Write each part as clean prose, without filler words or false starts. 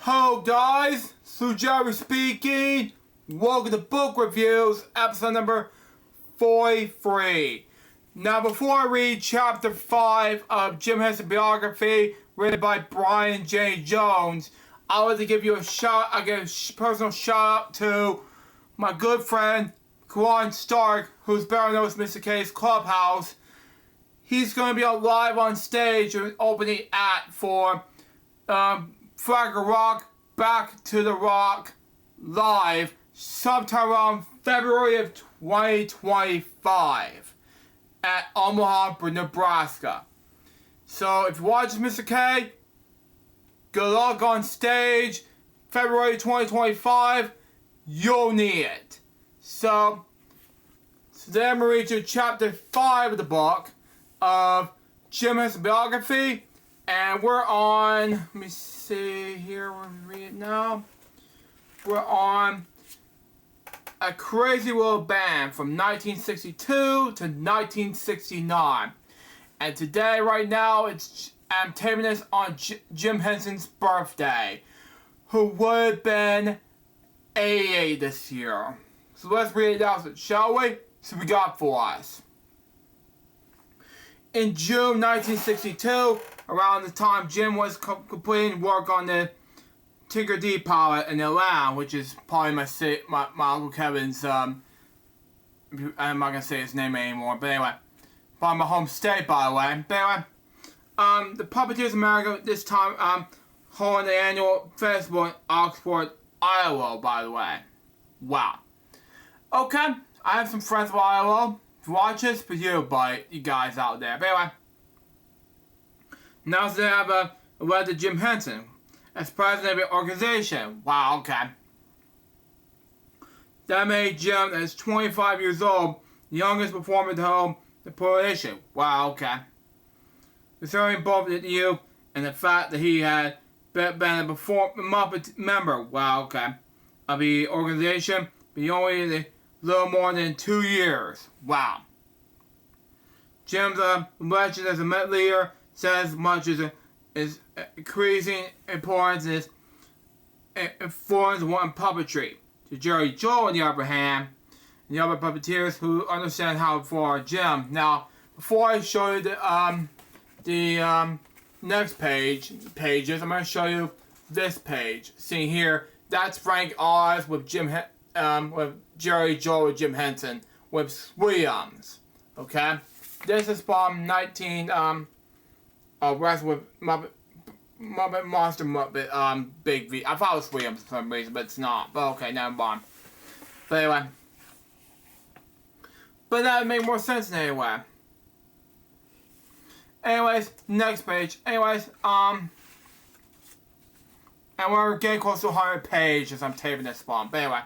Hello guys, LukeJ speaking. Welcome to Book Reviews, episode number 43. Now before I read chapter 5 of Jim Henson Biography, written by Brian J. Jones, I want to give you a personal shout out to my good friend, Kwan Stark, who's better known as Mr. K's Clubhouse. He's going to be live on stage with an opening act for Fraggle Rock, Back to the Rock, live sometime around February of 2025 at Omaha, Nebraska. So if you watch Mr. K, good luck on stage, February 2025, you'll need it. So today I'm going to read you chapter 5 of the book of Jim Henson Biography, and we're on, let me see here, we're reading it now. We're on A Crazy Little Band from 1962 to 1969. And today, right now, I'm taping this on Jim Henson's birthday, who would have been 88 this year. So let's read it out, shall we? So we got for us. In June 1962, around the time Jim was completing work on the Tinker D pilot in Atlanta, which is probably my Uncle Kevin's, I'm not going to say his name anymore, but anyway, by my home state, by the way. But anyway, the Puppeteers America this time holding the annual festival in Oxford, Iowa, by the way. Wow. Okay, I have some friends from Iowa. If you watch this, for you, but you guys out there. But anyway, now they have elected Jim Henson as president of the organization. Wow, okay. That made Jim, as 25 years old, the youngest performer to hold the position. Wow, okay. Considering both the youth and the fact that he had been a Muppet member, wow, okay, of the organization, but only a little more than 2 years. Wow. Jim's legend as a Met leader says much as is increasing importance is influence one puppetry. To Jerry Joel, on the other hand, and the other puppeteers who understand how for Jim. Now, before I show you the next pages, I'm going to show you this page. See here, that's Frank Oz with with Jerry Joel with Jim Henson with Williams. Okay, this is from rest with Muppet Monster Muppet Big V. I thought it was Williams for some reason, but it's not. But okay, never mind. But anyway, but that would make more sense anyway. Anyways, next page. Anyways, and we're getting close to 100 pages as I'm taping this one. But anyway,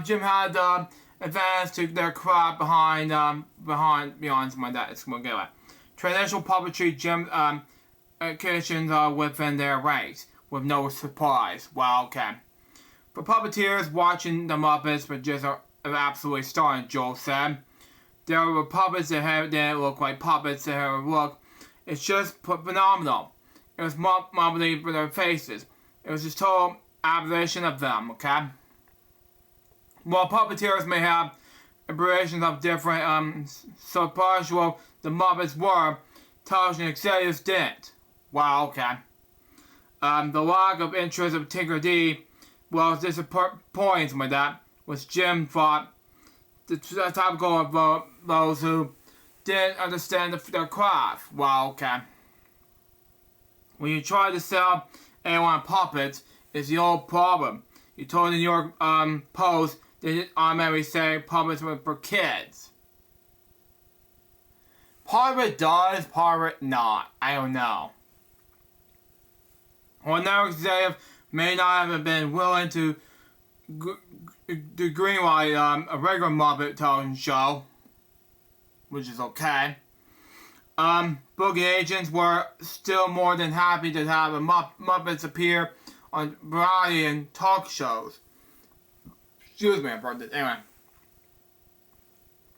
Jim had advanced to their craft beyond something like that. It's going to go away. Traditional puppetry, Jim kitchens within their ranks, with no surprise. Well, okay. For puppeteers watching the Muppets, but just absolutely starting, Joel said. There were puppets that didn't look like puppets that had a look. It's just phenomenal. It was mumbling for their faces. It was just total aberration of them, okay? While puppeteers may have aberrations of different subcultural the Muppets were, television executives didn't. Wow, okay. The lack of interest of Tinker D was disappointing with that, which Jim thought the topical of those who didn't understand their craft. Wow, okay. When you try to sell anyone puppets, it's the old problem. You told the New York Post they didn't automatically say puppets were for kids. Part of it does, part of it not. I don't know. Well, now executive may not have been willing to greenlight a regular Muppet television show, which is okay. Booking agents were still more than happy to have the Muppets appear on variety and talk shows. Excuse me, I burned it. Anyway.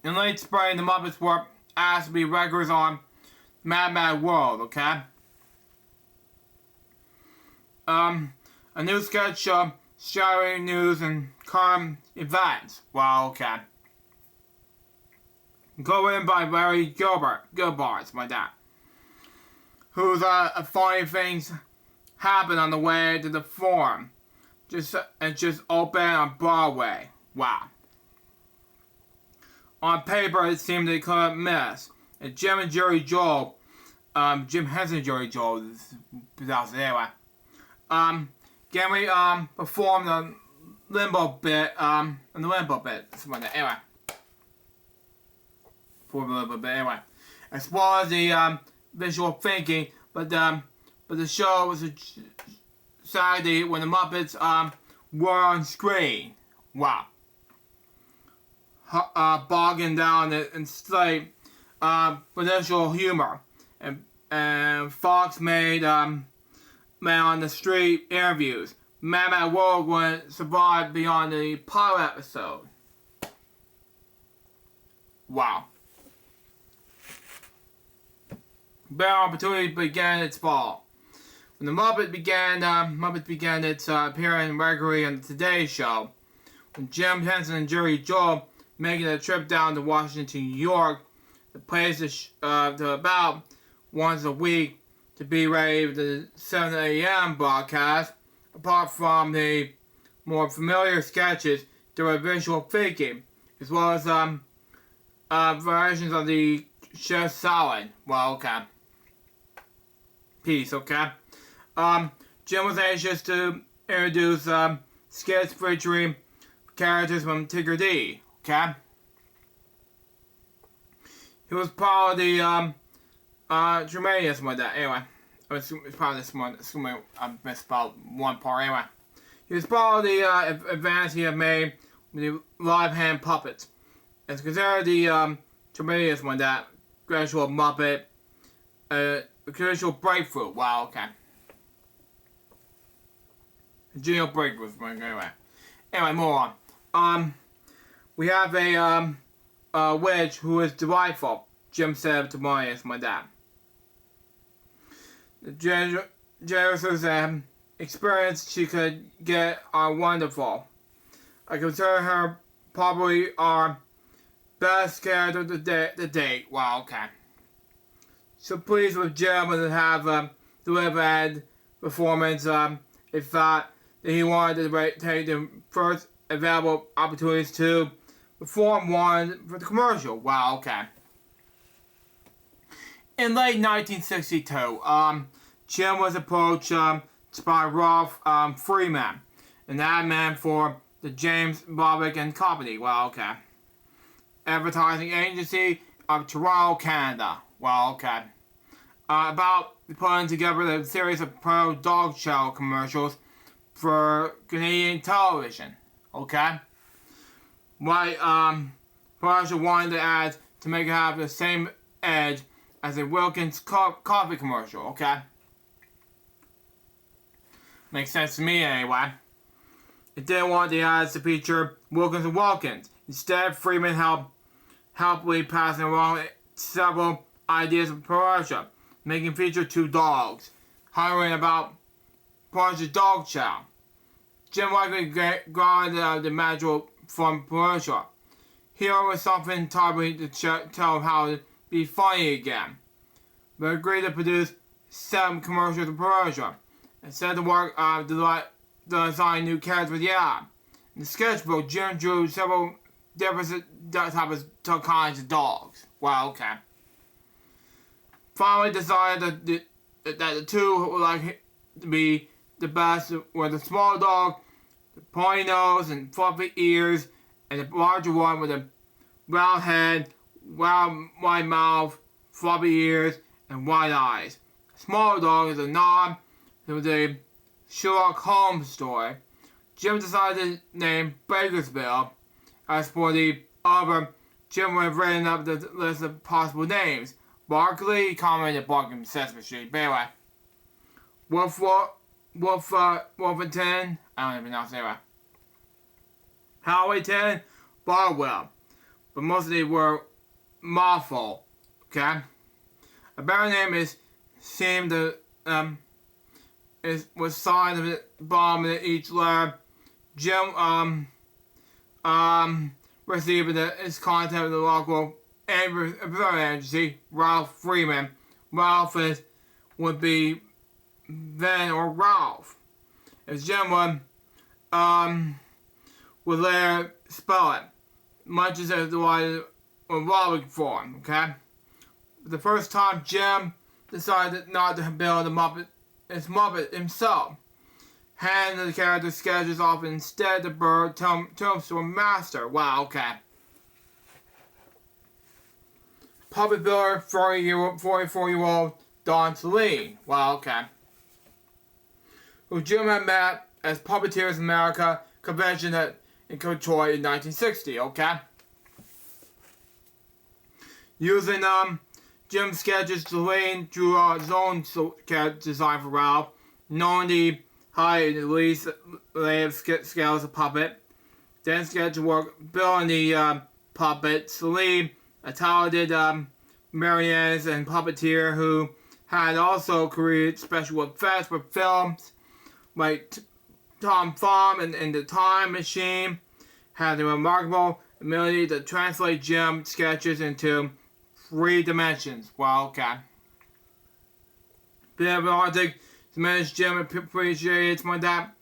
In late spring, the Muppets were asked to be regulars on Mad World, okay? a new sketch show sharing news and current events. Well, okay. Go in by Larry Gilbart's my dad. Who's funny things happen on the way to the forum. Just open on Broadway. Wow. On paper, it seemed they couldn't miss. And Jim and Jerry Joel, Jim Henson and Jerry Joel, anyway. Gary performed the limbo bit, something like that, anyway. Performed a little bit, anyway. As well as the visual thinking, but the show was a Saturday when the Muppets were on screen. Wow. Bogging down and slight potential humor, and Fox made man on the street interviews. Man at World wouldn't survive beyond the pilot episode. Wow. Better opportunity began its fall. When the Muppets began its appearing regularly on the Today Show, when Jim Henson and Jerry Joel making a trip down to Washington, New York, the place to about once a week to be ready for the 7 a.m. broadcast. Apart from the more familiar sketches, there were visual thinking, as well as variations of the chef salad. Well, okay. Peace, okay. Jim was anxious to introduce skits featuring characters from Tigger D. Okay. He was part of the Tremendous with that. Anyway, it's part of this one. I missed about one part. Anyway, he was part of the advance he had made with the live hand puppets. It's considered the Tremendous one, that gradual Muppet, gradual breakthrough. Wow. Okay. Genial breakthrough. Anyway, more on. We have a witch who is delightful, Jim said to Marius, my dad. The generous experience she could get are wonderful. I consider her probably our best character to date. Wow, okay. So pleased with Jim and have delivered performance. He thought that he wanted to take the first available opportunities to perform one for the commercial. Wow, okay. In late 1962, Jim was approached by Rolf Freeman, an ad man for the James Bobbick and Company. Wow, okay. Advertising agency of Toronto, Canada. Wow, okay. About putting together a series of pro dog show commercials for Canadian television. Okay? Production wanted the ads to make it have the same edge as a Wilkins coffee commercial, okay? Makes sense to me anyway. It didn't want the ads to feature Wilkins and Wilkins. Instead, Freeman helpfully passing along several ideas of production, making feature two dogs, highlighting about Project Dog Chow. Jim likely grabbed the manual from commercial. Here was something entirely to tell him how to be funny again. But agreed to produce 7 commercials of commercial, and set to work to design new characters for the ad. In the sketchbook, Jim drew several different kinds of dogs. Wow, okay. Finally decided that the two who would like to be the best were the small dog, the pointy nose and fluffy ears, and the larger one with a round head, wide mouth, floppy ears, and wide eyes. The smaller dog is a nod to the Sherlock Holmes story. Jim decided to name Bakersville. As for the other, Jim would have written up the list of possible names. Barkley commented Barkley Sesame Street. But anyway, Wolfenton, I don't even know how to say it. Howington, Barwell. But most of them were Moffle. Okay? A better name seemed to was signed of the bomb in each lab. Jim received his contact with the local agency, Ralph Freeman. Ralph would be Van or Ralph. As Jim would later spell it, much as it was in Robbie form, okay? But the first time Jim decided not to build his Muppet himself, handed the character sketches off instead to Bird Tombstone Master. Wow, okay. Puppet builder, 44-year-old Don Salee. Wow, okay. Who Jim had met as Puppeteers America convention in Detroit in 1960, okay? Using Jim's sketches, Salee drew his own design for Ralph, knowing the height and least layer of scales of puppet. Then sketch work building the puppet. Salee, a talented marionette and puppeteer who had also created special effects for films like Tom Thumb and The Time Machine, had the remarkable ability to translate Jim sketches into 3 dimensions. Well, okay. Bit of artistic diminish Jim appreciates my that.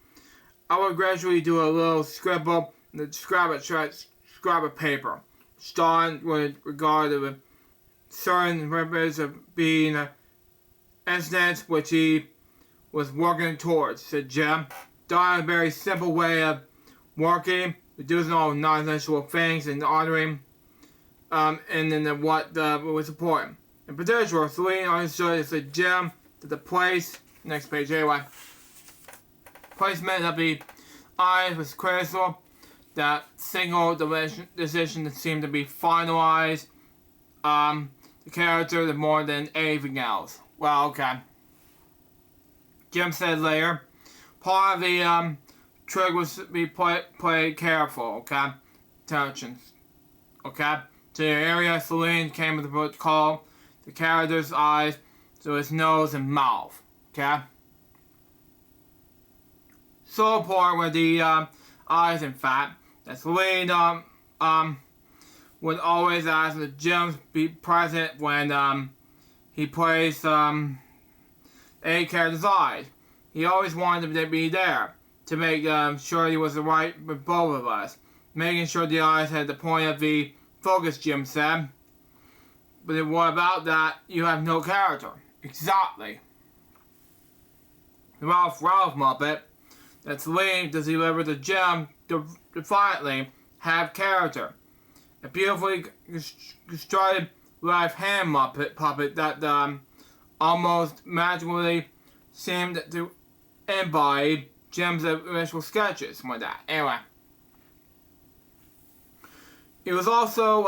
I would gradually do a little scribble and scrap a paper, starting with regard to certain purpose of being an instance which he was working towards, said Jim. Done a very simple way of working, reducing all non-essential things and honoring and then what was important. In particular, Celine understood it said Jim that the place, next page anyway, placement of the eyes was critical. That single decision seemed to be finalized the character more than anything else. Well, okay. Jim said later, part of the trick was to be played careful, okay? Attention, okay? To the area Celine came with the call the character's eyes to his nose and mouth, okay? So important were the eyes, in fact, that Celine would always ask that Jim be present when he plays a character's eyes. He always wanted him to be there to make sure he was right with both of us, making sure the eyes had the point of the focus, Jim said. But what about that? You have no character. Exactly. The Ralph Muppet that's linked to deliver to Jim defiantly have character. A beautifully constructed live hand puppet that almost magically seemed to embody Jim's initial sketches like that. Anyway. It was also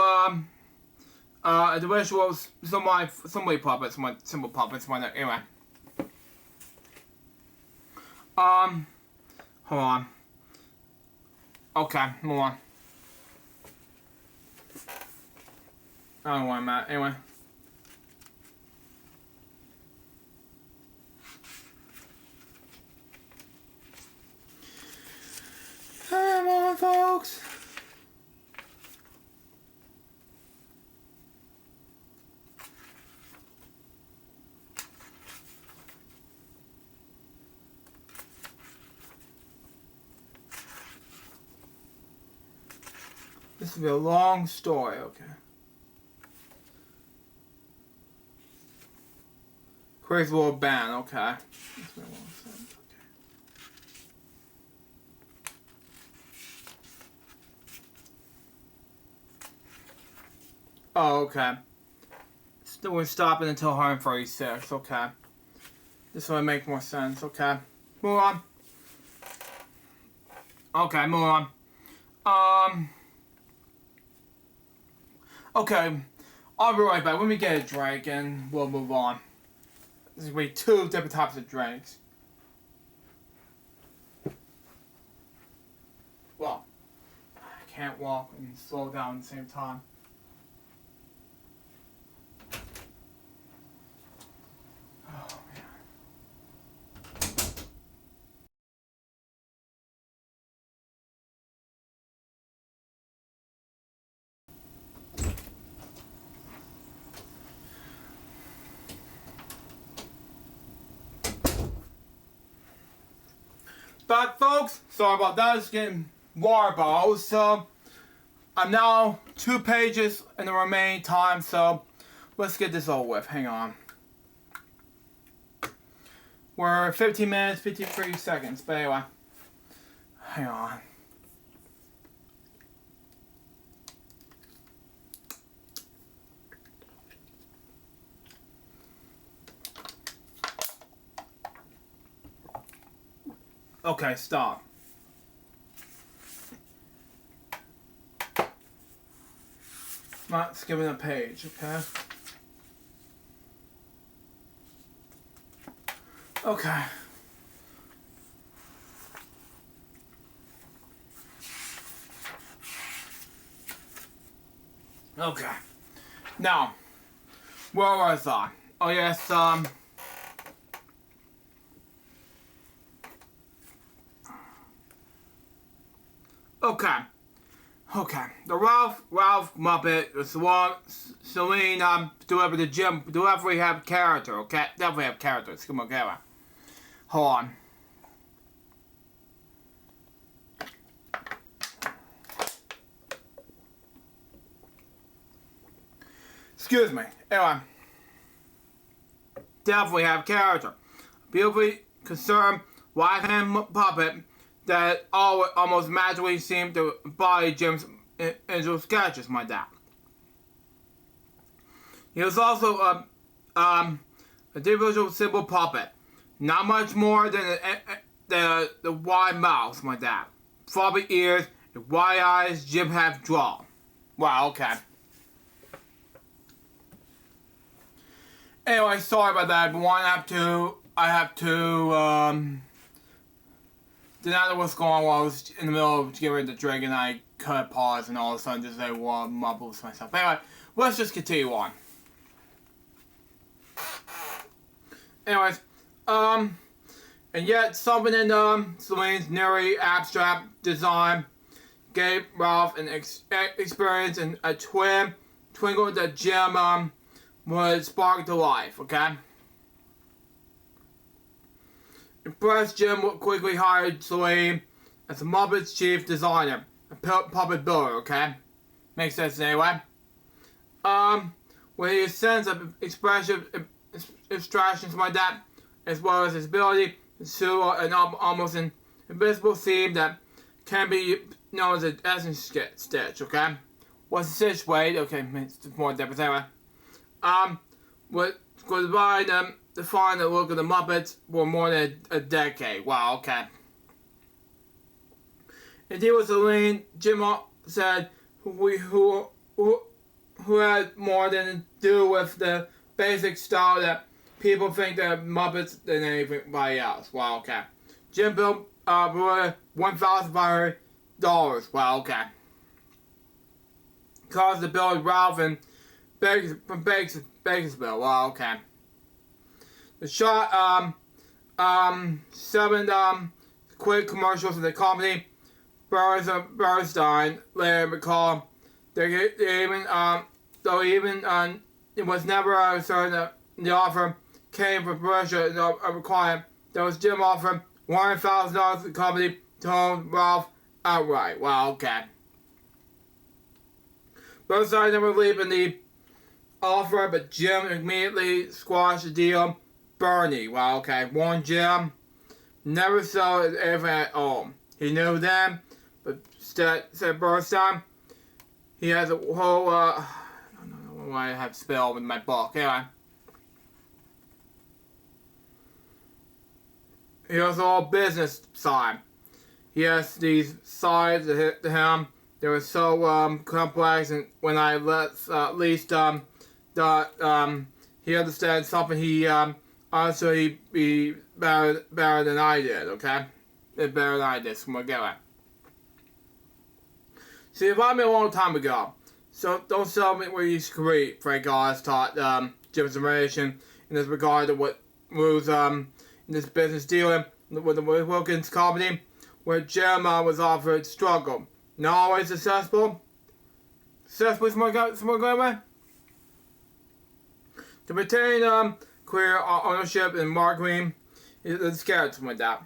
a visual simple puppets, anyway. Hold on. Okay, move on. I don't know where I'm at, anyway. Come on, folks. This will be a long story, okay. Crazy little band, okay. Oh, okay. Still, we're stopping until 136, okay. This will make more sense, okay. Move on. Okay, move on. Okay, I'll be right back. Let me get a drink and we'll move on. There's going to be 2 different types of drinks. Well, I can't walk and slow down at the same time. Oh, man. But folks, sorry about that, it's getting water bottles, so I'm now 2 pages in the remaining time, so let's get this over with. Hang on. We're 15 minutes, 53 seconds, but anyway. Hang on. Okay, stop. Not skipping a page, okay? Okay. Okay. Now, where was I? Oh yes, Okay. The Ralph Muppet was the one Celine delivered the gym. Definitely have character, okay? Definitely have characters. Come on, go on. Hold on. Excuse me. Anyway. Definitely have character. Beautifully concerned right-hand puppet that almost magically seemed to embody Jim's individual sketches, my dad. He was also a individual simple puppet. Not much more than the wide mouth, my dad. Floppy ears and wide eyes Jim had drawn. Wow, okay. Anyway, sorry about that, but I have to didn't know what's going on while I was in the middle of getting ready to drink, and I cut pause and all of a sudden just say, well, mumbles myself. Anyway, let's just continue on. Anyways, and yet something in Celine's nearly abstract design gave Ralph an experience and a twinkle that Jim would spark to life, okay? Impressed, Jim quickly hired Celine as the Muppet's chief designer, a puppet builder, okay? Makes sense anyway. With his sense of expressive abstractions like that, as well as his ability to sew an almost invisible theme that can be known as an essence stitch, okay? What's the stitch weight? Okay, it's more depth anyway. What could define the look of the Muppets for more than a decade. Wow, okay. Indeed, with Celine, Jim said who had more than to do with the basic style that people think that Muppets than anybody else. Wow, okay. Jim built $1,500. Wow, okay. Caused the build Ralph and from Bakersville. Wow, okay. The shot 7 quick commercials of the company. Bernstein later recalled it was never certain that the offer came from pressure of a client that was Jim offered $100,000 to the company to own Ralph outright. Wow, okay. Bernstein never believed in the offer, but Jim immediately squashed the deal. Bernie, wow, okay. Warned Jim never sold anything at all. He knew them, but said Bernstein, he has a whole, I don't know why I have spelled in my book. Anyway. He has a whole business side. He has these sides to him. They were so complex, and when I at least he understands something, he honestly be better than I did, okay? Better than I did, so we'll get it. See, if I'm a long time ago, so don't sell me where you scream. Frank Oz taught Jim's generation in this regard to what moves in this business dealing with the Wilkins Company, where Jim was offered struggle. Not always successful. Successful is more going away. To retain career ownership and marketing is scared something like that.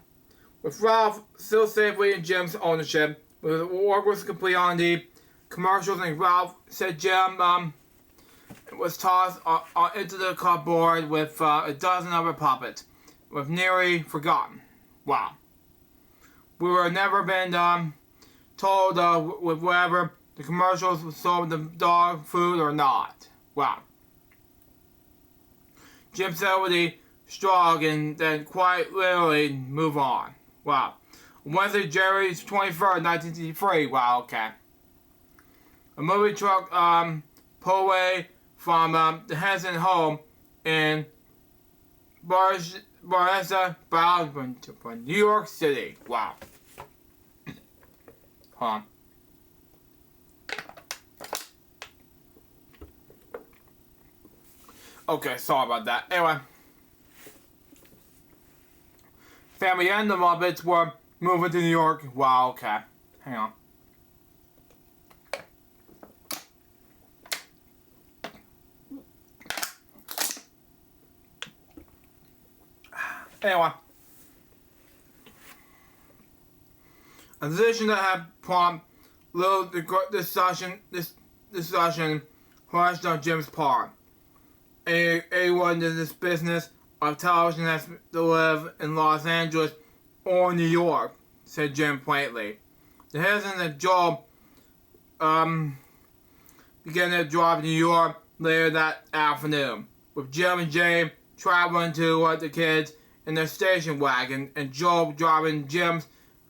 With Ralph still safely in Jim's ownership, with the work was complete on the commercials, and Ralph said Jim was tossed into the cupboard with a dozen other puppets, with nearly forgotten. Wow. We were never been told with whether the commercials sold the dog food or not. Wow. Jim said with the shrug and then quite literally move on. Wow. Wednesday, January 23rd, 1963. Wow, okay. A movie truck pulled away from the Henson home in Barnesa, New York City. Wow. Hold on. Okay, sorry about that. Anyway. Family and the Muppets were moving to New York. Wow, okay. Hang on. Anyway. A decision that had prompted little discussion rushed on Jim's part. Anyone in this business of television has to live in Los Angeles or New York, said Jim plainly. The Hensons and Joel began their drive to New York later that afternoon, with Jim and Jane traveling to the kids in their station wagon and Joel driving Jim's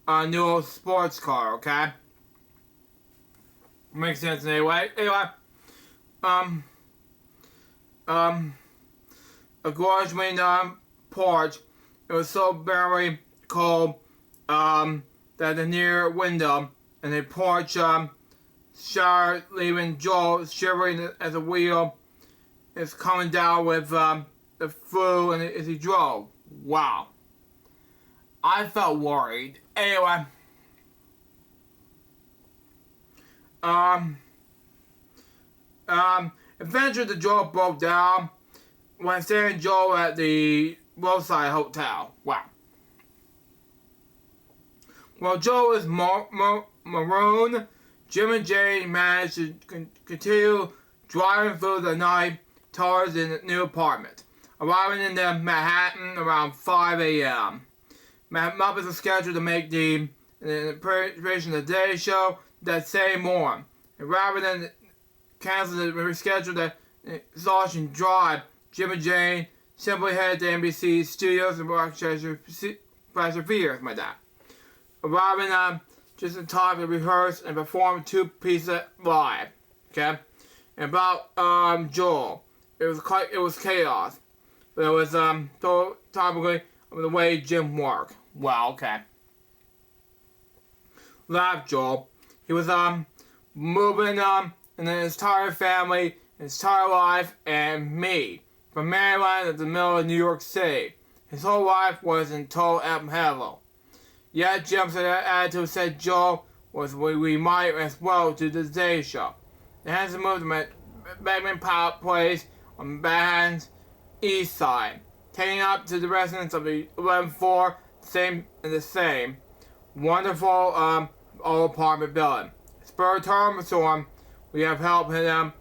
new sports car, okay? Makes sense anyway. A garage main porch. It was so very cold that the near window and the porch shower, leaving Joel shivering as the wheel is coming down with the flu and as he drove. Wow. I felt worried. Anyway. Eventually the Joel broke down when seeing Joel at the roadside hotel. Wow. While Joel is marooned, Jim and Jane managed to continue driving through the night towards the new apartment, arriving in Manhattan around 5 a.m. Muppets were scheduled to make the preparation of the Day Show that same morning, and rather than cancel the rescheduled exhaustion drive, Jim and Jane simply headed to NBC studios in Rochester Theater, my dad. Arriving just in time to rehearse and perform 2 pieces live. Okay? And about Joel. It was chaos. But it was topically of the way Jim worked. Wow, okay. Laughed Joel. He was moving and his entire family, his entire life, and me, from Maryland to the middle of New York City. His whole life was in total upheaval. Yet Jim's attitude said Joel was we might as well do the Day Show. The Henson moved to Beckman Place on Manhattan's east side, taking up to the residence of the 11th floor, the same wonderful old apartment building. Spur of storm, we have helped him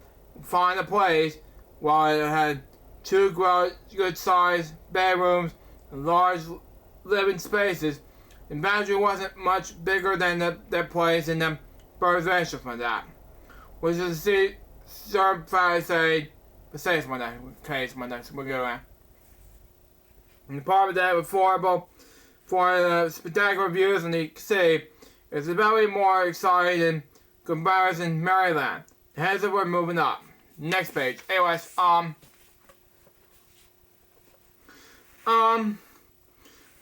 find a place while it had 2 good-sized bedrooms and large living spaces. The boundary wasn't much bigger than their place in the Bird's Ranches for that. Which is the served Friday say my case my next we'll go around. And the part of that was horrible for the spectacular views in the city. It's about more exciting in comparison Maryland. The heads were moving up. Next page. Anyways,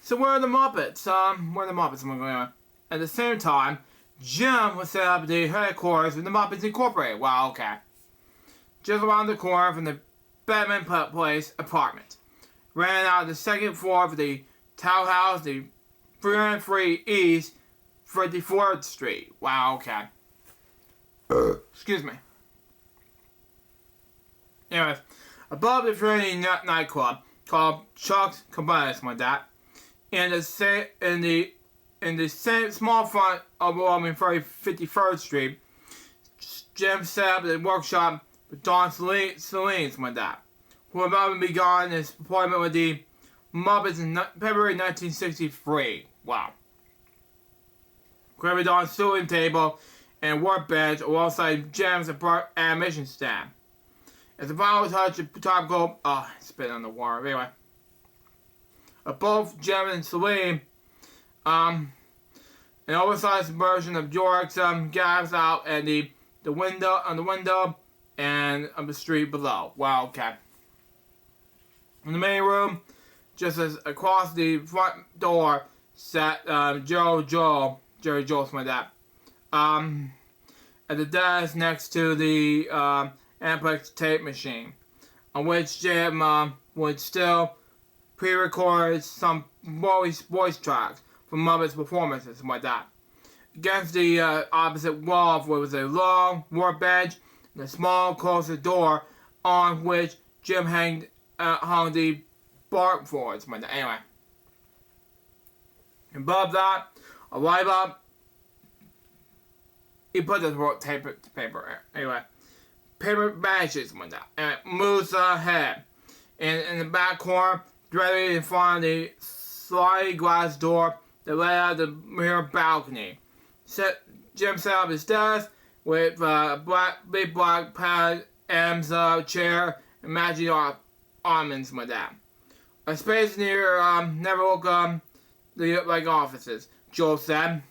so where are the Muppets? Where are the Muppets? At the same time, Jim was set up the headquarters of the Muppets Incorporated. Wow, okay. Just around the corner from the Beckman Place apartment. Ran out of the 2nd floor of the townhouse, the 303 East 54th Street. Wow, okay. Excuse me. Anyways, above the Trinity nightclub called Chuck's Cabanas, my dad. In the in the same small front of 53rd Street, Jim set up the workshop with Don Celine's with that, who had already begun his appointment with the Muppets in February 1963. Wow. Grabbed Don's sewing table and workbench alongside Jim's animation stand. As the final touch, the topical, spit on the water, anyway. Both Jim and Celine, an oversized version of York's gaps out at the window, on the window, and on the street below. Wow, okay. In the main room, just as across the front door, sat Jerry Joel, something like that. At the desk next to the Amplex tape machine, on which Jim would still pre-record some voice tracks from Muppets performances, something like that. Against the opposite wall was a long workbench and a small closet door on which Jim hung the bark boards, something like that. Anyway. Above that, a light bulb. He put this paper. Anyway, paper badges like that. And moves ahead. And in the back corner, directly in front of the sliding glass door that led out the mirror balcony, Jim set up his desk with big black pad M's chair and matching ottomans like that. A space near never look like offices, Joel said.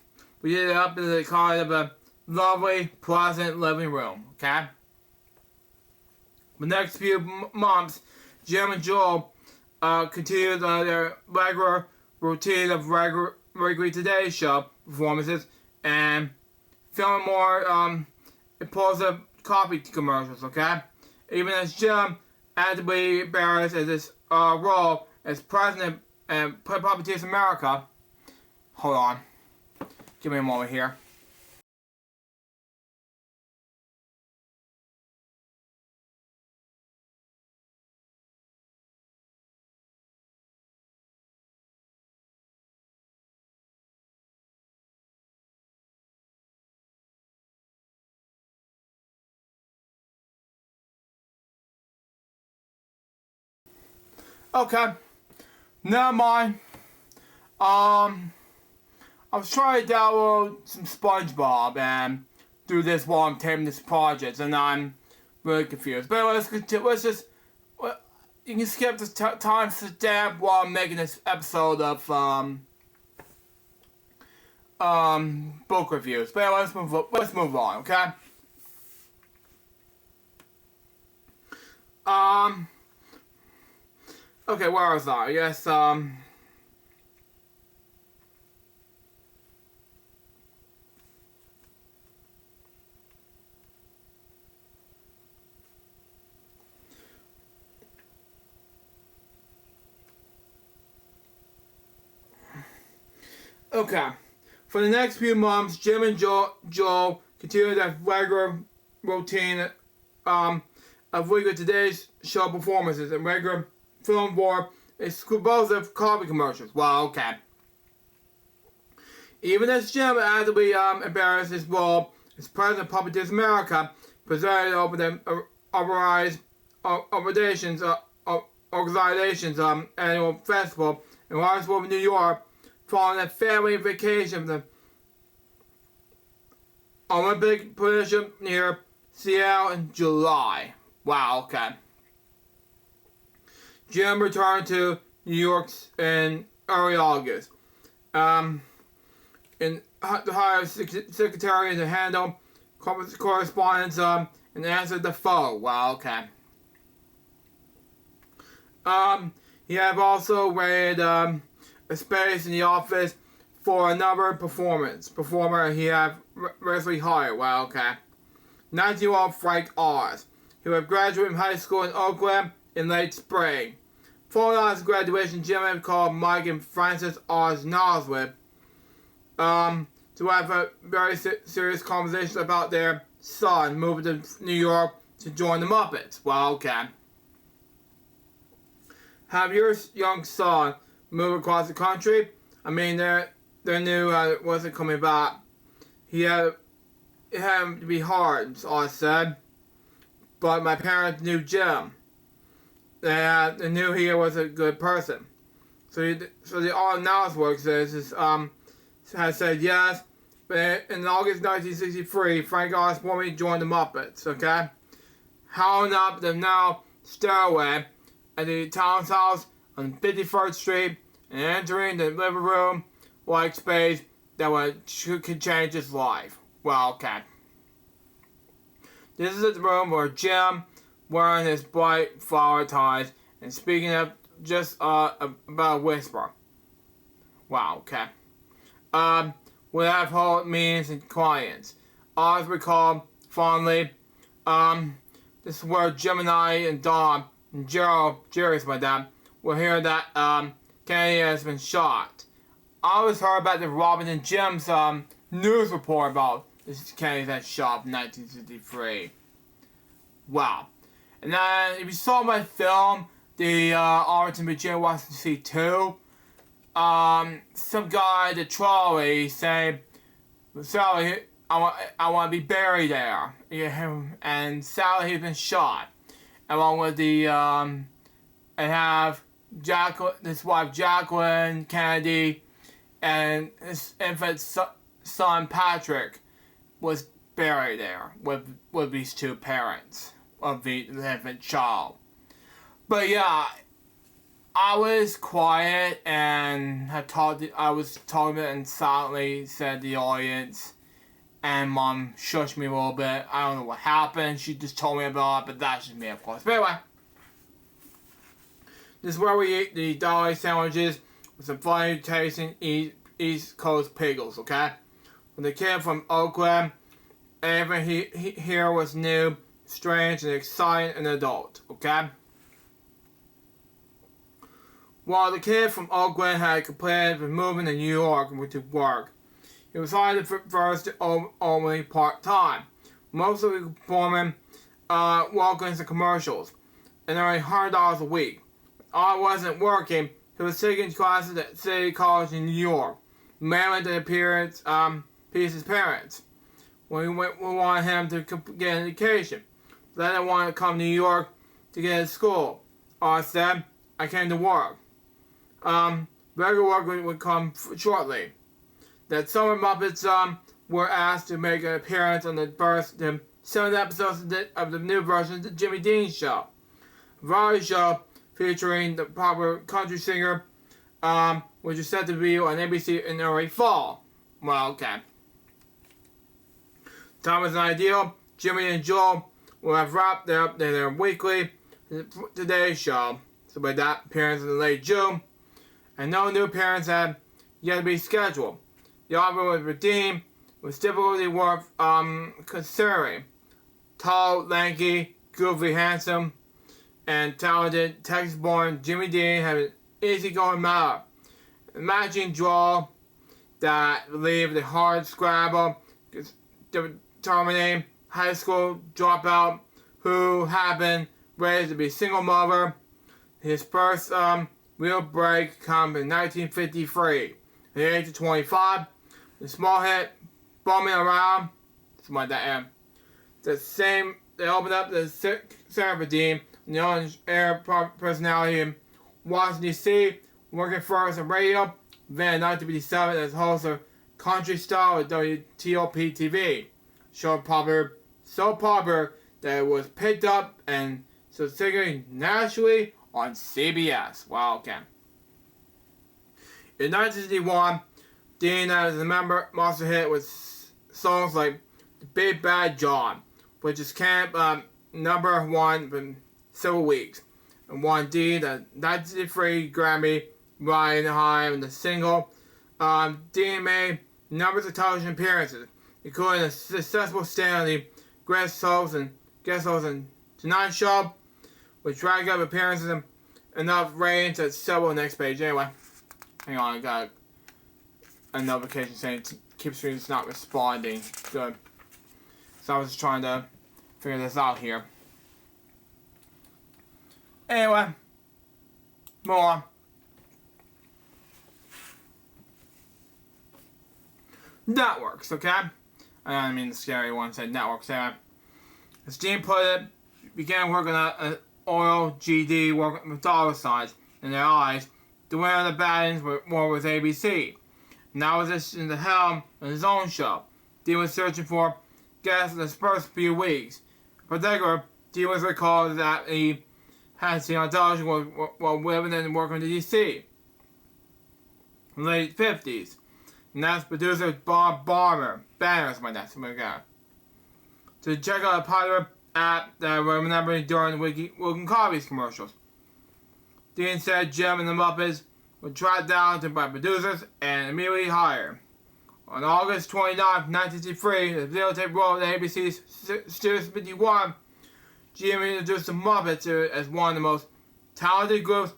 We did it up in the kind of a lovely, pleasant living room, okay? The next few months, Jim and Joel continued their regular routine of regular Today Show performances and filming more impulsive coffee commercials, okay? Even as Jim had to be embarrassed as his role as president and Puppeteers America. Hold on. Give me a moment here. Okay. Never mind. I was trying to download some SpongeBob and do this while I'm taping this project, and I'm really confused. But let's just you can skip this time stamp while I'm making this episode of book reviews. But let's move on, okay? Okay, where was I? Yes, okay. For the next few months, Jim and Joel continued their regular routine of regular Today's Show performances and regular film for exclusive coffee commercials. Well, okay. Even as Jim had to be embarrassed his role as president of Puppeteers America, presided over the organization's annual festival in Lawrenceburg, New York, following a family vacation from the Olympic position near Seattle in July. Wow, okay. Jim returned to New York in early August. And to hire a secretary to handle correspondence and answer the phone. Wow, okay. He have also rented a space in the office for another performer he have recently hired. Wow, okay. 19-year-old Frank Oz. He would graduate from high school in Oakland in late spring. Following his graduation, Jim had called Mike and Francis Oz Nosworth to have a very serious conversation about their son moving to New York to join the Muppets. Well, okay. Have your young son move across the country? I mean, there they knew it wasn't coming back. It had to be hard, so I said. But my parents knew Jim. They knew he was a good person. So the all now works is has said yes. But in August 1963, Frank Osborne joined the Muppets. Okay, howling up the now stairway at the town's house on 53rd Street and entering the living room like space that could change his life. Well, okay. This is the room where Jim, wearing his bright flower ties and speaking up just about a whisper. Wow, okay. Would have held meetings and clients. I always recall fondly, this is where Jim and I and Don and Jerry's my dad, will hear that Kennedy has been shot. I always heard about the Robin and Jim's news report about this Kennedy that shot in 1963. Wow. And then if you saw my film, the Arlington, Virginia, Washington DC 2, some guy at the trolley saying, Sally, I want to be buried there. And Sally has been shot. Along with and have his wife Jacqueline Kennedy and his infant son Patrick was buried there with these two parents of the infant child. But yeah, I was quiet and I was talking and silently said to the audience, and Mom shushed me a little bit. I don't know what happened. She just told me about it, but that's just me, of course. But anyway, this is where we eat the dolly sandwiches with some funny tasting East Coast pickles, okay? When the kid from Oakland, everything here was new, strange, and exciting, and adult, okay? While the kid from Oakland had completed with moving to New York to work, he was hired first only part-time, mostly performing walk-ins and commercials, and earning $100 a week. I wasn't working. He was taking classes at City College in New York, mainly to appearance please his parents. We wanted him to get an education. Then I wanted to come to New York to get to school. I said, I came to work. Regular work would come shortly. That summer, Muppets were asked to make an appearance on the first 7 episodes of the new version of the Jimmy Dean Show. A variety show featuring the popular country singer, which is set to be on ABC in early fall. Well, okay. Time was ideal. Jimmy and Joel will have wrapped up their weekly Today Show. So by that, appearance in late June. And no new appearance had yet to be scheduled. The offer was redeemed with difficulty worth considering. Tall, lanky, goofy, handsome, and talented Texas-born Jimmy Dean had an easygoing manner, matching draw that relieved the hard scrabble, determining high school dropout who had been raised to be a single mother. His first real break came in 1953. At the age of 25, the small hit Bumming Around, something like that, they opened up the Center for Dean, the on-air personality in Washington, D.C., working first on radio, then in 1957 as host of Country Style at WTOP TV. Show so popular that it was picked up and subsequently nationally on CBS. Wow, okay. In 1961, Dean as a member monster hit with songs like The Big Bad John, which is camp #1 for several weeks, and won Dean the 1963 Grammy riding high on the single. Dean made numbers of television appearances, including a successful stand on the guest host and Tonight Show, which dragged up appearances and enough ratings at several next page. Anyway, hang on, I got a notification saying Keep Stream's not responding. Good. So I was just trying to figure this out here. Anyway, more. networks, okay? I mean the scary one said networks, anyway. As Gene put it, began working at an oil GD working with dollar signs in their eyes. The winner of the battings were more with ABC. Now was in the helm of his own show. Dean was searching for guests in the first few weeks. In particular, Dean was recalled that he had seen on television while living and working in DC in the late 50s. And that's producer Bob Banners, my next guy. To check out a popular app that I remember during the Wilkin Coffee's commercials. Dean said Jim and the Muppets were tracked down by producers and immediately hired. On August 29, 1963, the videotape rolled at ABC's Studio 51. Jim introduced the Muppets as one of the most talented groups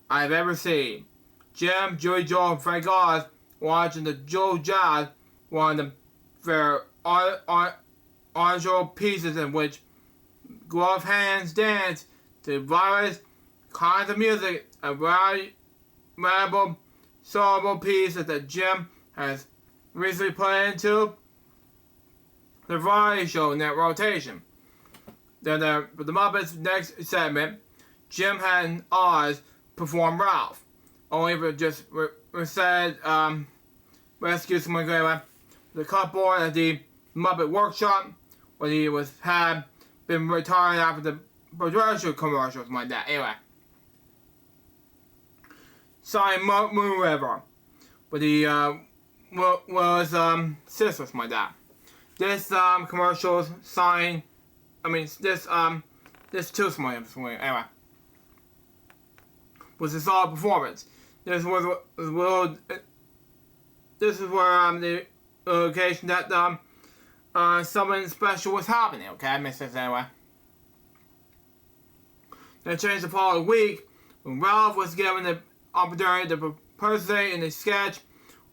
I've ever seen. Jim, Joey Joel, and Frank Oz watching the Joe Jazz, one of their original pieces in which gloved hands dance to various kinds of music, a variable, soloable pieces that Jim has recently put into the variety show in that rotation. Then for the Muppets' next segment, Jim and Oz performed Ralph. Only for just said rescue someone the cupboard at the Muppet Workshop when he had been retired after the Biography commercials like that. Anyway. Signed Moon River. But he was sisters like that. This commercials signed this two anyway. Was a solid performance. This is where the location that something special was happening, okay? I missed this anyway. They changed the following week when Ralph was given the opportunity to participate in a sketch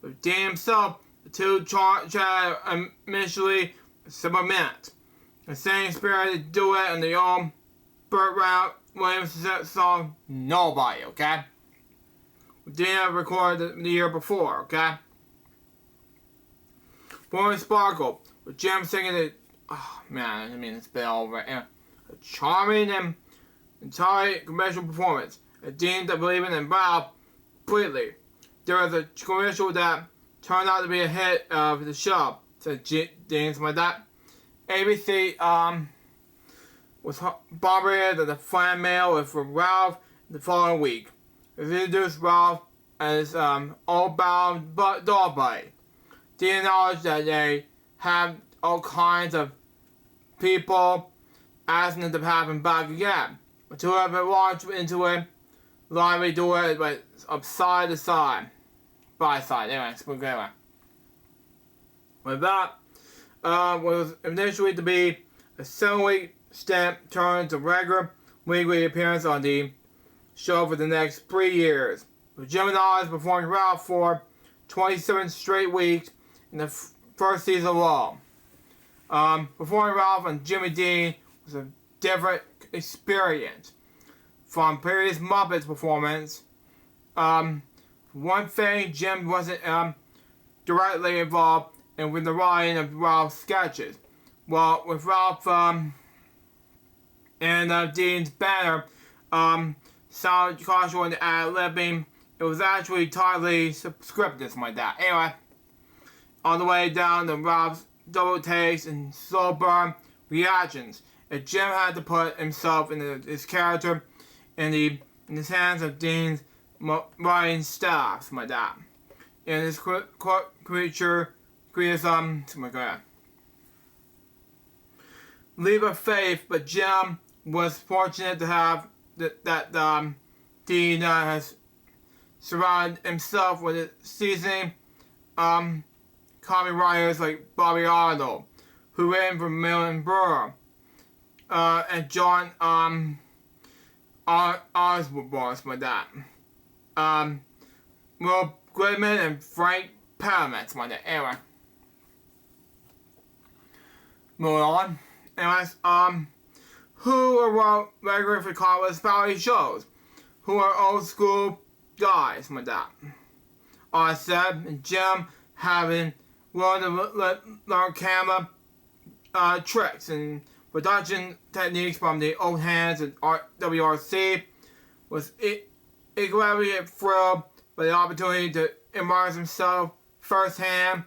with Dean himself. The two chatted initially several minutes. The same spirited duet on the old Burt Williams song Nobody, okay? Dean had recorded the year before, okay? Born Sparkle, with Jim singing it. Oh man, I mean it's been over. A charming and entirely conventional performance. And Dean believing in Ralph completely. There was a commercial that turned out to be a hit of the show. Said Dean's like that. ABC was bombardited with the fan mail with Ralph the following week. It introduced Ralph as old-bound dog bite. Dean acknowledged that they have all kinds of people asking them to have him back again. But two of them launched into a lively duet, but up side to side. By side. Anyway, speak anyway. With that, was initially to be a 7-week stint turned to regular weekly appearance on the show for the next 3 years. With Jim and Oz performed Ralph for 27 straight weeks in the first season alone. Performing Ralph and Jimmy Dean was a different experience from previous Muppets performance. One thing, Jim wasn't directly involved with the writing of Ralph's sketches. Well, with Ralph and Dean's banner, sound casual and ad-libbing, it was actually totally scripted like that. Anyway, on the way down to Ralph's double takes and slow burn reactions, if Jim had to put himself in his character in his hands of Dean's writing staff, like that. And this creature creates something like that. Leap of faith, but Jim was fortunate to have that Dean has surrounded himself with seasoned comedy writers like Bobby Arnold, who ran for Milton Burr, and John Osborne, like that. Will Goodman and Frank Paramount, like that. Anyway. Moving on. Anyways, who are regular for college variety shows? Who are old school guys like that? I said, and Jim having learn to learn camera tricks and production techniques from the old hands at WRC. Was incredibly thrilled by the opportunity to immerse himself firsthand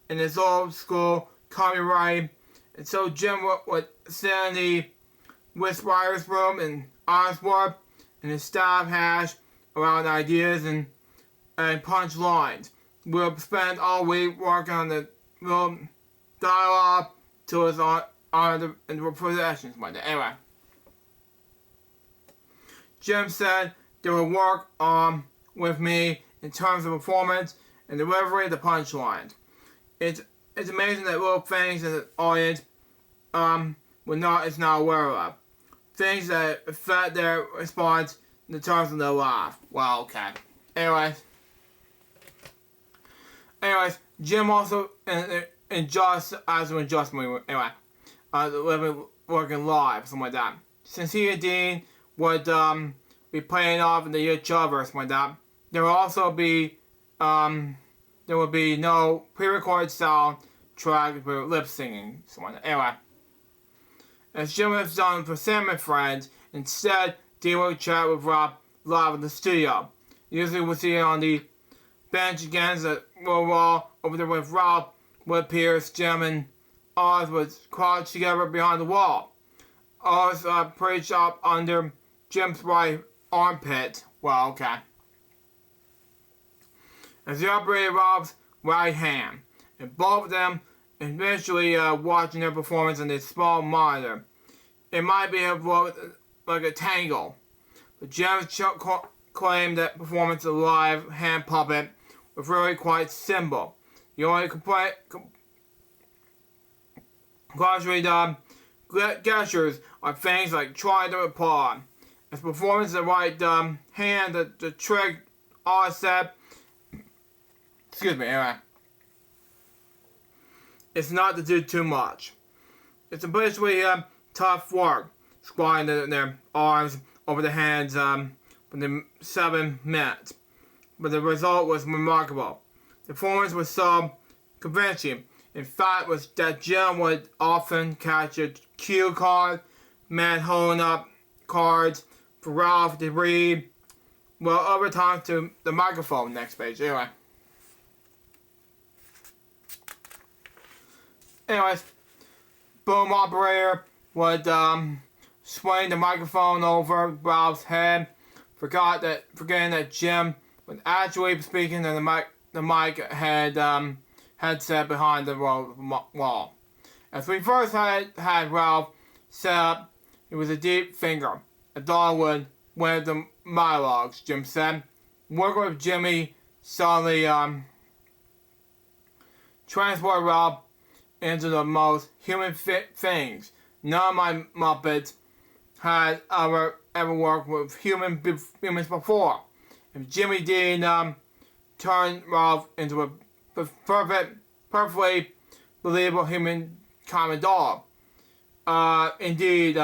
in his old school copywriting. And so Jim would sit in the writer's room in Osborne, and his staff hash around ideas and punch lines. We'll spend all week working on the dialogue to his on the possessions one day. Anyway, Jim said they would work with me in terms of performance and delivery of the punchlines. It's amazing that little things that the audience is not aware of. Things that affect their response in terms of their laugh. Well, okay. Anyways, Jim also in just as an adjustment anyway, working live, something like that. Since he and Dean would be playing off into each other, something like that, there would be no pre-recorded sound track for lip singing, something like that. Anyway, as Jim has done for Sam and Friends, instead Dean would chat with Rob live in the studio. Usually we'll see it on the bench against the wall over there with Rob, with Pierce, Jim, and Oz was crouched together behind the wall. Oz perched up under Jim's right armpit. Well, okay. As he operated Rob's right hand, and both of them eventually watching their performance on this small monitor. It might be like a tangle, but Jim claimed that performance of the live hand puppet was really quite simple. The only gestures are things like trying to applaud. As performance of the right hand, the trick all said. Excuse me, anyway. It's not to do too much. It's basically tough work, squatting their arms over the hands for the 7 minutes. But the result was remarkable. The performance was so convincing. In fact, was that Jim would often catch a cue card, man holding up cards for Ralph to read, well, over time to the microphone next page. Anyways, boom operator would swing the microphone over Ralph's head, forgetting that Jim was actually speaking to the mic headset behind the wall. As we first had Ralph set up, it was a deep finger. A dog would win the monologues, Jim said. Working with Jimmy suddenly transported Ralph into the most human things. None of my Muppets had ever worked with humans before. If Jimmy Dean turned Ralph into a perfectly believable human common dog. Indeed,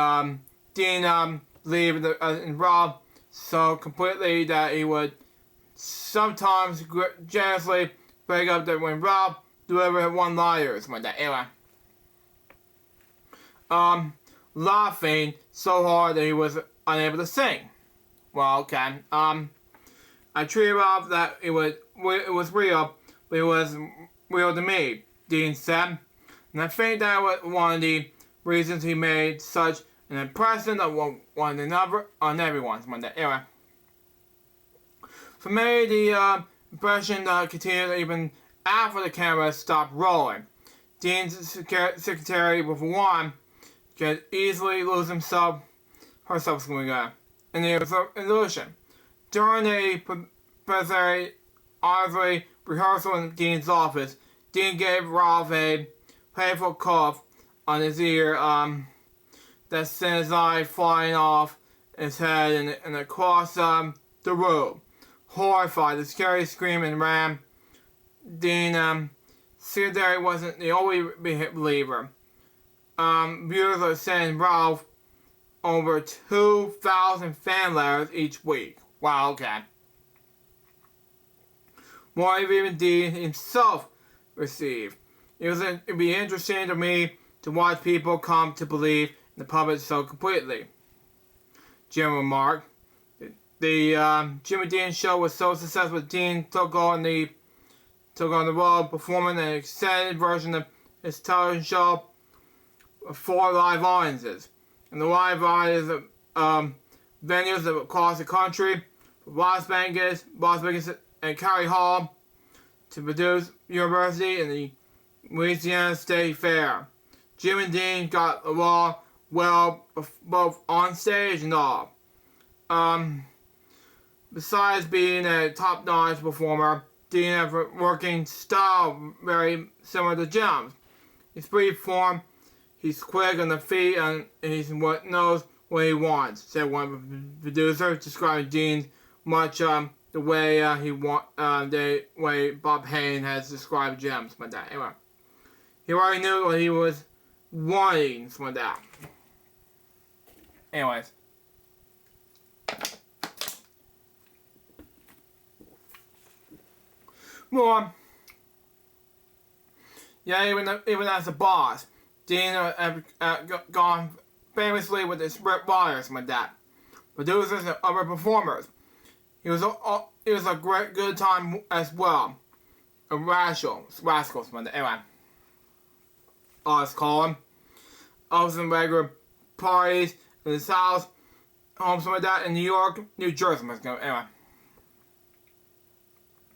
Dean believed in Ralph so completely that he would sometimes generously break up that when Ralph delivered one-liners like that. Anyway, laughing so hard that he was unable to sing. Well, okay. I treated Ralph that it was real, but it was real to me, Dean said. And I think that was one of the reasons he made such an impression on one another, on everyone. Anyway, for me, the impression continued even after the camera stopped rolling. Dean's secretary, with one, could easily lose herself in the illusion. During the preliminary honestly rehearsal in Dean's office, Dean gave Ralph a painful cough on his ear that sent his eye flying off his head and across the room. Horrified, the scary scream and ran. Dean, secretary wasn't the only believer. Viewers are sending Ralph over 2,000 fan letters each week. Wow, okay. More even Dean himself received. It'd be interesting to me to watch people come to believe in the puppet so completely. Jim remarked. The Jimmy Dean show was so successful that Dean took on the role performing an extended version of his television show for live audiences. And the live audiences venues across the country, from Las Vegas, and Cary Hall, to Purdue University and the Louisiana State Fair. Jim and Dean got along well, both on stage and off. Besides being a top-notch performer, Dean has a working style very similar to Jim's. He's free form, he's quick on the feet, and he knows what he wants, said one producer, describing Dean much the way the way Bob Hayne has described Jim's. But that anyway, he already knew what he was wanting from that. Anyways. More. Yeah, even as a boss, Dean had gone famously with his script writers like that, producers and other performers. It was a good time as well. A rascals like that. Anyway, let's call him. I was in regular parties in the South, homes like that in New York, New Jersey. Anyway.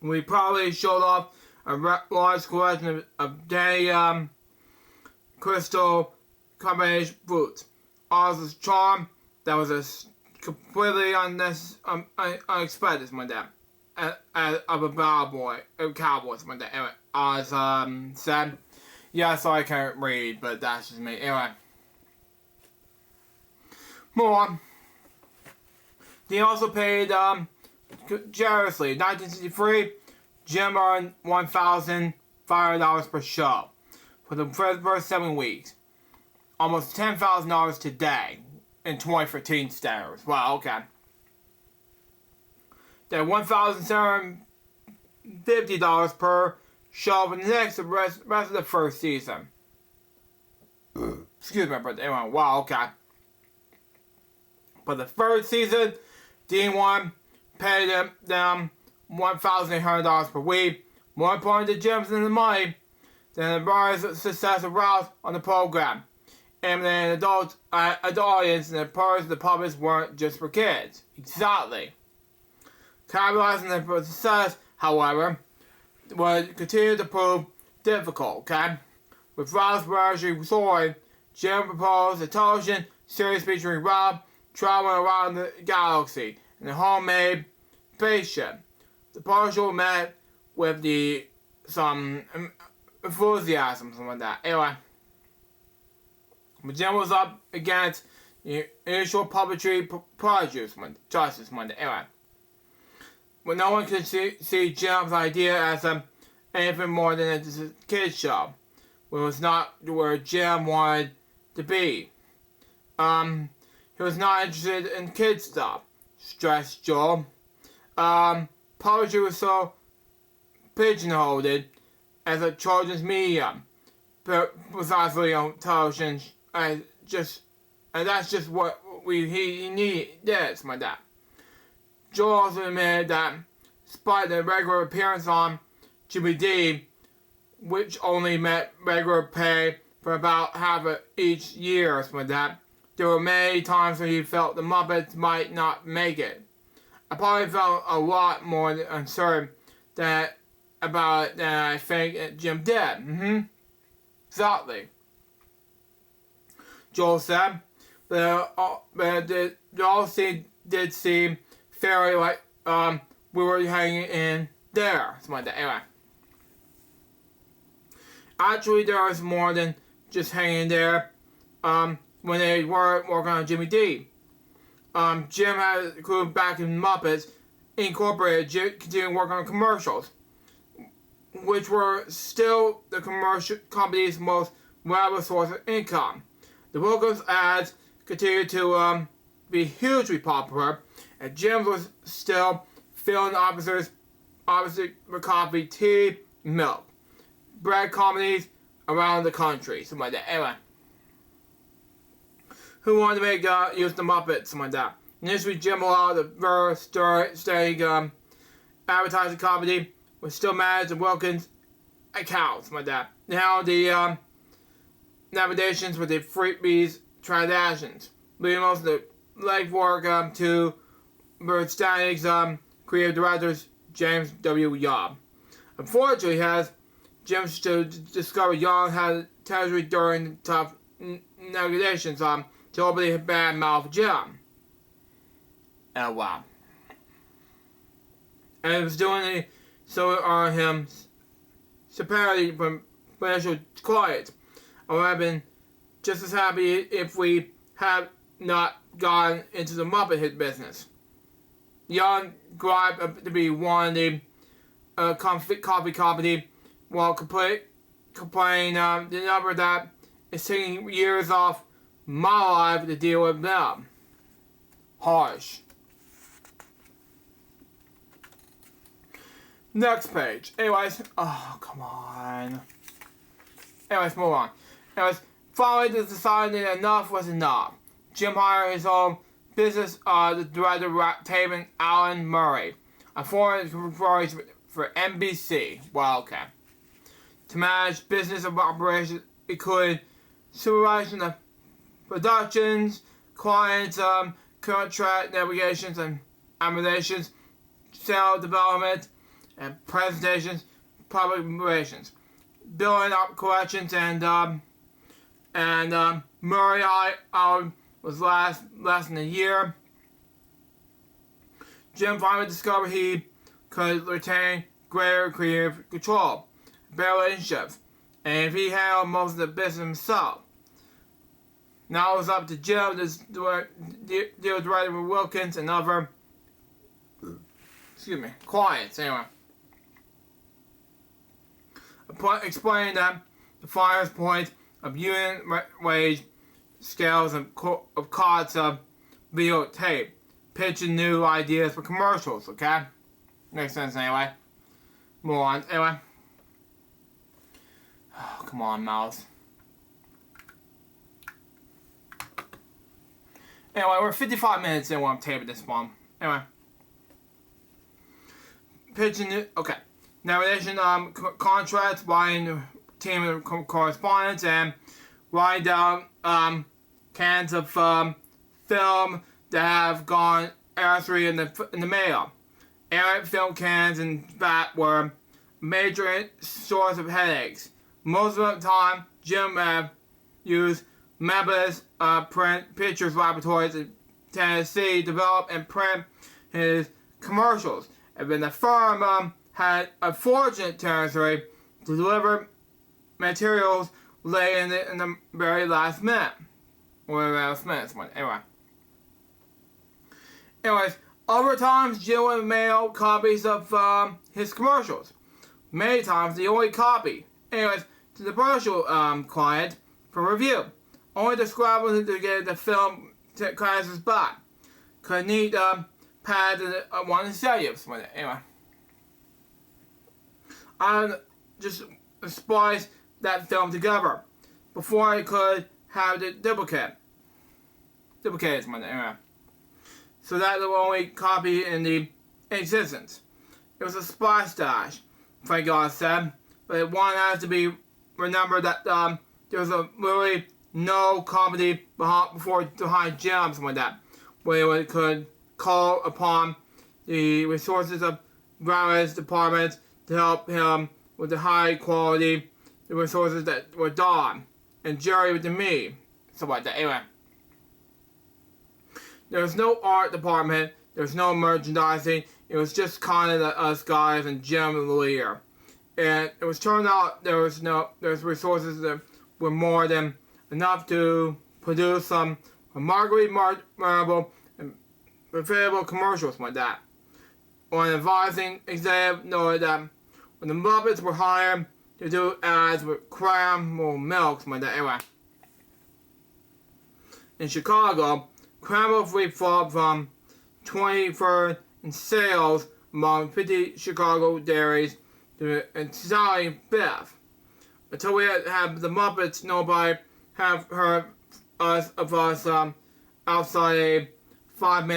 We probably showed off a large collection of Danny Crystal combination fruits. Ours was charm that was a completely unexpected like that. Of a cowboy like that. Anyway, Oz said, yeah, sorry I can't read, but that's just me. Anyway. More. He also paid generously. In 1963, Jim earned $1,500 per show for the first 7 weeks. Almost $10,000 today in 2013 standards. Wow, okay. Then $1,750 per show for the rest of the first season. Excuse me, but anyway, wow, okay. For the third season, Dean paid them $1,800 per week. More important to Jim's than the money than the brothers' success aroused on the program. Aiming at an adult audience, and the puppets weren't just for kids. Exactly. Capitalizing the success, however, would continue to prove difficult, okay? With Rob's Biography soaring, Jim proposed a television series featuring Rob traveling around the galaxy in a homemade spaceship. The partial met with some enthusiasm, something like that. Anyway, but Jim was up against the initial puppetry justice Monday. Anyway, but no one could see Jim's idea as anything more than a kids show. It was not where Jim wanted to be. He was not interested in kids stuff, stressed Joel. Poetry was so pigeonholed as a children's medium, but precisely on television, and that's just what he needed. Yes, my dad. Joel also admitted that, despite the regular appearance on Jimmy D, which only met regular pay for about half of each year, my dad, there were many times when he felt the Muppets might not make it. I probably felt a lot more uncertain about it than I think Jim did. Exactly. Joel said, but it all did seem fairly like we were hanging in there. Something like that. Anyway. Actually, there was more than just hanging there when they were working on Jimmy D. Jim had a crew back in Muppets Incorporated continuing work on commercials, which were still the commercial company's most valuable source of income. The Wilkins ads continued to be hugely popular, and Jim was still filling opposite for coffee, tea, milk. Bread companies around the country, something like that. Anyway, who wanted to make use of the Muppets, something like that. Initially, Jim allowed the first stage advertising comedy was still managed in Wilkins' account, something like that. Now the navigations with the freebies transactions, leaving most of the legwork to Birdstatic's creative directors James W. Young. Unfortunately, as Jim discovered Young had territory during tough negotiations to openly badmouth Jim. Oh wow. And it was doing so on him separately from financial clients. I would have been just as happy if we had not gone into the Muppet hit business. Young grew up to be one of the coffee company while complaining the number that is taking years off my life to deal with them. Harsh. Next page. Anyways, oh come on. Anyways, move on. Anyways, finally they decided that enough was enough. Jim hired his own business the director Taven Allen Murray, a foreign employee for NBC. Well, okay. To manage business operations, including supervision of productions, clients, contract navigations and relations, sales development, and presentations, public relations, billing up collections, and Murray was less than a year. Jim finally discovered he could retain greater creative control, better relationships, and if he handled most of the business himself. Now it was up to Jim to deal directly with Wilkins and other clients. Anyway, explaining that the finest point of unit wage scales of costs of videotape, pitching new ideas for commercials, okay? Makes sense anyway. Move on. Anyway. Oh, come on, mouse. Anyway, we're 55 minutes in while I'm taping this one. Anyway. Pitching new, okay. Navigation contracts, writing team of correspondence, and writing down cans of film that have gone errantry in the mail. Errant film cans, in fact, were a major source of headaches. Most of the time, Jim used Memphis print pictures laboratories in Tennessee to develop and print his commercials. And then the firm had a fortunate territory to deliver materials late in the very last minute. Or the last minute, anyway. Anyways, other times Jim would mail copies of his commercials. Many times the only copy. Anyways, to the commercial client for review. Only the scribe to get the film classes back. Could need pad and want to sell you. Anyway. I just spliced that film together before I could have the duplicate. Duplicates, anyway. So that's the only copy in the existence. It was a splash dash, Frank God said, but one has to be remembered that there was really no company behind Jim, something like that, where it could call upon the resources of various departments to help him with the high quality the resources that were Don and Jerry with me, something like that. Anyway, there was no art department, there was no merchandising. It was just kind of us guys and Jim and Lear. And it was turned out there's resources that were more than enough to produce some remarkably memorable and preferable commercials like that. One advising executive noted that when the Muppets were hired to do ads with Cram or Milk, like that. Anyway, in Chicago, Cram free fall from 23rd in sales among 50 Chicago dairies to selling 5th. until we have the Muppets, nobody have heard of us outside a 5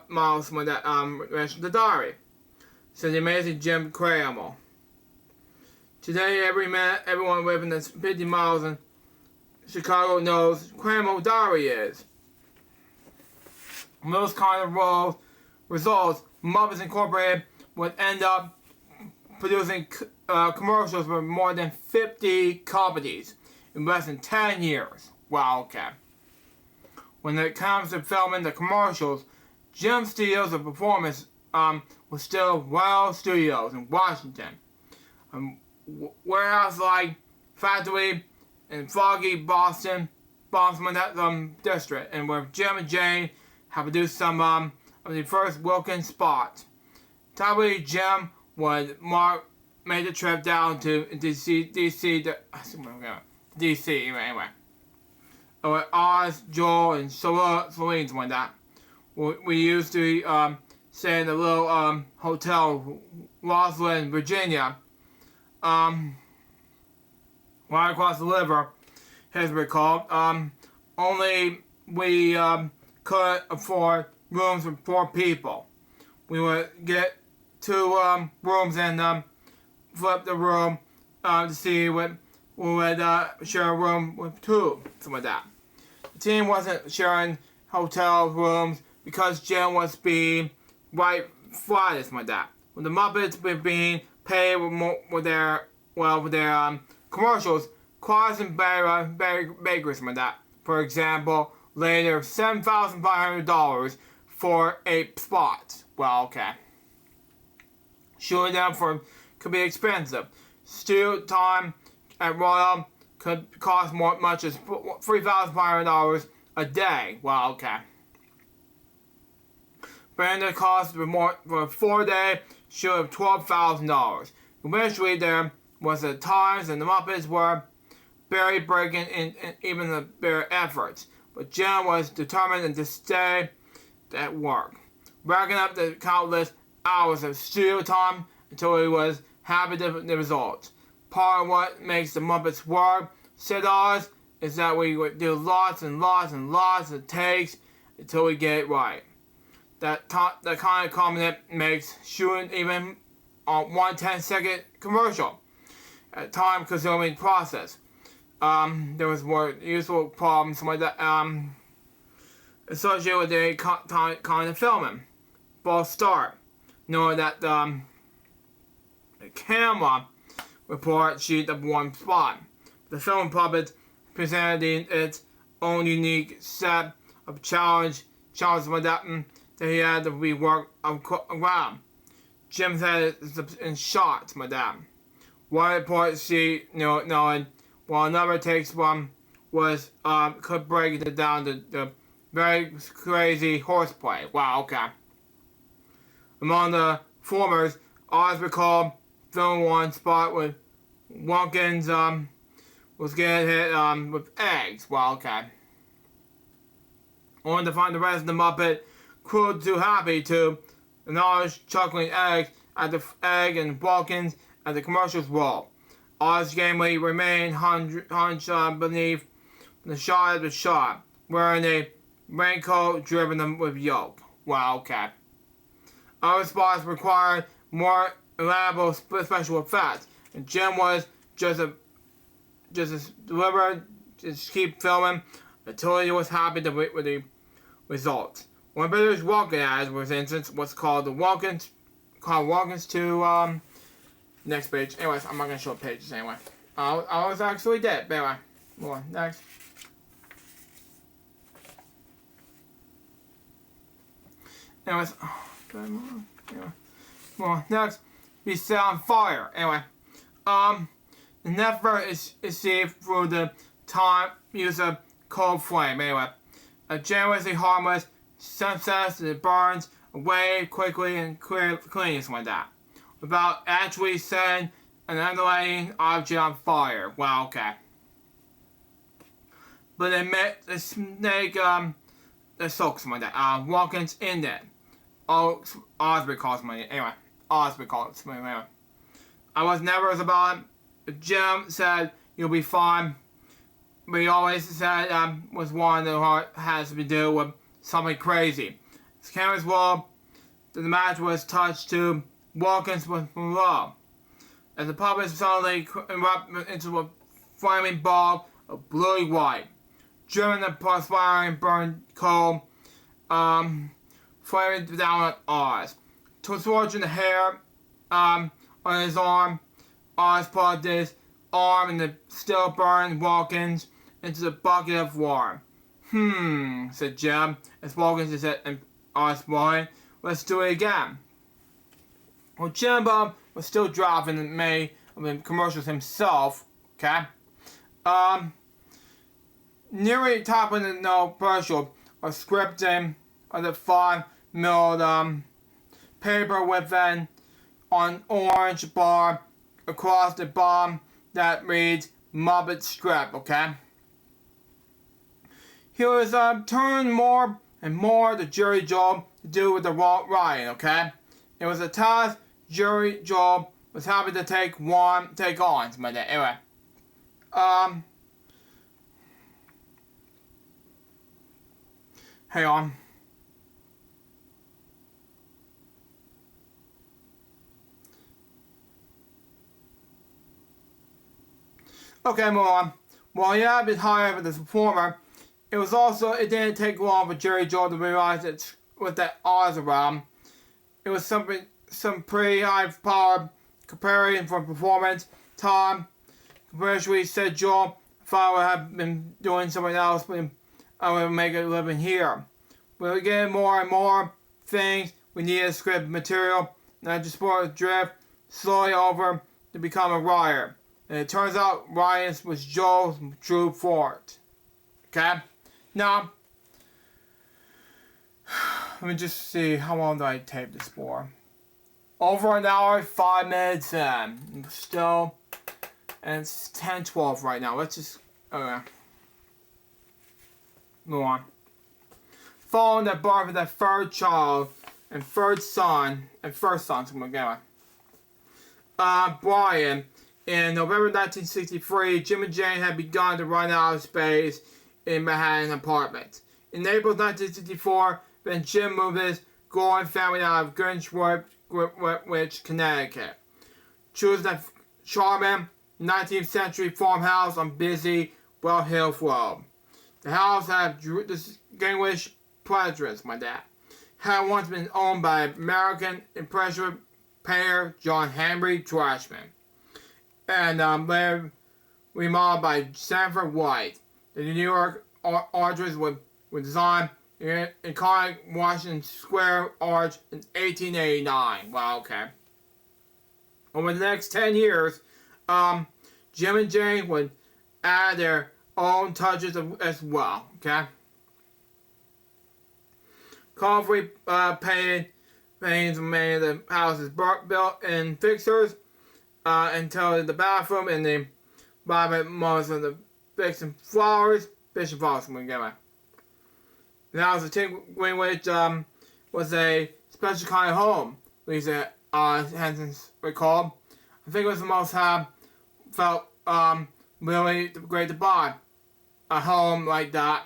miles from that mentioned the diary. Said the amazing Jim Cramer. Today, everyone within the 50 miles in Chicago knows Cramer diary is. Those kind of results, Muppets Incorporated would end up producing commercials for more than 50 companies in less than 10 years. Wow, okay. When it comes to filming the commercials, Jim Studios of Performance was still Well Studios in Washington. Warehouse like factory in foggy Boston district, and where Jim and Jane have produced some of the first Wilkins spots. Probably Jim would made the trip down to DC anyway. Oz, Joel, and Celine's one that. We used to stay in a little hotel, Roslyn, Virginia, right across the river, as recalled. Only we could afford rooms for 4 people. We would get 2 rooms and flip the room to see what we would share a room with 2, something like that. The team wasn't sharing hotel rooms because Jim was being white Friday, something like that. When the Muppets were being paid with their commercials, Claus and Baker, something like that. For example, later $7,500 for 8 spots. Well, okay. Shooting them could be expensive. Studio time at Royal could cost much as $3,500 a day. Well, okay. Brandon cost for a 4-day shoot of $12,000. Eventually, there was the times and the Muppets were barely breaking in even their efforts, but Jim was determined to stay at work, racking up the countless hours of studio time until he was happy with the results. Part of what makes the Muppets work, said Oz, is that we would do lots and lots and lots of takes until we get it right. That kind of comment makes shooting even on 1 10-second commercial a time-consuming process. There was more useful problems like that associated with the kind of filming. False start, knowing that the camera report sheet of 1 spot. The film puppet presented its own unique set of challenges like that he had to rework around. Jim said it in shots, madame. One report sheet knowing while another takes one was could break it down to the very crazy horseplay. Wow, okay. Among the formers, Oz recalled film 1 spot with Wilkins was getting hit with eggs. Wow, okay. Only to find the rest of the Muppet crew too happy to acknowledge chuckling eggs at the egg and Wilkins as the commercials roll. Oz gamely remained hunched beneath the shot of the shot, wearing a raincoat driven with yolk. Wow, okay. Other spots required more elaborate special effects, and Jim was just deliberate, just keep filming until he was happy with the results. One British Walking ads, for instance, was called the Walkins to next page. Anyways, I'm not gonna show pages anyway. I was actually dead. But anyway, move on. Next. Anyways, move on. Next, be set on fire. Anyway, the network is achieved through the time use of cold flame. Anyway, a generously harmless substance that burns away quickly and clean, something like that, without actually setting an underlying object on fire. Well, okay. But they met the snake, the soak, something like that. Walkins in there. Osprey calls money. Anyway, Osprey calls money. Anyway, I was nervous about it Jim said, "You'll be fine." But he always said was one that has to do with something crazy. His cameras were, the match was touched to Watkins from below. As the puppet suddenly erupted into a flaming ball of bluey white. Driven the perspiring burned coal, flaming down on Oz. Torching the hair on his arm, Oz plugged his arm in the still burned Watkins into the bucket of water. Said Jim, as Watkins said, and Oz boy, "Let's do it again." Well, Jimbo was still driving and made commercials himself, okay? Nearly topping the no commercial, or scripting of the 5 mil paper with an orange bar across the bottom that reads Muppet Strip, okay? He was turning more and more the jury job to do with the writing, okay? It was a task jury job was happy to take on. Anyway, hang on. Okay, move on. While he had been hired as a performer, it didn't take long for Jerry Joel to realize that with that Oz around, it was some pretty high power comparing for performance time. Commercially said Joel, if I would have been doing something else, but I would make a living here. But we get more and more things, we needed script material, and I just brought a drift slowly over to become a writer. And it turns out writing was Joel's true forte. Okay? Now, let me just see how long did I tape this for. Over an hour, 5 minutes in. Still, and it's 10:12 right now. Let's just, okay. Move on. Following the birth of their third child and first son, Brian, in November 1963, Jim and Jane had begun to run out of space in Manhattan apartment. In April 1964, then Jim moved his growing family out of Greenwich, Connecticut. Choosing a charming 19th century farmhouse on busy Well Hill Road. The house had distinguished pleasures, had once been owned by American impressionist painter John Henry Trashman, and later remodeled by Sanford White. The New York arches were designed in iconic Washington Square Arch in 1889. Wow, okay. Over the next 10 years, Jim and Jane would add their own touches as well, okay? Concrete paintings made the houses built in fixtures until the bathroom and the bottom most of the fish and flowers, we get it. The house of Greenwich was a special kind of home, Lisa Henson recalled. I think it was the most felt really great to buy a home like that.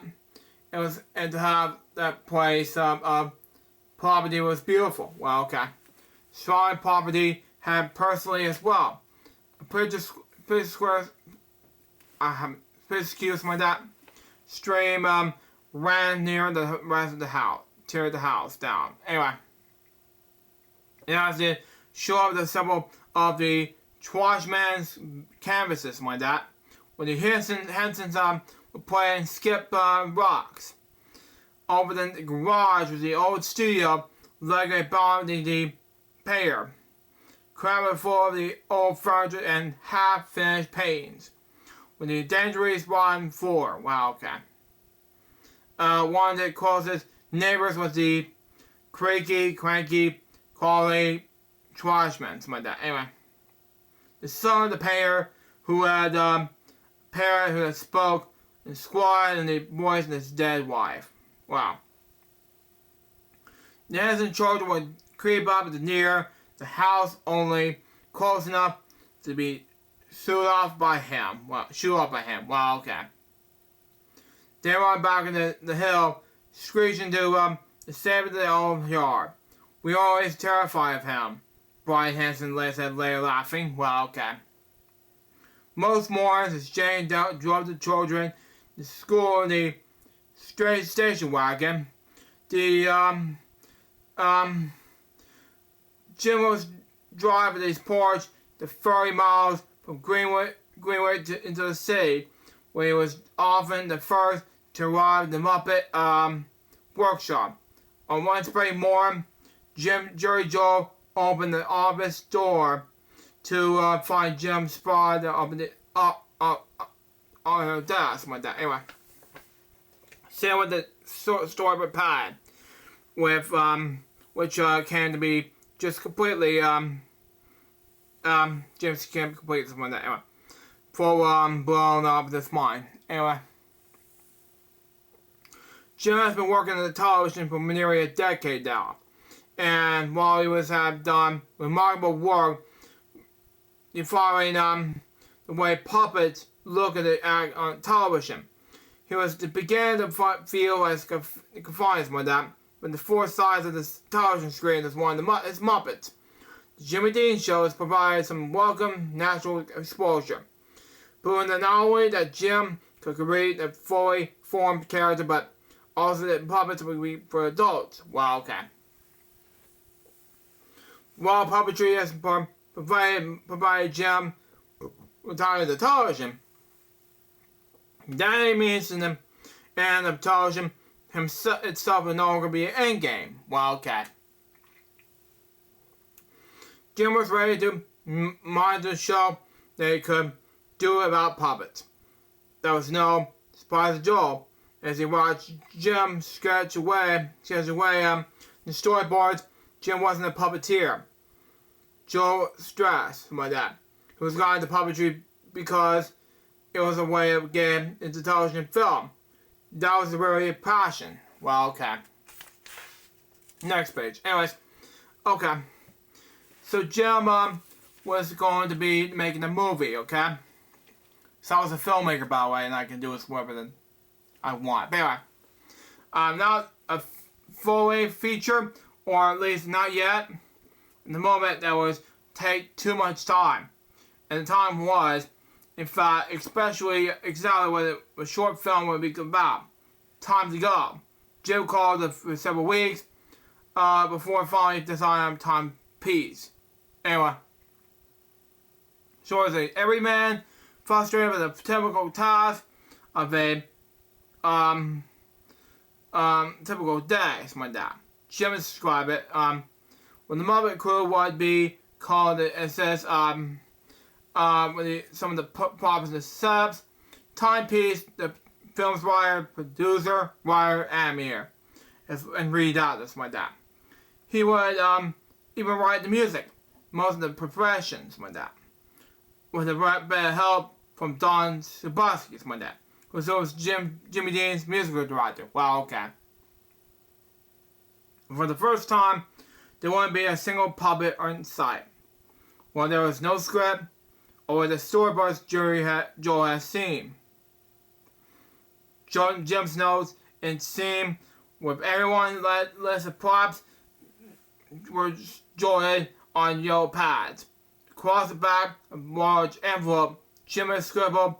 And to have that place of property was beautiful. Well, okay. Strong property had personally as well. A pretty square, excuse my that stream ran near the rest of the house, teared the house down. Anyway, it has to show up the several of the Trashman's canvases like that. When the Hensons were playing skip rocks. Over the garage was the old studio, like a bomb the pair, crammed full of the old furniture and half-finished paintings. With the dangerous bottom floor. Wow, okay. One of the closest neighbors was the cranky, Carly Trashman, something like that. Anyway, the son of the pair who had parent who had spoke and squad and the voice of his dead wife. Wow. The Henson children would creep up near the house only close enough to be shoot off by him. Well, okay. They run back in the hill, screeching to save their own yard. We are always terrified of him, Brian Henson said later, laughing. Well, okay. Most mornings, as Jane drove the children to school in the straight station wagon, Jim was driving his porch the 30 miles from Greenwood into the city, where he was often the first to arrive at the Muppet workshop. On one spring morning, Jerry Joel opened the office door to find Jim sprawled up on her desk like that. Anyway, same with the storybook pad, with which came to be just completely Jim's came completely something like that. Anyway, full blown up this mind. Anyway, Jim has been working on the television for nearly a decade now, and while he have done remarkable work in following the way puppets look at the act on television, he began to feel as confined with that, when the four sides of the television screen is one of his Muppets. The Jimmy Dean Show has provided some welcome natural exposure, proving that not only that Jim could create a fully formed character, but also that puppets would be for adults. Well, okay. While puppetry has provided Jim with time to television, that means in the end of television itself will no longer be an end game. Well, okay. Jim was ready to monitor the show that he could do about puppets. There was no surprise to Joel as he watched Jim sketch away the storyboards. Jim wasn't a puppeteer. Joel stressed like that. He was going to puppetry because it was a way of getting into television and film. That was really a passion. Well, okay. Next page. Anyways, okay. So Jim was going to be making a movie, okay? So I was a filmmaker, by the way, and I can do this whatever I want. But anyway, not a fully feature, or at least not yet. In the moment, that would take too much time. And the time was, in fact, especially exactly what a short film would be about. Time to go. Jim called for several weeks before finally deciding on time piece. Anyway, so as every man frustrated with the typical task of a typical day, something like that. Jim described it. When the Muppet crew would be called, it says some of the props and the setups, timepiece, the film's writer, producer, writer, animator, and read out this like that. He would even write the music, most of the professions like that, with a bit of help from Don Sebastian like that, who was Jimmy Dean's musical director. Wow, okay. For the first time, there wouldn't be a single puppet in sight. While there was no script or the storyboards Joel had seen. Jim's notes and scene with everyone list of props were joined on yellow pads. Across the back of a large envelope, Jim had scribbled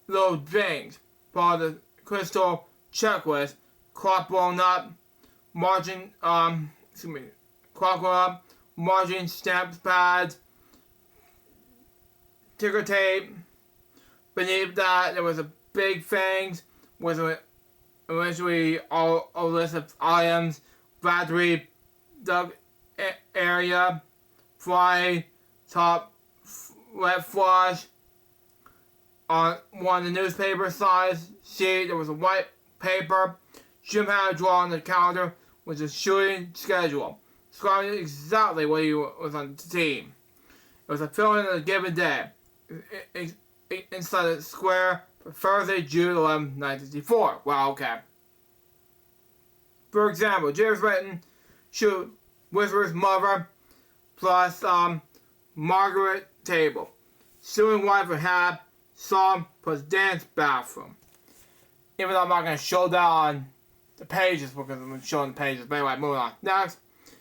little things, part of the crystal checklist, clock blown up, margin stamp pads, ticker tape. Beneath that, there was a big things with eventually a list of items: battery, dug area, fly, top, wet flush. On one of the newspaper size sheet, there was a white paper. Jim had drawn on the calendar with a shooting schedule, describing exactly what he was on the team. It was a filming of a given day, inside the square, for Thursday, June 11, 1964. Wow, okay. For example, Jim's written, shoot Whisper's mother, plus Margaret Table. suing wife for half, song plus dance bathroom. Even though I'm not going to show that on the pages because I'm showing the pages. But anyway, moving on. Next,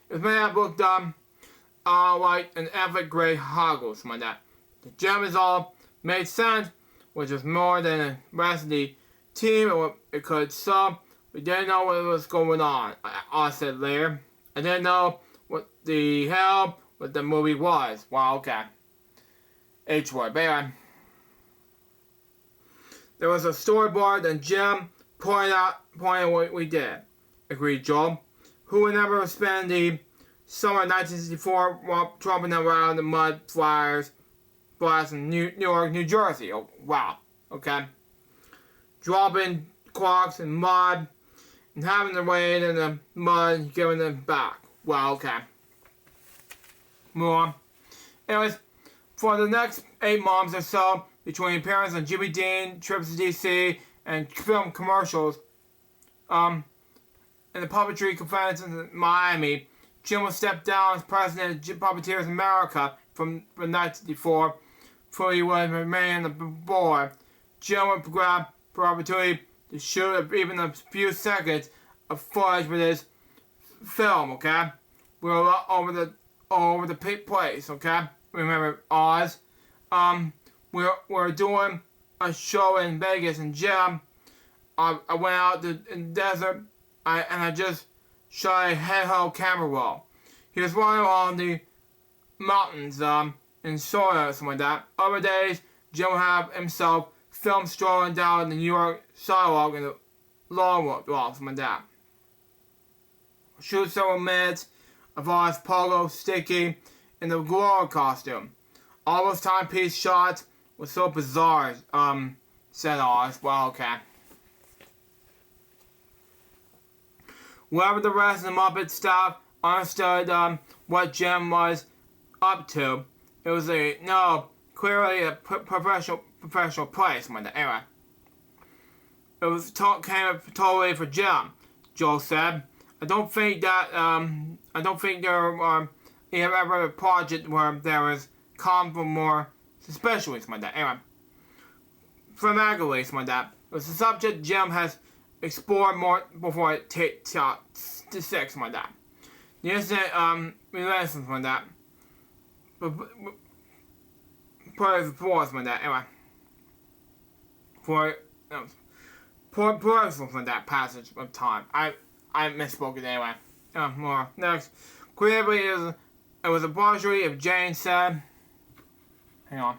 it was made up looked like an epic grade hoggle, something like that. The gem is all made sense, which was more than the rest of the team it could sub. We didn't know what was going on, I said later. I didn't know what the hell what the movie was. Wow, okay. H-word, but anyway. There was a storyboard and Jim pointed out what we did. Agreed Joel, who would never spend the summer of 1964 while tromping around the mud flats in New York, New Jersey. Oh, wow. Okay. Dropping clocks in mud and having to wade in the mud and giving them back. Wow, okay. Move on. Anyways, for the next 8 months or so, between appearances on Jimmy Dean, trips to DC, and film commercials, and the puppetry conventions in Miami, Jim would step down as president of Puppeteers America from 1964, before he would remain on the board. Jim would grab the opportunity to shoot even a few seconds of footage with his film, okay? We were all over the place, okay? Remember Oz? We were doing a show in Vegas, and Jim, I went out in the desert, and I just shot a head-held camera roll. He was running along the mountains, in Soya or something like that. Other days, Jim would have himself filmed strolling down the New York sidewalk in the long walk, something like that. Shoot several minutes of Oz polo sticky in the glory costume. All those timepiece shots were so bizarre, said Oz. Well, okay. Whoever the rest of the Muppet staff understood what Jim was up to, it was clearly a professional place. Anyway, it was came totally for Jim. Joel said, I don't think there ever a project where there was conflict more suspicion, something like that. Anyway, dramatically, something like that. It was a subject Jim has explored more before it takes to 6, something like that. The incident, related something like that. But before something like that. Anyway, for something like that passage of time. I misspoke it anyway. More. Next. Creatively, it was a poetry of Jane said. Hang on.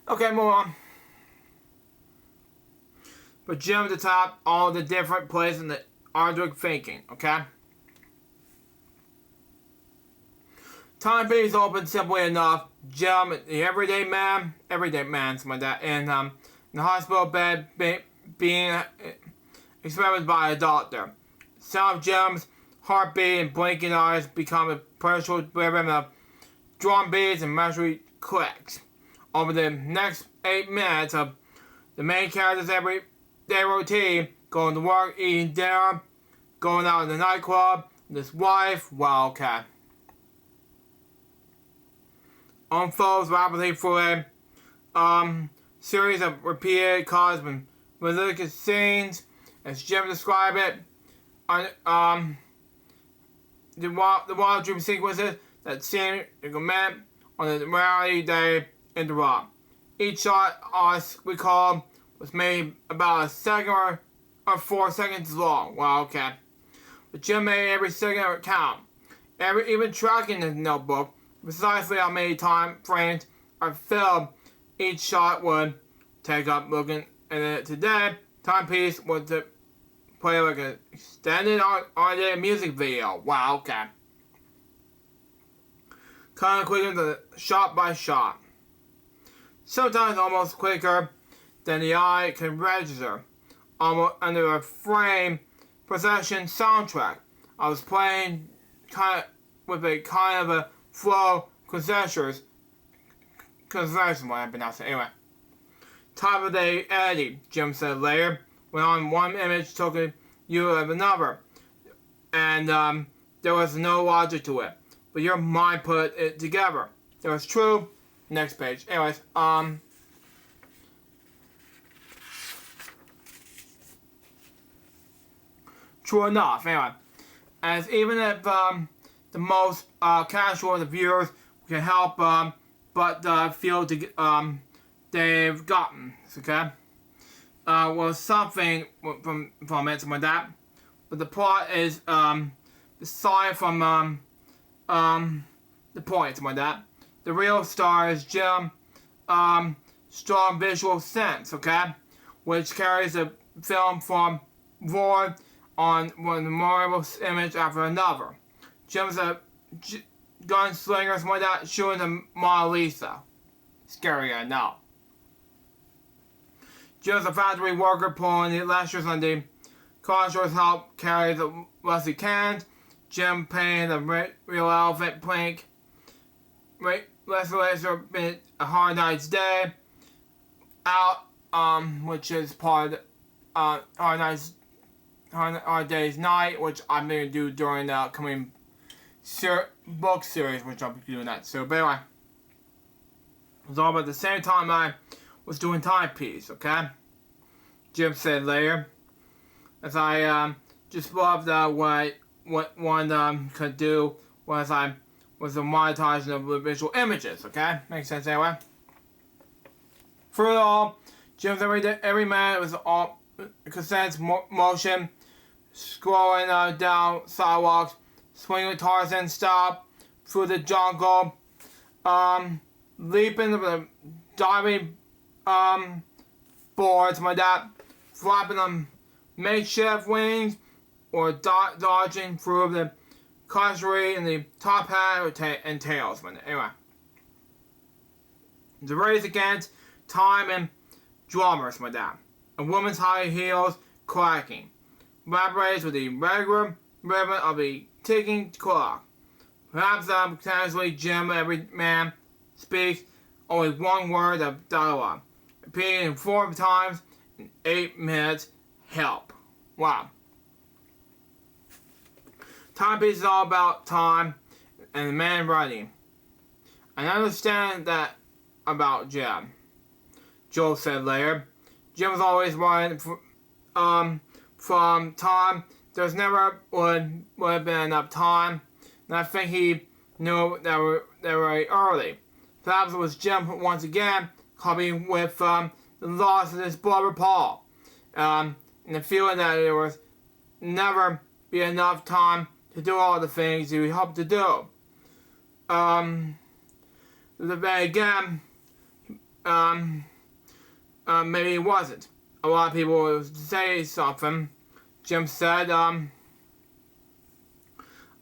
Okay, move on. But Jim at the top, all the different places in the artwork thinking, okay? Timepiece opened simply enough. Jim, the everyday man, something like that, in the hospital bed being examined by a doctor. Sound of Jim's heartbeat and blinking eyes become a personal rhythm of drum beats and measured clicks. Over the next 8 minutes of the main character's everyday routine, going to work, eating dinner, going out in the nightclub, with his wife, well, okay. Unfolds rapidly through a series of repeated cosmic religious scenes, as Jim described it. The wild dream sequences that seem to comment on the reality they interrupt. Each shot, as we call, was made about a second or 4 seconds long. Well, okay. But Jim made every second count. Even tracking his notebook, precisely how many time frames are filled each shot would take up. Looking at it today, timepiece was to play like an extended audio music video. Wow, okay. Kind of quicker than shot by shot. Sometimes almost quicker than the eye can register. Almost under a frame possession soundtrack. I was playing with a kind of a flow concession when I've been out. Anyway. Top of the editing, Jim said later. When on one image took a view of another. And there was no logic to it, but your mind put it together. It was true. Next page. Anyways, true enough. Anyway, as even if the most casual of the viewers can help but feel they've gotten, okay, was something from it, something like that. But the plot is aside from the point, something like that. The real star is Jim. Strong visual sense, okay, which carries the film from forward on one memorable image after another. Jim's a gunslinger, something like that, shooting the Mona Lisa. Scary, I know. Jim's a factory worker pulling the lashes on the contractors help carry the rusty cans. Jim painting the real elephant plank. Leslie been a hard night's day out, which is part of hard day's night, which I'm gonna do during the upcoming book series, which I'll be doing that soon. But anyway, it was all about the same time I was doing timepiece, okay? Jim said later, as I just loved what one could do was the monetizing of the visual images, okay? Makes sense anyway. Through it all, Jim's every minute was all constant motion, scrolling down sidewalks, swinging Tarzan style through the jungle, leaping the diving boards like that, flapping on makeshift wings, or dodging through the country in the top hat and tails. Anyway, the race against time and drummers like that. A woman's high heels clacking, vibrates with the regular rhythm of the ticking clock. Perhaps casually Jim, every man speaks only one word of dialogue, repeating 4 times in 8 minutes. Help. Wow. Timepiece is all about time and the man writing. I understand that about Jim, Joel said later. Jim was always writing from time. There's never would have been enough time, and I think he knew that they were early. Perhaps it was Jim once again coping with the loss of his brother Paul, and the feeling that there was never be enough time to do all the things he hoped to do. Then again, maybe it wasn't. A lot of people would say something. Jim said, but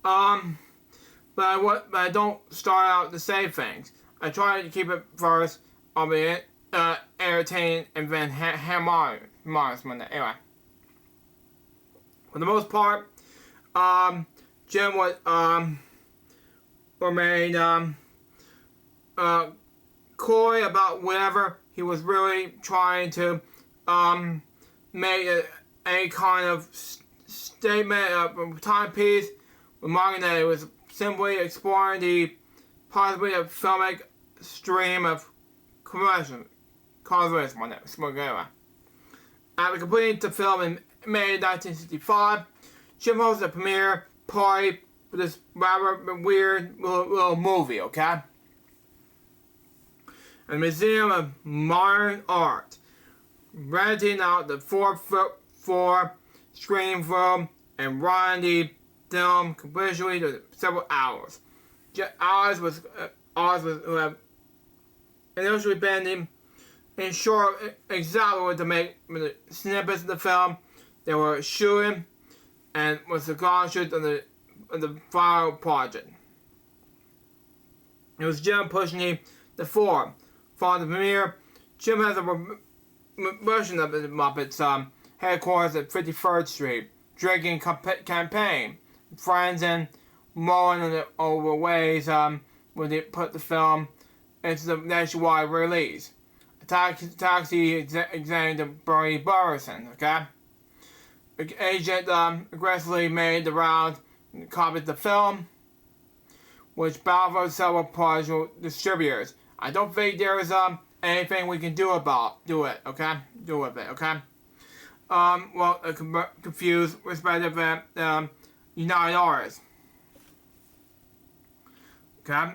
I don't start out to say things. I try to keep it first, albeit entertaining, and then harmonious. Anyway, for the most part, Jim would remain coy about whatever he was really trying to make any kind of statement of timepiece, remarking that it was simply exploring the possibility of filmic stream of conversation. Anyway, after completing the film in May 1965, Jim hosted a premiere party for this rather weird little movie, okay? A Museum of Modern Art, renting out the 4th floor screening room and running the film completely to several hours. Ours was initially been in short exactly to make the snippets of the film they were shooting, and was the concept of the final project. It was Jim pushing the form. Following the premiere, Jim has a version of the Muppets headquarters at 53rd Street, drinking campaign, friends, and mulling over ways when they put the film into the nationwide release. A taxi executive Bernie Burrison, okay? The agent aggressively made the rounds copied the film, which battled several partial distributors. I don't think there is anything we can do with it, okay? Well, confused respective United Artists. Okay,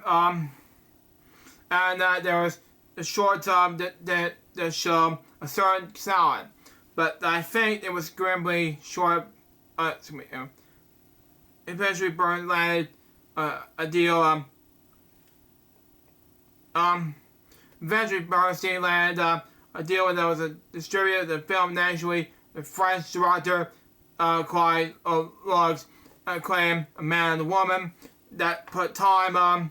and there was a short time that showed a certain talent, but I think it was grimly short. Eventually, Burns landed a deal. Eventually, Bernstein landed a deal that was a distributor of the film nationally. The French director Clyde Lugs acclaimed A Man and a Woman that put time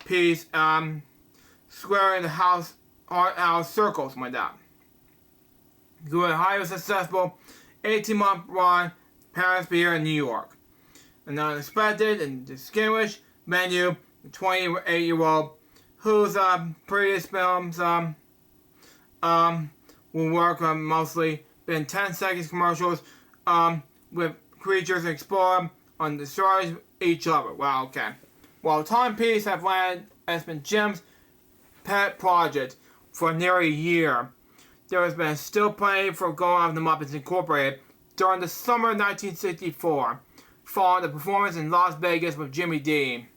piece square in the house circles like that. Through a highly successful 18-month run, Paris, Beer, and New York. An unexpected and distinguished venue, the 28-year-old whose previous films will work on mostly been 10 seconds commercials with creatures exploring on destroys each other. Wow, okay. While Timepiece has been Jim's pet project for nearly a year, there has been still plenty for going on the Muppets Incorporated during the summer of 1964, following the performance in Las Vegas with Jimmy D.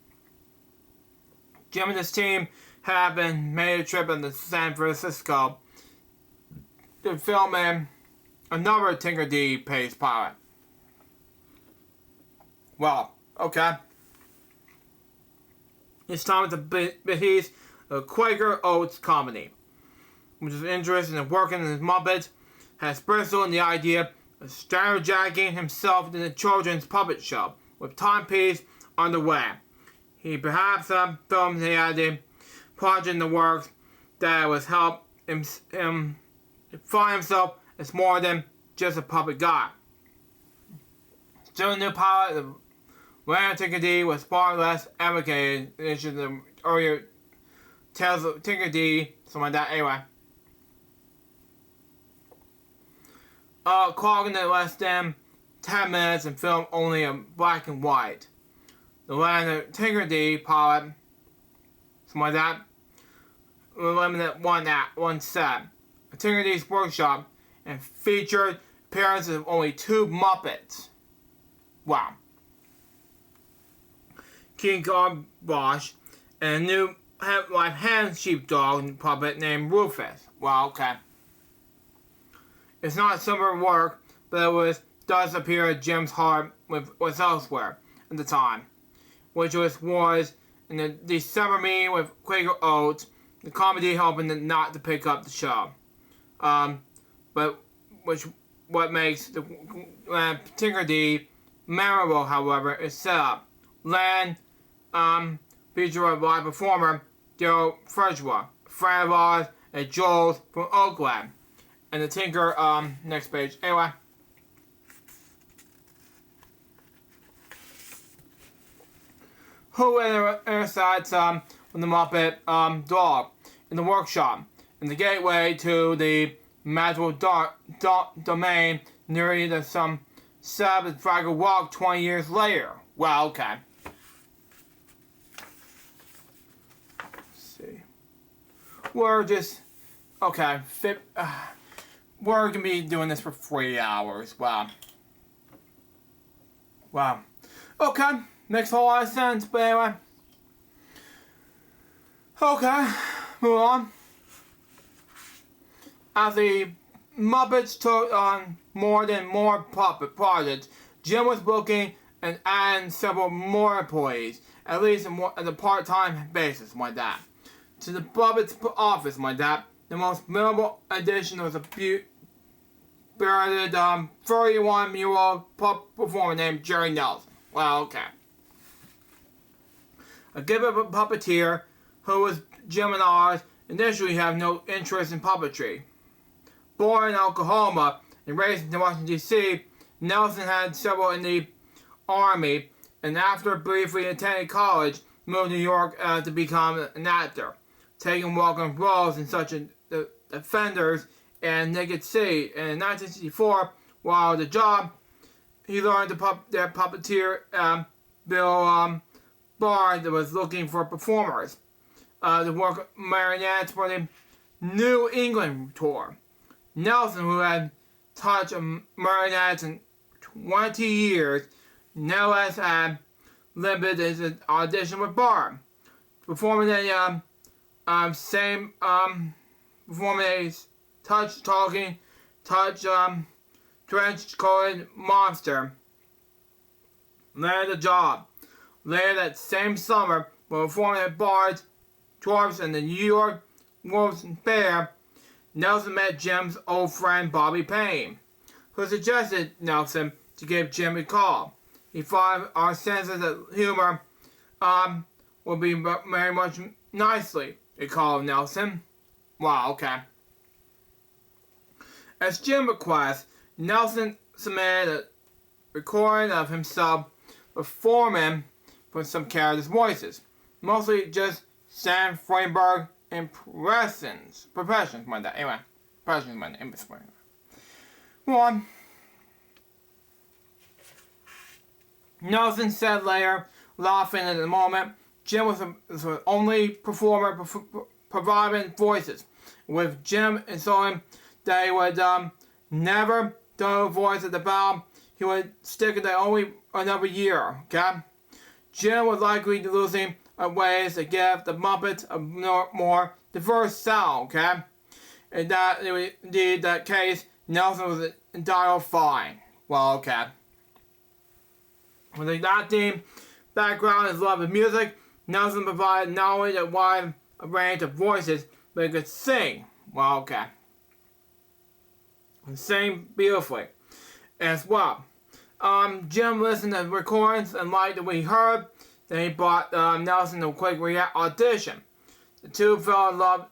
Jim and his team have made a trip into San Francisco to film another Tinker D Pace pilot. Well, okay. It's time to behest a Quaker Oats comedy, which is interested in working in his Muppets, has bristled in the idea of strategizing himself in the children's puppet show, with Timepiece on the way. He perhaps filmed he had a project in the works that was help him find himself as more than just a puppet guy. Still a new pilot, the Land of Tinker D was far less advocated in the earlier tales of Tinker D, something like that. Anyway, clogging it less than 10 minutes and filmed only in black and white. The Land of Tinker D pilot, something like that, limited one set. A Tinker D's workshop and featured appearances of only 2 Muppets. Wow. King Kong Bosch and a new live hand sheepdog puppet named Rufus. Well, okay. It's not summer work, but it does appear at Jim's heart was elsewhere at the time, which was in the December meeting with Quaker Oats, the comedy helping not to pick up the show. But what makes the Tinker D memorable, however, is set up. Land feature a live performer, Daryl Fredgewa, friend of ours at Joel's from Oakland. And the Tinker, next page. Anyway. Who interacts with the Muppet dog in the workshop, in the gateway to the magical domain near some Sabbath Fraggle Walk 20 years later. Well, okay. We're just, okay, we're going to be doing this for 3 hours. Wow. Wow. Okay, makes a lot of sense, but anyway. Okay, move on. As the Muppets took on more puppet projects, Jim was booking and adding several more employees, at least on a part-time basis, like that. To the Muppets office, like that. The most memorable addition was a spirited 31-year-old performer named Jerry Nelson. Well, okay. A given puppeteer who was Jim and ours initially have no interest in puppetry. Born in Oklahoma and raised in Washington, D.C., Nelson had several in the Army, and after briefly attending college, moved to New York to become an actor, taking welcome roles in such as The Defenders and Naked City. And in 1964, while the job, he learned their puppeteer Bill Bard was looking for performers to work marionettes for the New England tour. Nelson, who had touched marionettes in 20 years, no less had limited his audition with Bard, performing a touch-talking, trench-coated monster. Landed the job. Later that same summer, while performing at Bard's tours in the New York World's Fair, Nelson met Jim's old friend Bobby Payne, who suggested Nelson to give Jim a call. He thought our senses of humor would be very much nicely, a call of Nelson. Wow, okay. As Jim requests, Nelson submitted a recording of himself performing for some characters' voices, mostly just Sam Feinberg impressions, like that. Anyway, impressions, like that. Go on. Nelson said later, laughing at the moment, Jim was the only performer providing voices, with Jim assuring that he would never do a voice at the bell. He would stick it there only another year, okay? Jim was likely losing ways to give the Muppets a more diverse sound, okay? And that, indeed, that case, Nelson was entirely fine. Well, okay. With his acting background and his love of music, Nelson provided not only a wide range of voices, but he could sing. Well, okay. And sing beautifully as well. Jim listened to the recordings and liked what he heard. Then he brought Nelson a quick audition. The two fell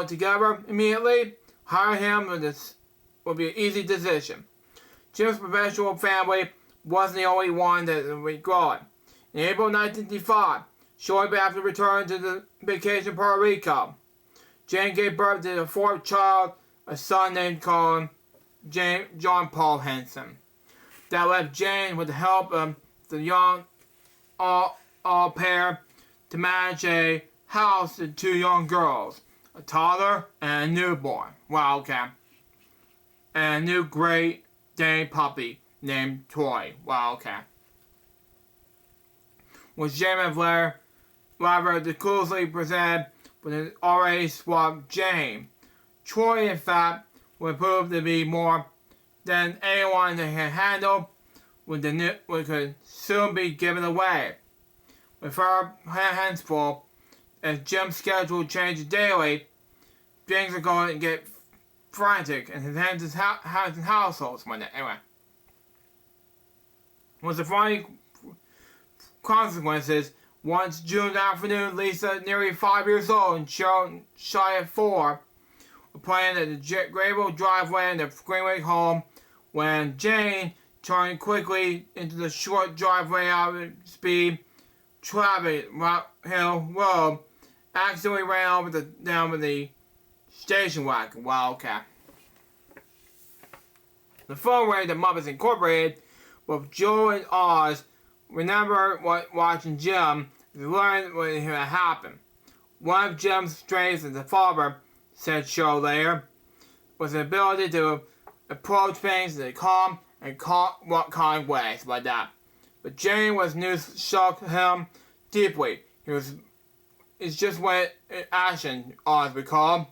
together immediately. Hire him would be an easy decision. Jim's professional family wasn't the only one that was growing. In April 1955, shortly after returning to the vacation Puerto Rico, Jane gave birth to the fourth child, a son named John Paul Henson. That left Jane with the help of the young au pair to manage a house with two young girls, a toddler and a newborn. Wow, okay. And a new Great Dane puppy named Troy. Wow, okay. With Jane and Blair rather decorously presented with an already swapped Jane. Troy, in fact, would prove to be more than anyone that can handle, could soon be given away. With her hands full, as Jim's schedule changes daily, things are going to get frantic in his households one day. Anyway. Was the funny consequences, once June afternoon, Lisa, nearly 5 years old, and Cheryl, shy at 4, were playing at the gravel driveway in the Greenway home when Jane turned quickly into the short driveway out of speed traffic Hill Road, accidentally ran down with the station wagon. Wow, okay. The phone rang to Muppets Incorporated with Joe and Oz. Remember watching Jim, they learned what had happened. One of Jim's strengths as a father, said Cheryl later, was the ability to approach things in a calm and kind way, like that. But Jane was news shocked him deeply. It just went in action, Oz recalled.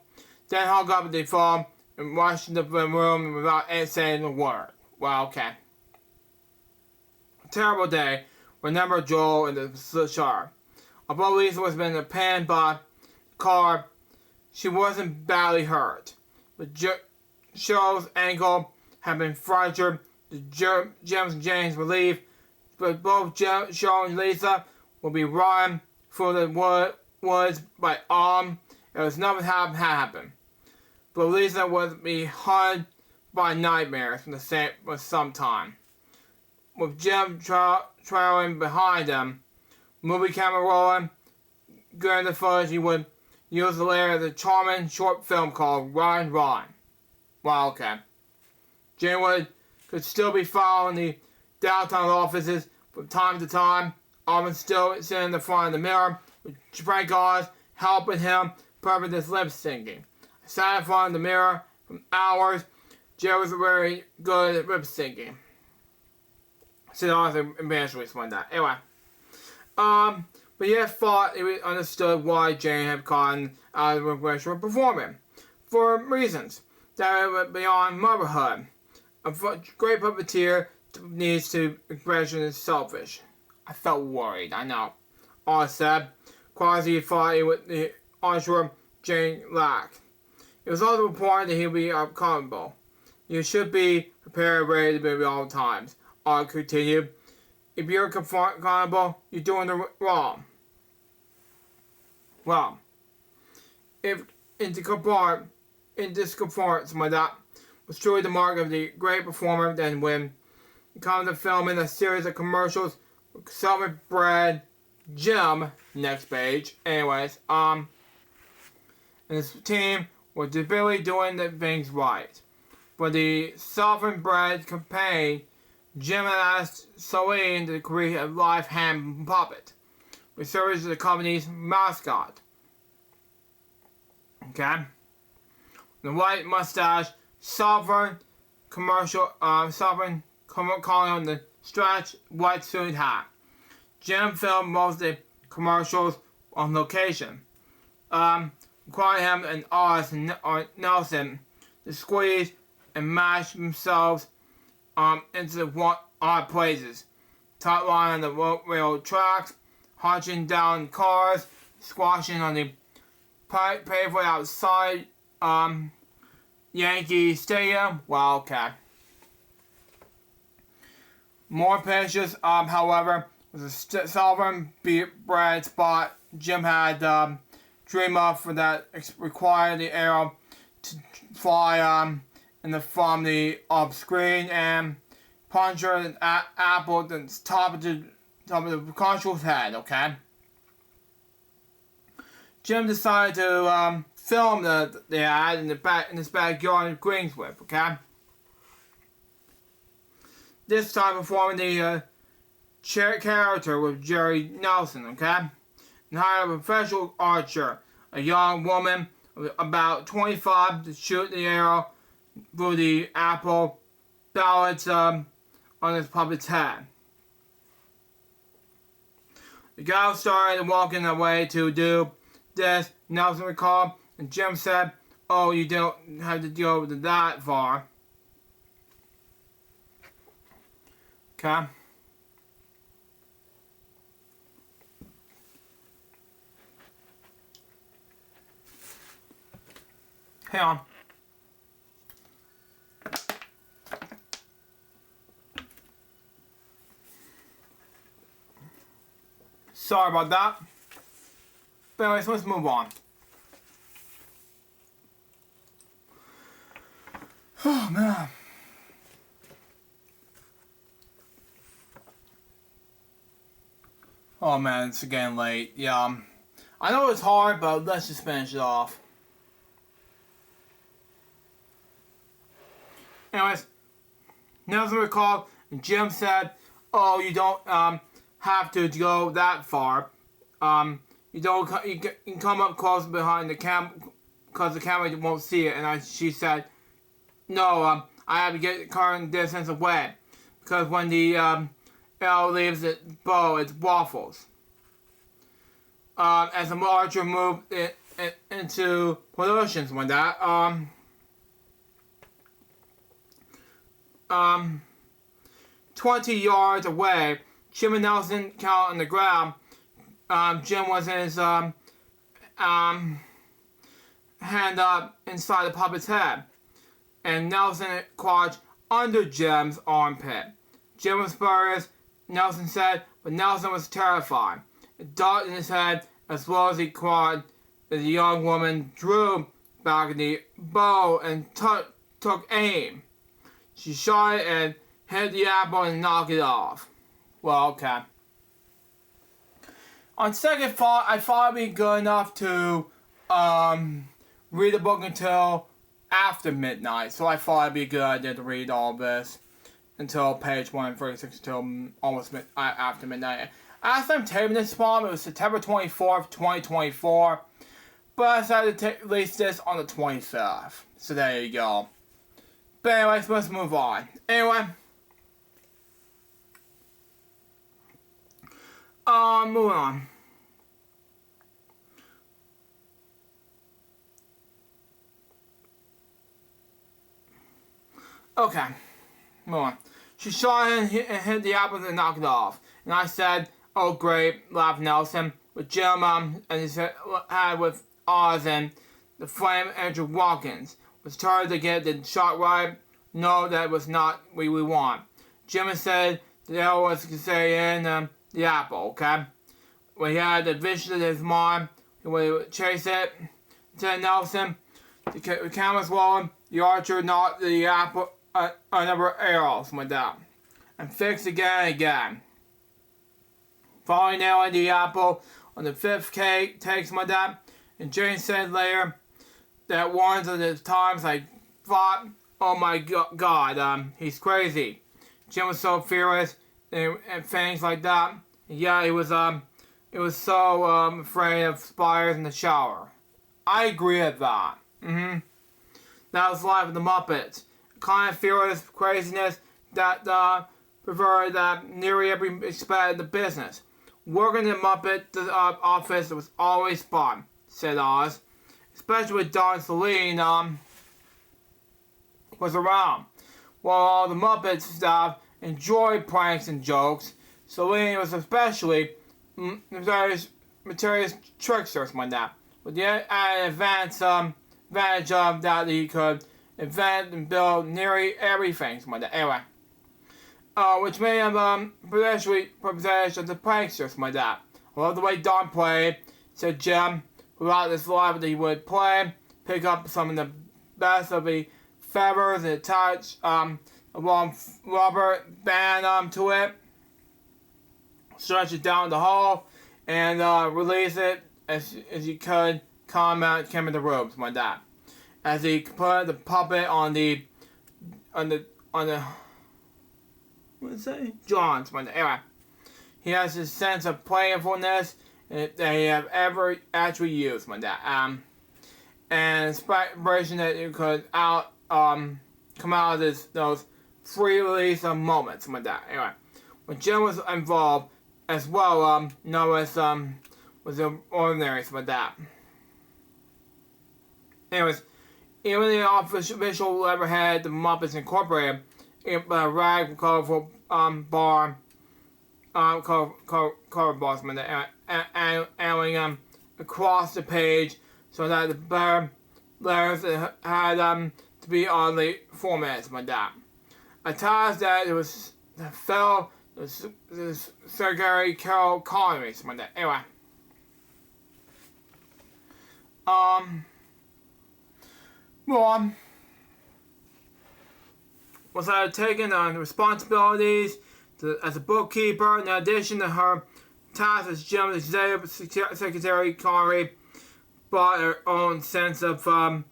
Then hung up the phone and rushed into the room without saying a word. Well, okay. A terrible day. Remember Joel in the shower. Although Lisa was in a pan by the car, she wasn't badly hurt. But Cheryl's ankle had been fractured. Jim's and Jane's relief, but both Cheryl and Lisa will be run through the woods by arm. It was nothing happened. But Lisa would be haunted by nightmares for some time. With Jim trailing behind them, movie camera rolling, during the footage, he would use the layer of the charming short film called Run Run. Well, okay. Jane could still be found in the downtown offices From time to time, Alvin still sitting in the front of the mirror, with Frank Oz helping him practice his lip syncing. I sat in front of the mirror for hours. Jerry was very good at lip syncing. So I was eventually one that. Anyway. But he had thought he understood why Jane had gotten out of the regression of performing. For reasons that were beyond motherhood. A great puppeteer needs to expression is selfish. I felt worried, I know. Oz said, Quasi thought he would the unsure Jane lacked. It was also important that he be accountable. You should be prepared and ready to be at all times. Oz continued. If you're accountable, you're doing the wrong. Well, if in discomfort, my that was truly the mark of the great performer, then when it comes to filming a series of commercials with self-bred Jim, next page, anyways, and his team was deliberately doing the things right. For the self-bred campaign, Jim had asked Celine to create a live hand puppet, which serves as the company's mascot. Okay? The white mustache, sovereign commercial, calling on the stretch white suit hat. Jim filmed most of the commercials on location. Requiring him and Oz and Nelson to squeeze and mash themselves into one odd places. Top line on the railroad tracks, hunching down cars, squashing on the pavement outside Yankee Stadium. Well, okay. More pictures, however, was a sovereign bred spot Jim had dreamed of for that required the arrow to fly from the off screen and puncture an apple at the top of the consul's head. Okay. Jim decided to film the ad in his backyard in Greenswith. Okay. This time performing the character with Jerry Nelson. Okay. And hired a professional archer, a young woman about 25, to shoot the arrow through the apple pellets on his puppet's head. The guy started walking away to do this, Nelson recalled, and Jim said, "Oh, you don't have to go that far." Okay. Hang on. Sorry about that. But anyways, let's move on. Oh, man. Oh, man, it's getting late. Yeah, I know it's hard, but let's just finish it off. Anyways, Nelson recalled, and Jim said, "Oh, you don't have to go that far. You can come up close behind the because the camera won't see it." And she said, "No, I have to get the current distance away because when the arrow leaves the bow, it waffles." As the archer moved into positions when that 20 yards away, Jim and Nelson count on the ground. Jim was in his hand up inside the puppet's head, and Nelson crouched under Jim's armpit. Jim was furious, Nelson said, but Nelson was terrified. A dart in his head, as well as he cried, as the young woman drew back the bow and took aim. She shot it and hit the apple and knocked it off. Well, okay. On second thought, I thought it'd be good enough to read the book until after midnight. So I thought it'd be a good idea to read all this. until page 136 until almost after midnight. As I'm taping this bomb, it was September 24th, 2024. But I decided to release this on the 25th. So there you go. But anyways, let's move on. Anyway. Moving on. Okay. Move on. She shot and hit the apple and knocked it off. And I said, "Oh great," laughed Nelson. With Jim, and he said, had with Oz and the flame Andrew Watkins. Was trying to get the shot right. No, that was not what we want. Jim said the arrow was to say in the apple, okay? When he had the vision in his mind, he would chase it. Said Nelson, the camera's rolling, the archer knocked the apple, a number of arrows went down. And fixed again and again. Finally nailing the apple on the fifth takes my dad. And Jane said later that one of the times I thought, oh my God, he's crazy. Jim was so furious and things like that. And yeah, he was so afraid of spiders in the shower. I agree with that. That was life of the Muppets. Kind of furious craziness that perverted that nearly every aspect of the business. Working in the Muppet office was always fun, said Oz. Especially with Don Celine was around. While all the Muppet staff enjoyed pranks and jokes, Celine was especially various tricksters like that. With the advantage of that he could invent and build nearly everything like that. Anyway. Which made him potentially possessed of the pranksters like that. I love the way Don played, said Jim, throughout this live that he would play, pick up some of the best of the feathers and attach a long rubber band to it, stretch it down the hole, and release it as you could came in the room like that. As he put the puppet on the what's that? John's one. Anyway, he has this sense of playfulness that he have ever actually used like that. And inspiration that you could come out of those free release moments like that. Anyway, when Jim was involved as well, Noah's was ordinary like that. Anyways, even the official letterhead, the Muppets Incorporated, rag colorful bar, color bars, and across the page so that the letters had to be oddly formatted like that. A task that it was fell the Secretary Carol Connery like that. Anyway, well, was taking on responsibilities as a bookkeeper in addition to her tasks as Jim's executive secretary. Connery brought her own sense of fun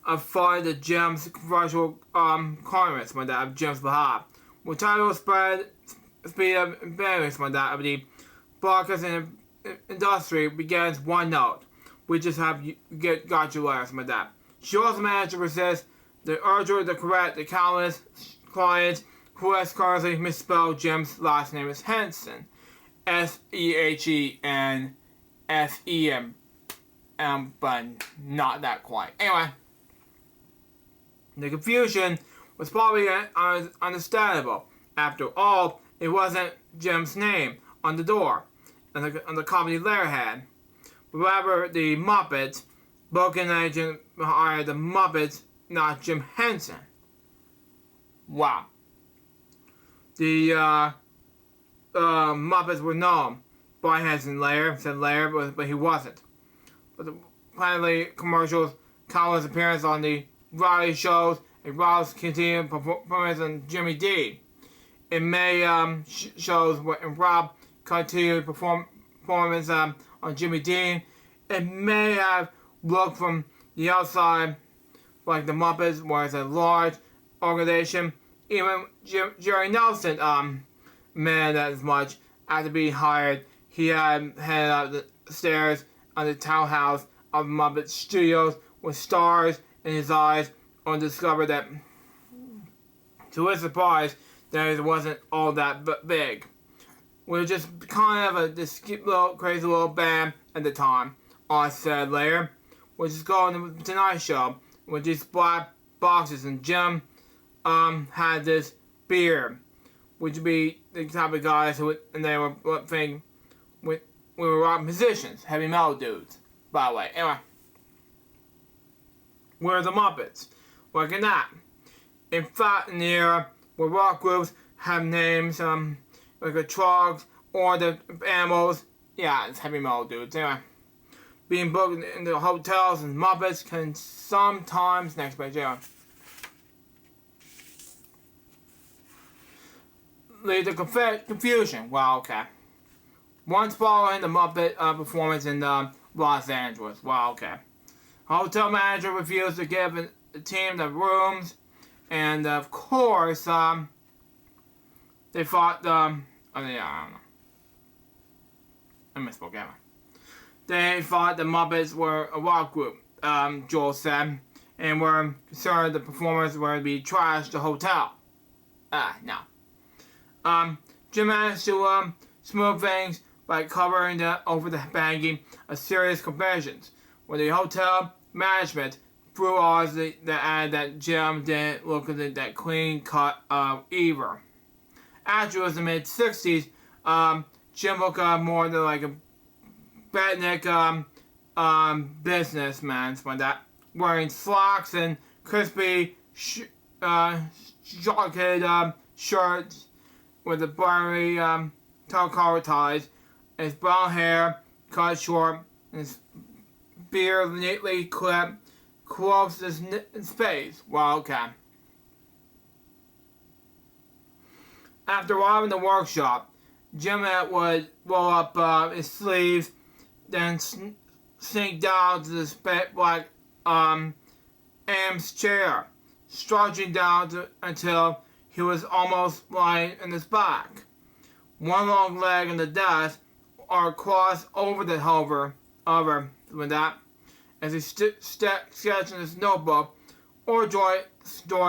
to Jim's virtual comments like that of Jim's behalf. With title spread speed of variance like that of the broadcast industry begins one note. We just have got your letters like that. She also managed to resist the urge to correct the countless clients who has currently misspelled Jim's last name as Henson. Sehensen, but not that quite. Anyway, the confusion was probably understandable. After all, it wasn't Jim's name on the door, on the company letterhead. Rather, the Muppets, booking agent hired the Muppets, not Jim Henson. Wow. The Muppets were known by Henson later, but he wasn't. But the finally commercials, countless appearances on the variety shows, and Rob's continued performance on Jimmy D. In May shows when Rob continued performance on Jimmy Dean, it may have looked from the outside like the Muppets was a large organization even Jerry Nelson admitted as much. After being hired, he had headed up the stairs on the townhouse of Muppet Studios with stars in his eyes, and discovered that, to his surprise, that it wasn't all that big. We were just kind of this crazy little band at the time, I said later, which is called The Tonight Show, with these black boxes, and Jim had this beard, which would be the type of guys who and they were thinking we were rock musicians, heavy metal dudes, by the way. Anyway, we're the Muppets. Look at that. In fact, in the era where rock groups have names like the Trogs or the Animals, yeah, it's heavy metal dudes. Anyway, being booked into hotels and Muppets can sometimes, next page, anyway, lead to confusion. Well, okay. Once following the Muppet performance in Los Angeles. Well, okay. Hotel manager refused to give the team the rooms, and of course, they thought I don't know. I misspoke, anyway. They thought the Muppets were a rock group, Joel said, and were concerned the performers were to be trashed the hotel. No. Jim managed to smooth things by covering over the banging of serious confessions, where the hotel management threw odds that added that Jim didn't look at that clean cut either. After it was the mid-60s, Jim looked more than like a bednik businessman, like that, wearing slacks and crispy jacket shirts with a blurry collar ties, and his brown hair cut short, and his beard neatly clipped close to his face. Well, okay. After arriving at the workshop, Jim would roll up his sleeves, then sink down to the black Am's chair, stretching down until he was almost lying in his back. One long leg on the desk, or crossed over the hover with that, as he sketched in his notebook, or draw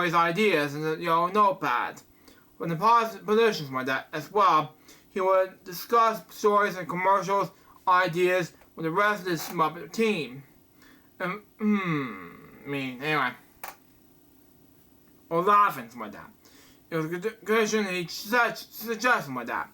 his ideas in the notepad. When the positions like that as well, he would discuss stories and commercials, ideas with the rest of his Muppet team. Anyway. Or laughing like that. It was a good question he suggested like that.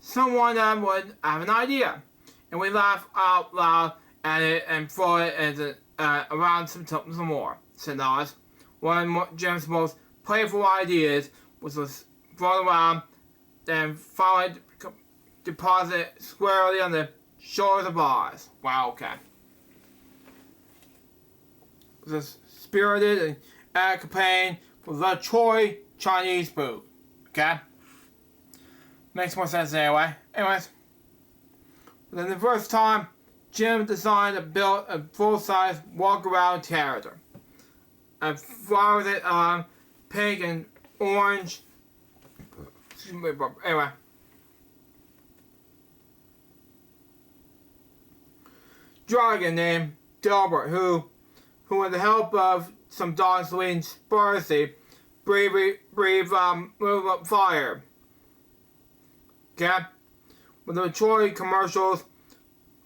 Someone would have an idea, and we laugh out loud at it and throw it around some more, said Oz. One of Jim's most playful ideas was thrown around, then finally deposited squarely on the shoulders of Oz. Wow, okay. The spirited and campaign for the Choi Chinese food. Okay? Makes more sense anyway. Anyways, then the first time, Jim designed to build a full-size walk-around character. And flowers it pink and orange. Anyway. Dragon named Delbert, who with the help of some dogs leading Sparcy, move up fire. Okay? With the Troy commercials,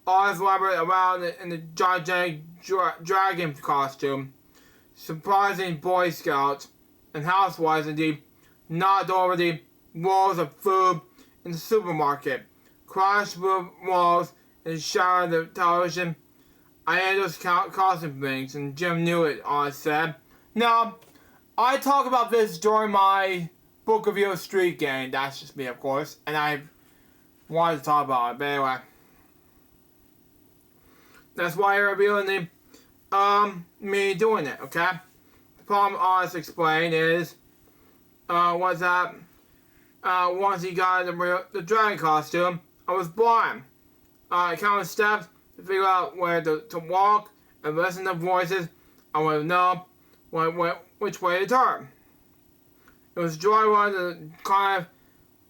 Oz elaborate around in the gigantic dragon costume, surprising Boy Scouts and housewives indeed knocked over the walls of food in the supermarket, crashed through walls and shattered the television. I had those costume things, and Jim knew it, Oz said. Now, I talk about this during my Book of Your Street game. That's just me, of course, and I wanted to talk about it, but anyway. That's why you're revealing me doing it, okay? The problem Oz explained is, was that, once he got the dragon costume, I was blind. I counted steps to figure out where to walk and listen to voices. I would know which way to turn. It was dry one of the kind of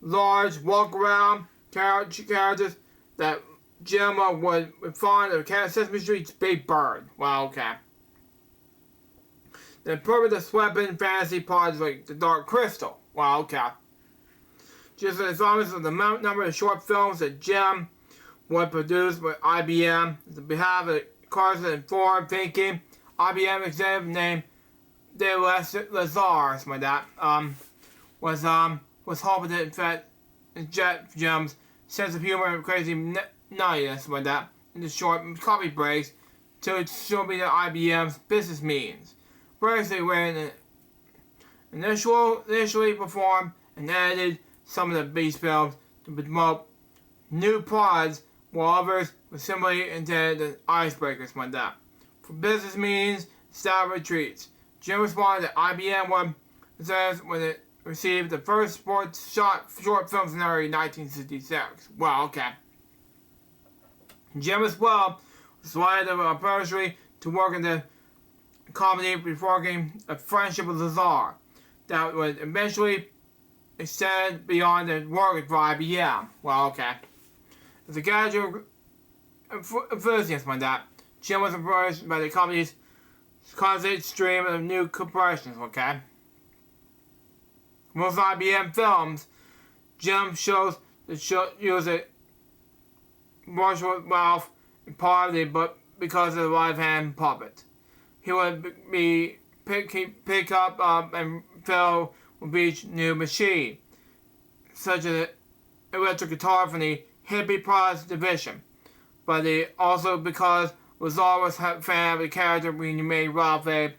large walk-around characters that Jim would find on Sesame Street's Big Bird. Well, okay. The perfect weapon fantasy project like the Dark Crystal. Well, okay. Just as always, the number of short films that Jim would produce with IBM on behalf of Carson and Ford thinking IBM executive named De Lazar, something like that, was hoping to inject Jim's sense of humor and crazy nuttiness like that into short coffee breaks to show me that IBM's business meetings. Basically, when initially performed and edited some of the beast films to promote new products, while others were simply intended as icebreakers like that. For business meetings, style retreats, Jim responded that IBM would possess when it received the first sports short film scenario in 1966. Well, okay. Jim as well was delighted of opportunity to work in the comedy before getting a friendship with Lazar that would eventually extend beyond the work for IBM. Well, okay. As a casual enthusiast like that, Jim was impressed by the company's constant stream of new corporations, okay? Most IBM films, Jim chose to use a martial wealth in poverty, but because of the right-hand puppet. He would pick up and fill with each new machine, such as an electric guitar from the hippie products division. But also because Lazar was a fan of the character when he made Ralph a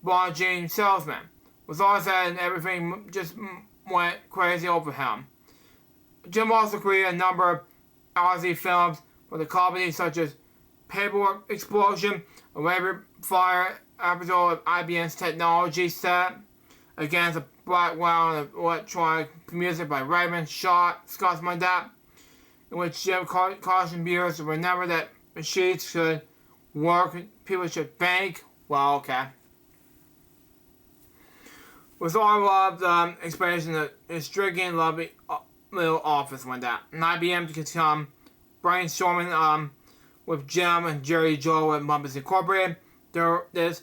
raunchy salesman. Lazar said everything just went crazy over him. Jim also created a number of Aussie films for the comedy such as Paperwork Explosion, a rapid fire episode of IBM's technology set against a background of electronic music by Raymond Scott, like that, in which Jim cautioned viewers to remember that machines should work, people should think. Well, okay. With all loved explanation of his striking, lovely little office like that, and IBM could come brainstorming with Jim and Jerry Joel at Muppets Incorporated. This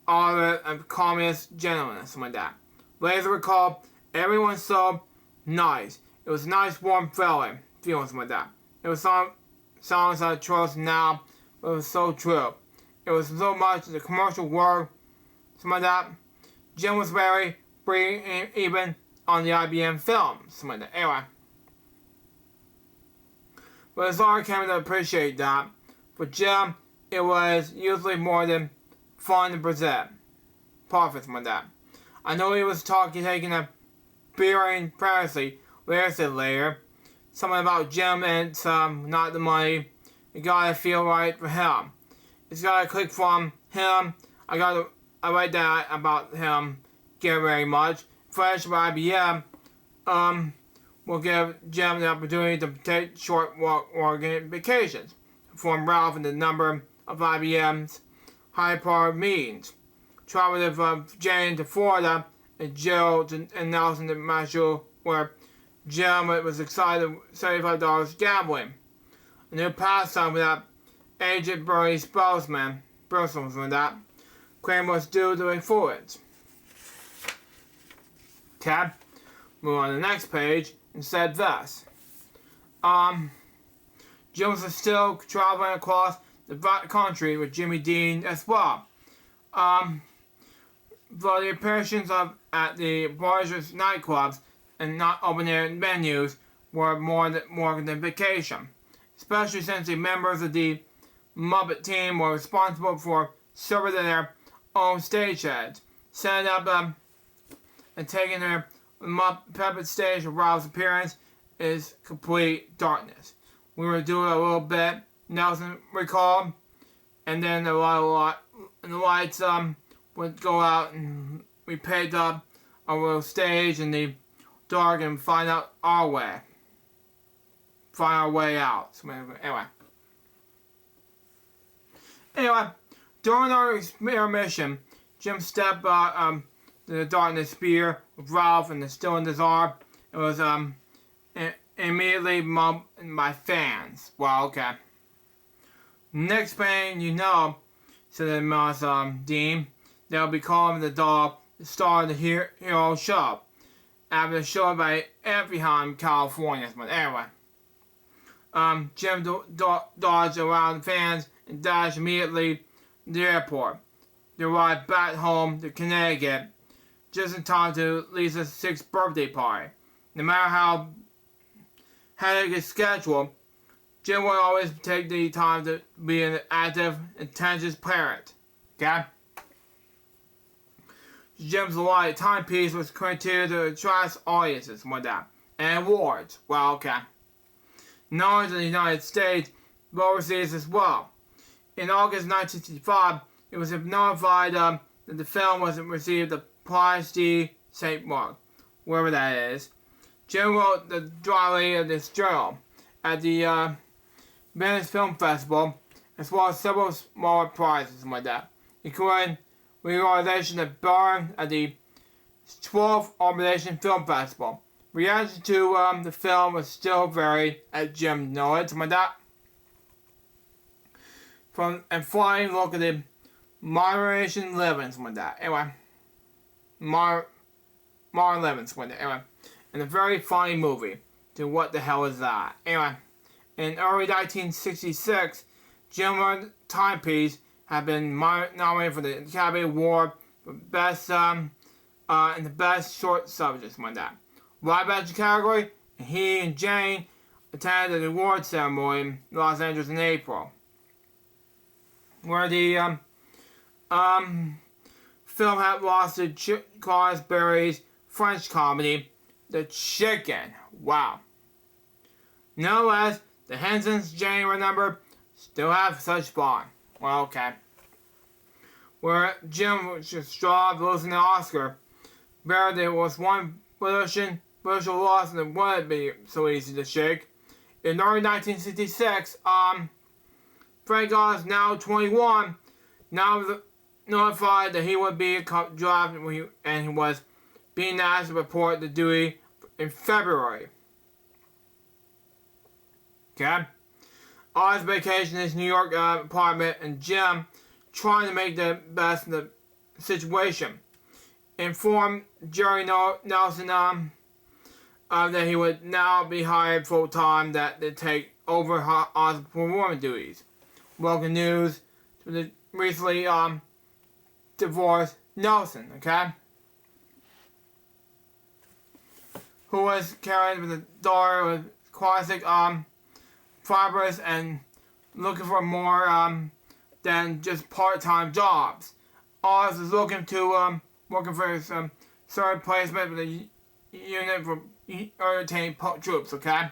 honor of communist gentleness like that. Later recalled, everyone's so nice. It was a nice warm feelings like that. It was some songs I trust now, but it was so true. It was so much the commercial work, something like that. Jim was very free even on the IBM films, something like that. Anyway. But Lazar came to appreciate that. For Jim, it was usually more than fun to present. Profits like that. I know he was taking a bearing previously, later. Something about Jim and some, not the money. It gotta feel right for him. It's gotta click from him. I write that about him. Get very much. Fresh by IBM. Will give Jim the opportunity to take short working vacations. From Ralph and the number of IBM's high-powered meetings. Travel with Jane to Florida and Jill and Nelson to Marshall, where Jim was excited $75 gambling. A new pastime with that agent Bernie Spelsman, Bristles with that, claim was due to influence. Okay, move on to the next page and said this. Jim was still traveling across the country with Jimmy Dean as well. For the appearances at the bars, nightclubs, and not open-air venues were more than vacation, especially since the members of the Muppet team were responsible for serving their own stageheads, setting up and taking their Muppet stage. Ralph's appearance is complete darkness. We were doing a little bit, Nelson recalled, and then the lights would go out, and we picked up a little stage in the dark and find our way out. So anyway, during our intermission, Jim stepped the darkness spear with Ralph and the Still in the Czar. It was immediately mobbed by fans. Well, okay. Next thing you know, said the mouse Dean, they'll be calling the dog the star of the hero show. After the show by Anaheim, California. But anyway, Jim dodged around the fans and dashed immediately to the airport. They arrived back home to Connecticut just in time to Lisa's 6th birthday party. No matter how hectic his schedule, Jim would always take the time to be an active, attentive parent. Okay? Jim's light timepiece was created to attract audiences with that. And awards. Well, okay. Not only in the United States, but overseas as well. In August 1965, it was notified that the film wasn't received the Prize de St. Mark, wherever that is. Jim wrote the diary of this journal at the Venice Film Festival, as well as several smaller prizes like that, including realization of Burn at the 12th Arbitration Film Festival. Reaction to the film was still varied, as Jim noted, like that. And flying look at the moderation livings with that. Anyway, modern livings with it. Anyway, and a very funny movie. To what the hell is that? Anyway, in early 1966, Jim Timepiece had been nominated for the Academy Award for Best in the Best Short Subjects like that. Right back to the category, and he and Jane attended the award ceremony in Los Angeles in April, where the film had lost to Claus Berry's French comedy, The Chicken. Wow. Nonetheless, the Hensons, Jane remember, still have such fun. Well, okay. Where Jim was just straw losing the Oscar, there was one British loss and it wouldn't be so easy to shake. In early 1966, Frank Oz, now 21, now notified that he would be drafted and he was being asked to report to duty in February. Okay? Oz vacation in his New York apartment and Jim trying to make the best of the situation. Informed Jerry Nelson that he would now be hired full-time to take over Oz's performance duties. Welcome news to the recently divorced Nelson, okay? Who was carrying with a daughter with classic fibers and looking for more than just part-time jobs. Oz is looking to working for his third placement with the unit for entertaining troops, okay?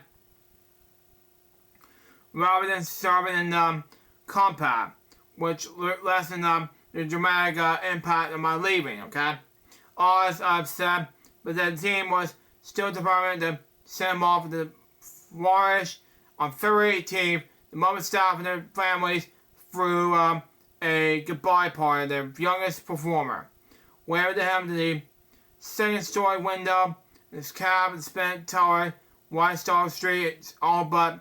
Rather than serving in combat, which lessened the dramatic impact of my leaving, okay? Oz upset, but the team was still determined to send him off to the flourish. On February 18th, the moment staff and their families threw a goodbye party to their youngest performer. Waved to him to the second-story window. His cab had spent telling White Star Street it's all but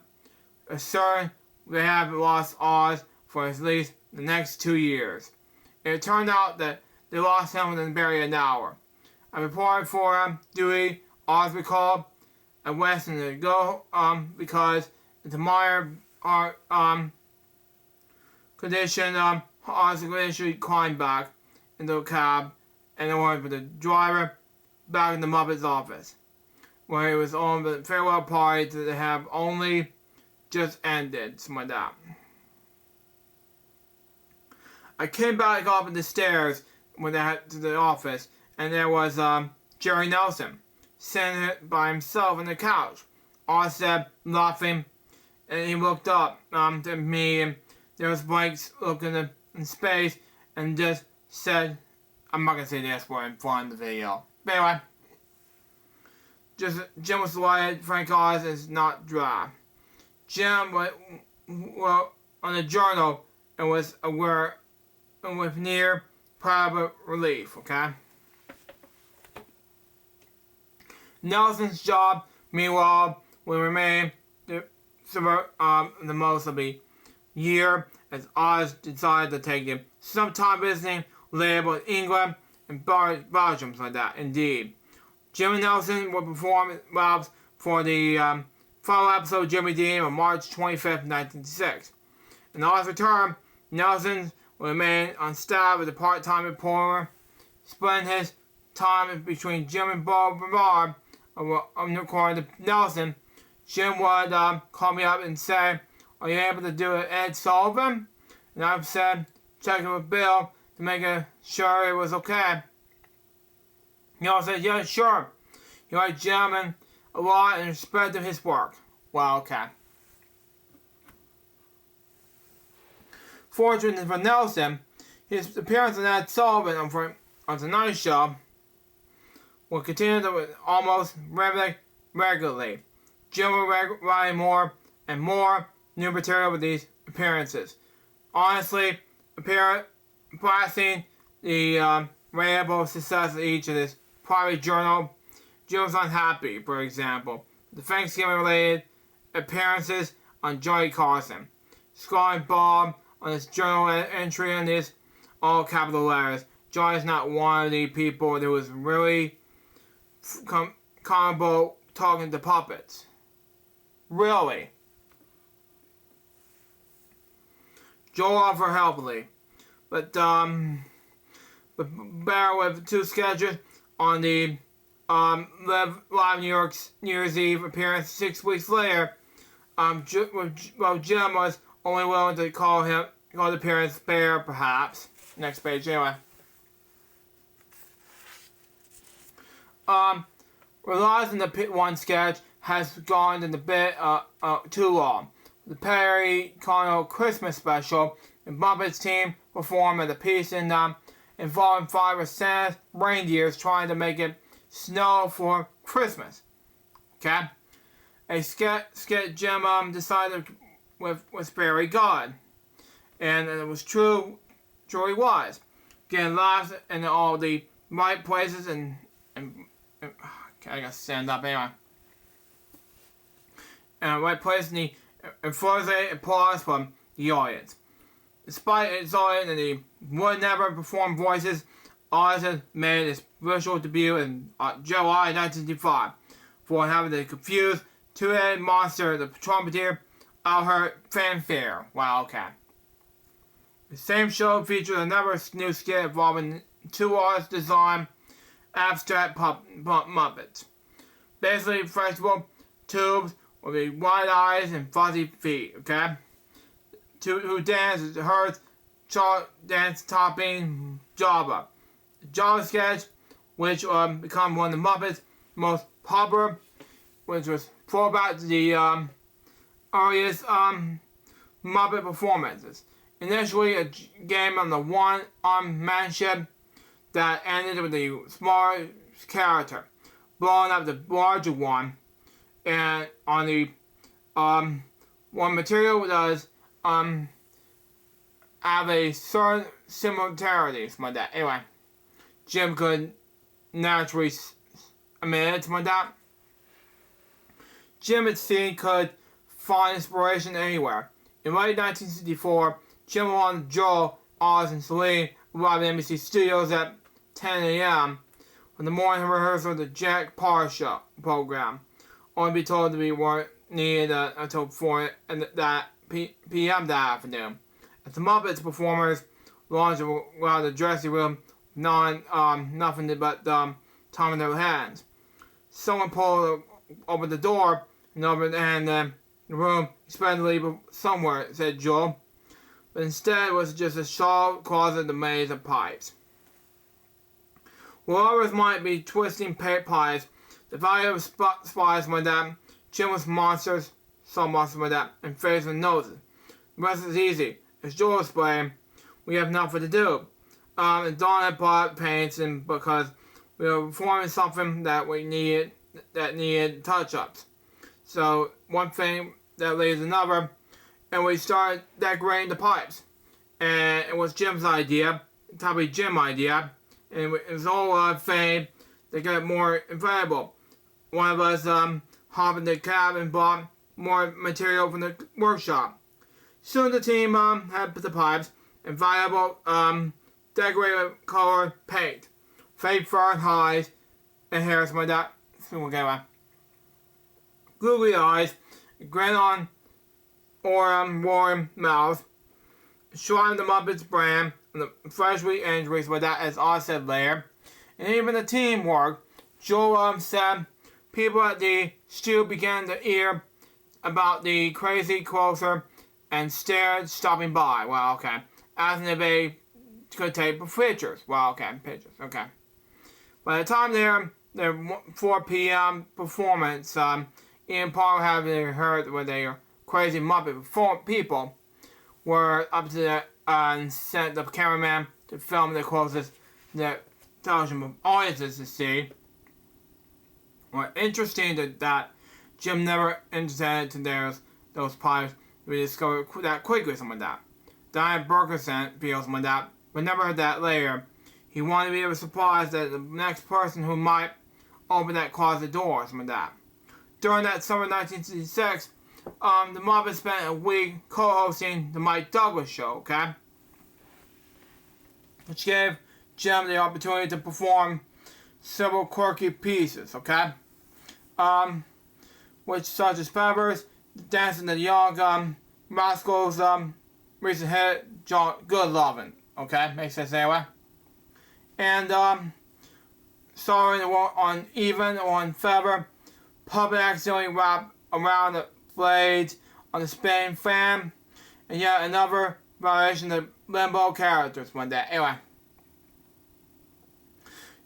certain they have lost Oz for at least the next 2 years. It turned out that they lost him within barely an hour. I reported for duty. Oz recalled at Weston to go because the minor condition Oz eventually climbed back into the cab and ordered for the driver back in the Muppet's office, where he was on the farewell party that have only just ended, something like that. I came back up the stairs when they had to the office, and there was Jerry Nelson sitting by himself on the couch. Oz said, laughing, and he looked up to me, and there was Blake's looking in space, and just said, I'm not gonna say this word in front of the video. But anyway, Jim was delighted Frank Oz is not dry. Jim wrote on the journal and was aware and with near private relief, okay? Nelson's job, meanwhile, will remain the most of the year as Oz decided to take him some time visiting label in England and Belgium like that. Indeed, Jim and Nelson will perform raps for the final episode of Jimmy Dean on March 25th, 1966. In Oz's return, Nelson will remain on staff as a part-time reporter, splitting his time between Jim and Bob Bernard. According to Nelson, Jim would call me up and say, "Are you able to do it, Ed Sullivan?" And I've said, checking with Bill to make sure it was okay. He also said, "Yeah, sure." He liked Jim a lot and respected his work. Well, okay. Fortunately for Nelson, his appearance on Ed Sullivan on Tonight Show will continue to almost regularly. Jim will write more and more new material with these appearances. Honestly, passing the variable success of each of this private journal, Jim was unhappy, for example, the Thanksgiving-related appearances on Johnny Carson. Scoring Bob on his journal entry in this all capital letters. Johnny's not one of the people that was really comfortable talking to puppets. Really. Joel offered helpfully, but bear with two sketches on the live New York's New Year's Eve appearance 6 weeks later. Jim was only willing to call the appearance fair, perhaps. Next page, anyway. Realizing the Pit 1 sketch has gone in a bit too long. The Perry Connell Christmas special, the Muppets team performed at the piece involving 5 of Santa's reindeers trying to make it snow for Christmas. Okay? A sketch Jim decided was very good. And it was truly was. Getting laughs in all the right places and okay, I gotta stand up anyway. And right place in the enthusiastic applause from the audience. Despite its audience and the would never perform voices, Oz made its visual debut in July 1955 for having the confused two-headed monster, the trumpeter, outheard fanfare. Wow, okay. The same show featured another new skit involving two artists design abstract Muppets. Basically, flexible tubes with the wide eyes and fuzzy feet, okay? Who dances her dance topping Java. The Java sketch, which become one of the Muppets' most popular, which was throwback to the earliest Muppet performances. Initially a game on the one-armed manship that ended with the smaller character blowing up the larger one, and on the one material does have a certain similarities like that. Anyway, Jim could naturally admit it like that. Jim, it seemed, could find inspiration anywhere. In late 1964, Jim along Joel, Oz, and Celine arrived at NBC Studios at 10 a.m. for the morning rehearsal of the Jack Parr Show program, only to be told that we weren't needed until 4 p.m. that afternoon. As the Muppets performers launched around the dressing room, nothing but time in their hands. Someone pulled open the door and the room expectedly somewhere, said Joel. But instead it was just a shallow closet, a maze of pipes. While others might be twisting pipes, the value of spies like that, Jim was monsters, some monsters like that, and faces and noses. The rest is easy. As Joel explained, we have nothing to do. And Dawn had bought paints and because we were performing something that needed touch-ups. So one thing that leads to another, and we started decorating the pipes. And it was Jim's idea, probably Jim's idea, and it was all fame that got more valuable. one of us hopped in the cab and bought more material from the workshop. Soon the team had the pipes and valuable decorated color paint, fake fur hides, and hair, something like that. Googly eyes, grin on or warm mouth, showing the Muppets brand and the freshly injuries with that as offset layer. And even the teamwork, Joel said people at the studio began to hear about the crazy closer and stared stopping by. Well, okay. Asking if they could take pictures. Well, okay, pictures, okay. By the time their 4 p.m. performance, Ian Paul having heard with their crazy Muppet people were up to the and sent the cameraman to film the closest the television audiences to see. Well, interesting that Jim never intended to those pipes to be discovered that quickly, something like that. Diane Berkerson feels something like that, but never heard that later. He wanted to be able to surprise that the next person who might open that closet door, something like that. During that summer 1966, the Muppets spent a week co-hosting the Mike Douglas show, okay? Which gave Jim the opportunity to perform several quirky pieces, okay? Which such as Feathers, Dancing the Young Rascals, recent hit, Good Lovin', okay? Makes sense anyway. And, starring on Even on Feather, Puppet accidentally wrapped around the blades on the spinning fan, and yet another variation of Limbo characters one day. Anyway,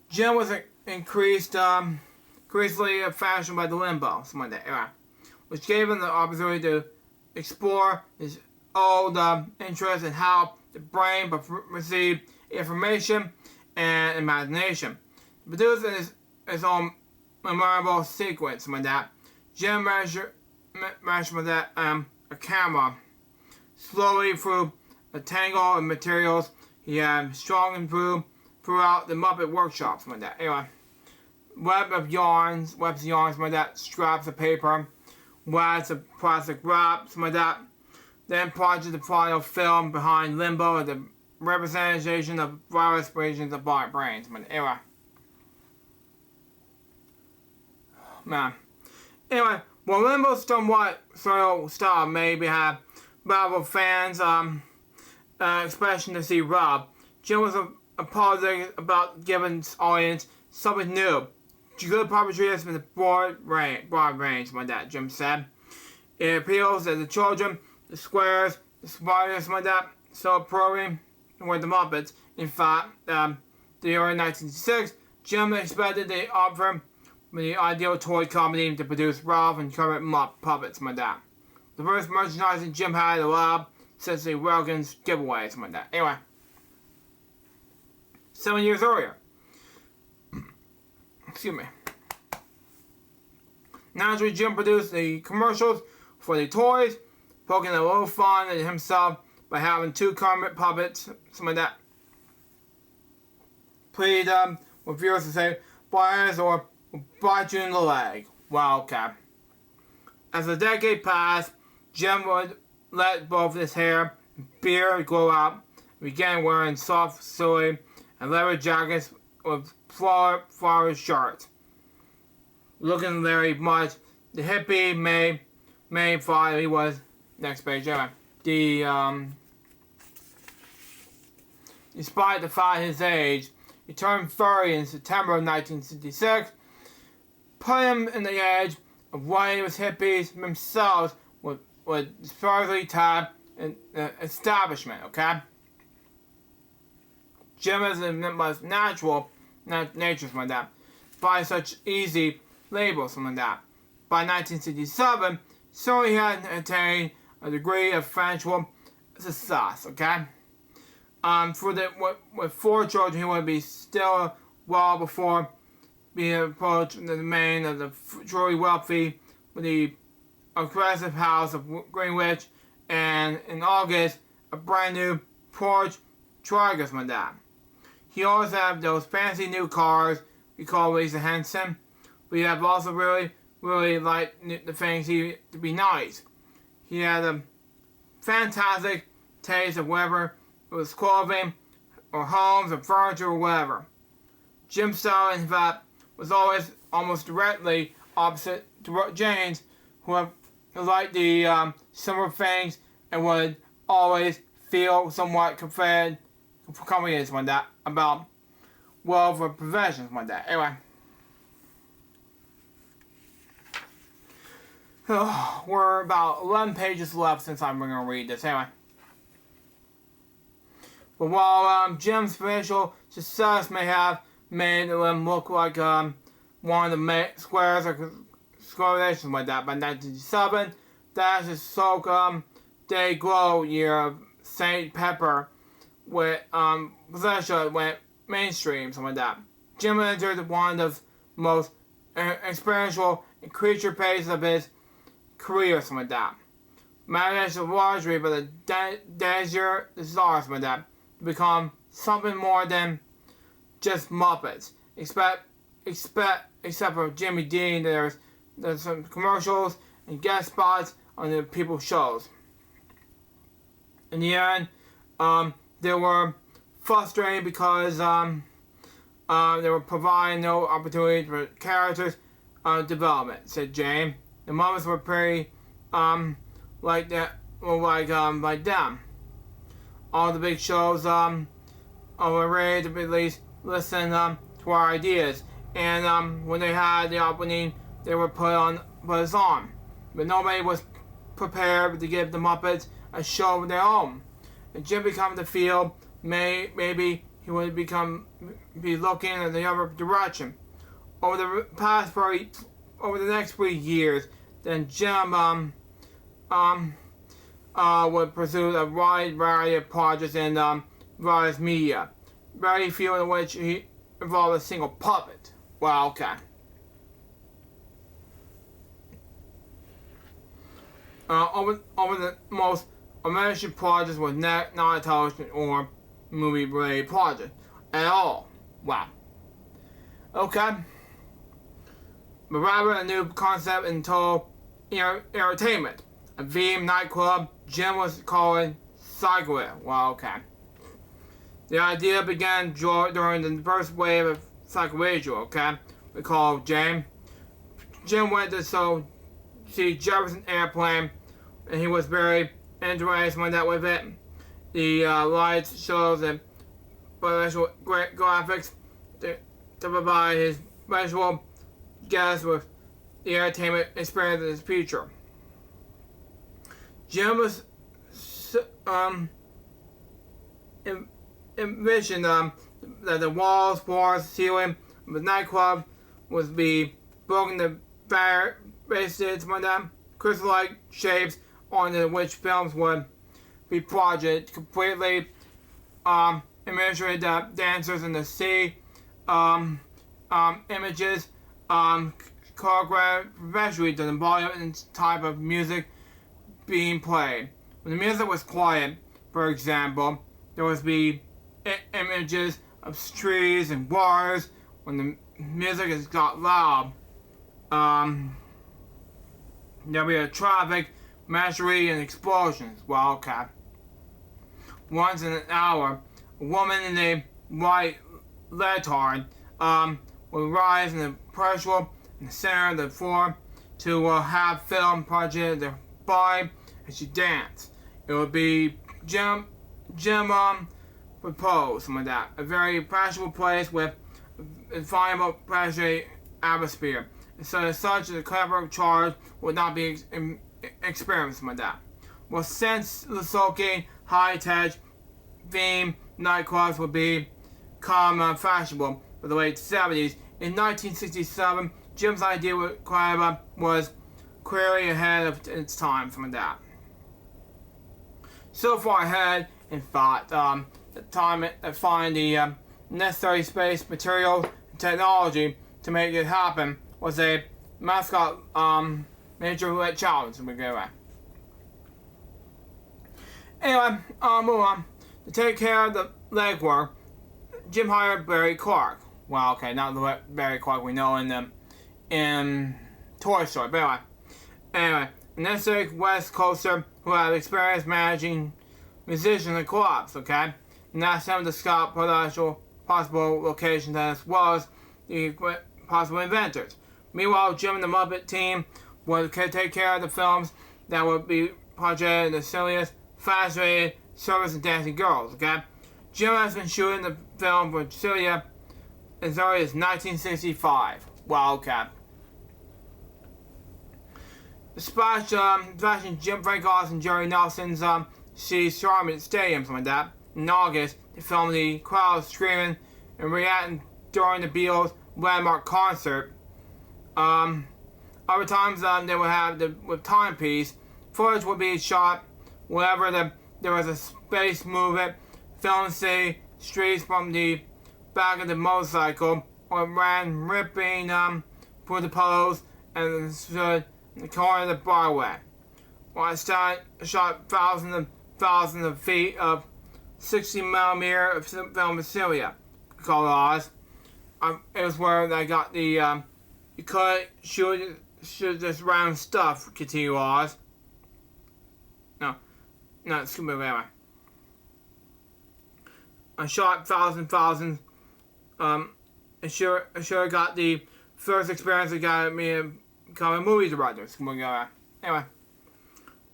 Jim was increasingly fashioned by the Limbo one day. Anyway, which gave him the opportunity to explore his old interest in how the brain received information and imagination. To produce his own memorable sequence like that, Jim measured with that a camera slowly through a tangle of materials he had strong and throughout the Muppet workshops like that. Anyway, webs of yarns like that, straps of paper, webs of plastic wrap, like that. Then projected the final film behind Limbo and the representation of various regions of black brains. Anyway. Man. Anyway, while Limbo's somewhat surreal style maybe had Marvel fans' expression to see Rob, Jim was apologetic about giving the audience something new. Good puppetry has been a broad range, like that, Jim said. It appeals to the children, the squares, the spiders, like that, so probing with the Muppets. In fact, the early 1966, Jim expected the offer the ideal toy company to produce Ralph and Kermit puppets like that. The first merchandising Jim had allowed since the Welkins giveaways like that. Anyway, 7 years earlier. Excuse me. Naturally, Jim produced the commercials for the toys, poking a little fun at himself by having 2 Kermit puppets, something like that. Plead with viewers to say, "Buyers or bite you in the leg." Well, okay. As the decade passed, Jim would let both his hair and beard grow out, and began wearing soft, silly, and leather jackets with flowered shirts. Looking very much the hippie May father he was. Next page, anyway. Despite the fact his age, he turned 30 in September of 1966. Put him in the edge of one of his hippies themselves with sparsely tabbed establishment, okay? Jim is the most natural nature like that, by such easy labels like that. By 1967, so he had attained a degree of financial success, okay? With 4 children, he would be still well before being approached in the domain of the truly wealthy with the aggressive house of Greenwich, and in August, a brand new Porsche Tragus like that. He always had those fancy new cars we call Lisa Henson, but he had also really liked the things to be nice. He had a fantastic taste of whether it was clothing, or homes, or furniture, or whatever. Jim's style, in fact, was always almost directly opposite to Jane's, who liked the similar things and would always feel somewhat confident like that about wealth or possessions like that. Anyway. We're about 11 pages left since I'm going to read this. Anyway. But while Jim's financial success may have made him look like one of the squares or correlations like that, by 1957, that's his so-called Day Glow year of St. Pepper with possession went mainstream, something like that. Jim entered one of the most experiential and creature pace of his career, something like that. Managed largely by the desire, something like that, to become something more than just Muppets. Except for Jimmy Dean, there's some commercials and guest spots on the people's shows. In the end, they were frustrating because they were providing no opportunity for characters development, said Jane. The Muppets were pretty like that, like them. All the big shows were ready to at least listen to our ideas, and when they had the opening, they were put us on. But nobody was prepared to give the Muppets a show of their own. And Jim began to feel maybe he would be looking in the other direction. Over the next 3 years, then Jim would pursue a wide variety of projects in various media, very few in which he involved a single puppet. Well, okay. Over the most American projects was not a television or movie-related project at all. Wow. Okay. But rather a new concept in total entertainment. A theme nightclub Jim was calling Cycleway. Well, okay. The idea began during the first wave of Cycleway, okay? We called Jim. Jim went to see Jefferson Airplane, and he was very interested with it. The lights, shows, and visual graphics to provide his visual guests with the entertainment experience of his future. Jim was envisioned that the walls, floors, ceiling of the nightclub would be broken to various crystal-like shapes onto which films would be projected completely imagery the dancers in the sea images choreographed professionally to the volume and type of music being played. When the music was quiet, for example, there would be images of trees and wires. When the music has got loud, there'll be a traffic, machinery, and explosions. Well, okay. Once in an hour, a woman in a white leotard would rise in the pressure in the center of the floor to have film projected by as she danced. It would be Jim proposed, something like that. A very fashionable place with a definable passionate atmosphere. And so as such, the clever charge would not be experienced like that. Well, since the sulking, high-tech theme nightclubs would become fashionable for the late 70s, in 1967, Jim's idea with club was clearly ahead of its time, something like that. So far ahead, in fact, the time to find the necessary space, material, and technology to make it happen was a mascot major challenge. Anyway, move on. To take care of the legwork, Jim hired Barry Clark. Well, okay, not the Barry Clark we know in in Toy Story. But anyway, an aesthetic West Coaster who have experience managing musicians and clubs, okay? And that's him to scout potential possible locations as well as the possible inventors. Meanwhile, Jim and the Muppet team would take care of the films that would be projected in the silliest, fascinating, service and dancing girls, okay? Jim has been shooting the film for Celia as early as 1965. Wow, okay. Flashing Jim Frankos and Jerry Nelson's She's Charming Stadium, something like that. In August, they filmed the crowd screaming and reacting during the Beatles' landmark concert. Other times they would have with timepiece. Footage would be shot wherever there was a space movement, filmed city streets from the back of the motorcycle, or ran ripping through the poles and stood in the corner of the Broadway. While I shot thousands of feet of 60mm film of Celia collage. It was where I got the you couldn't shoot this round stuff. Continue Oz. No, excuse me, anyway. I shot thousands. I sure got the first experience that got me becoming a movie director. Anyway.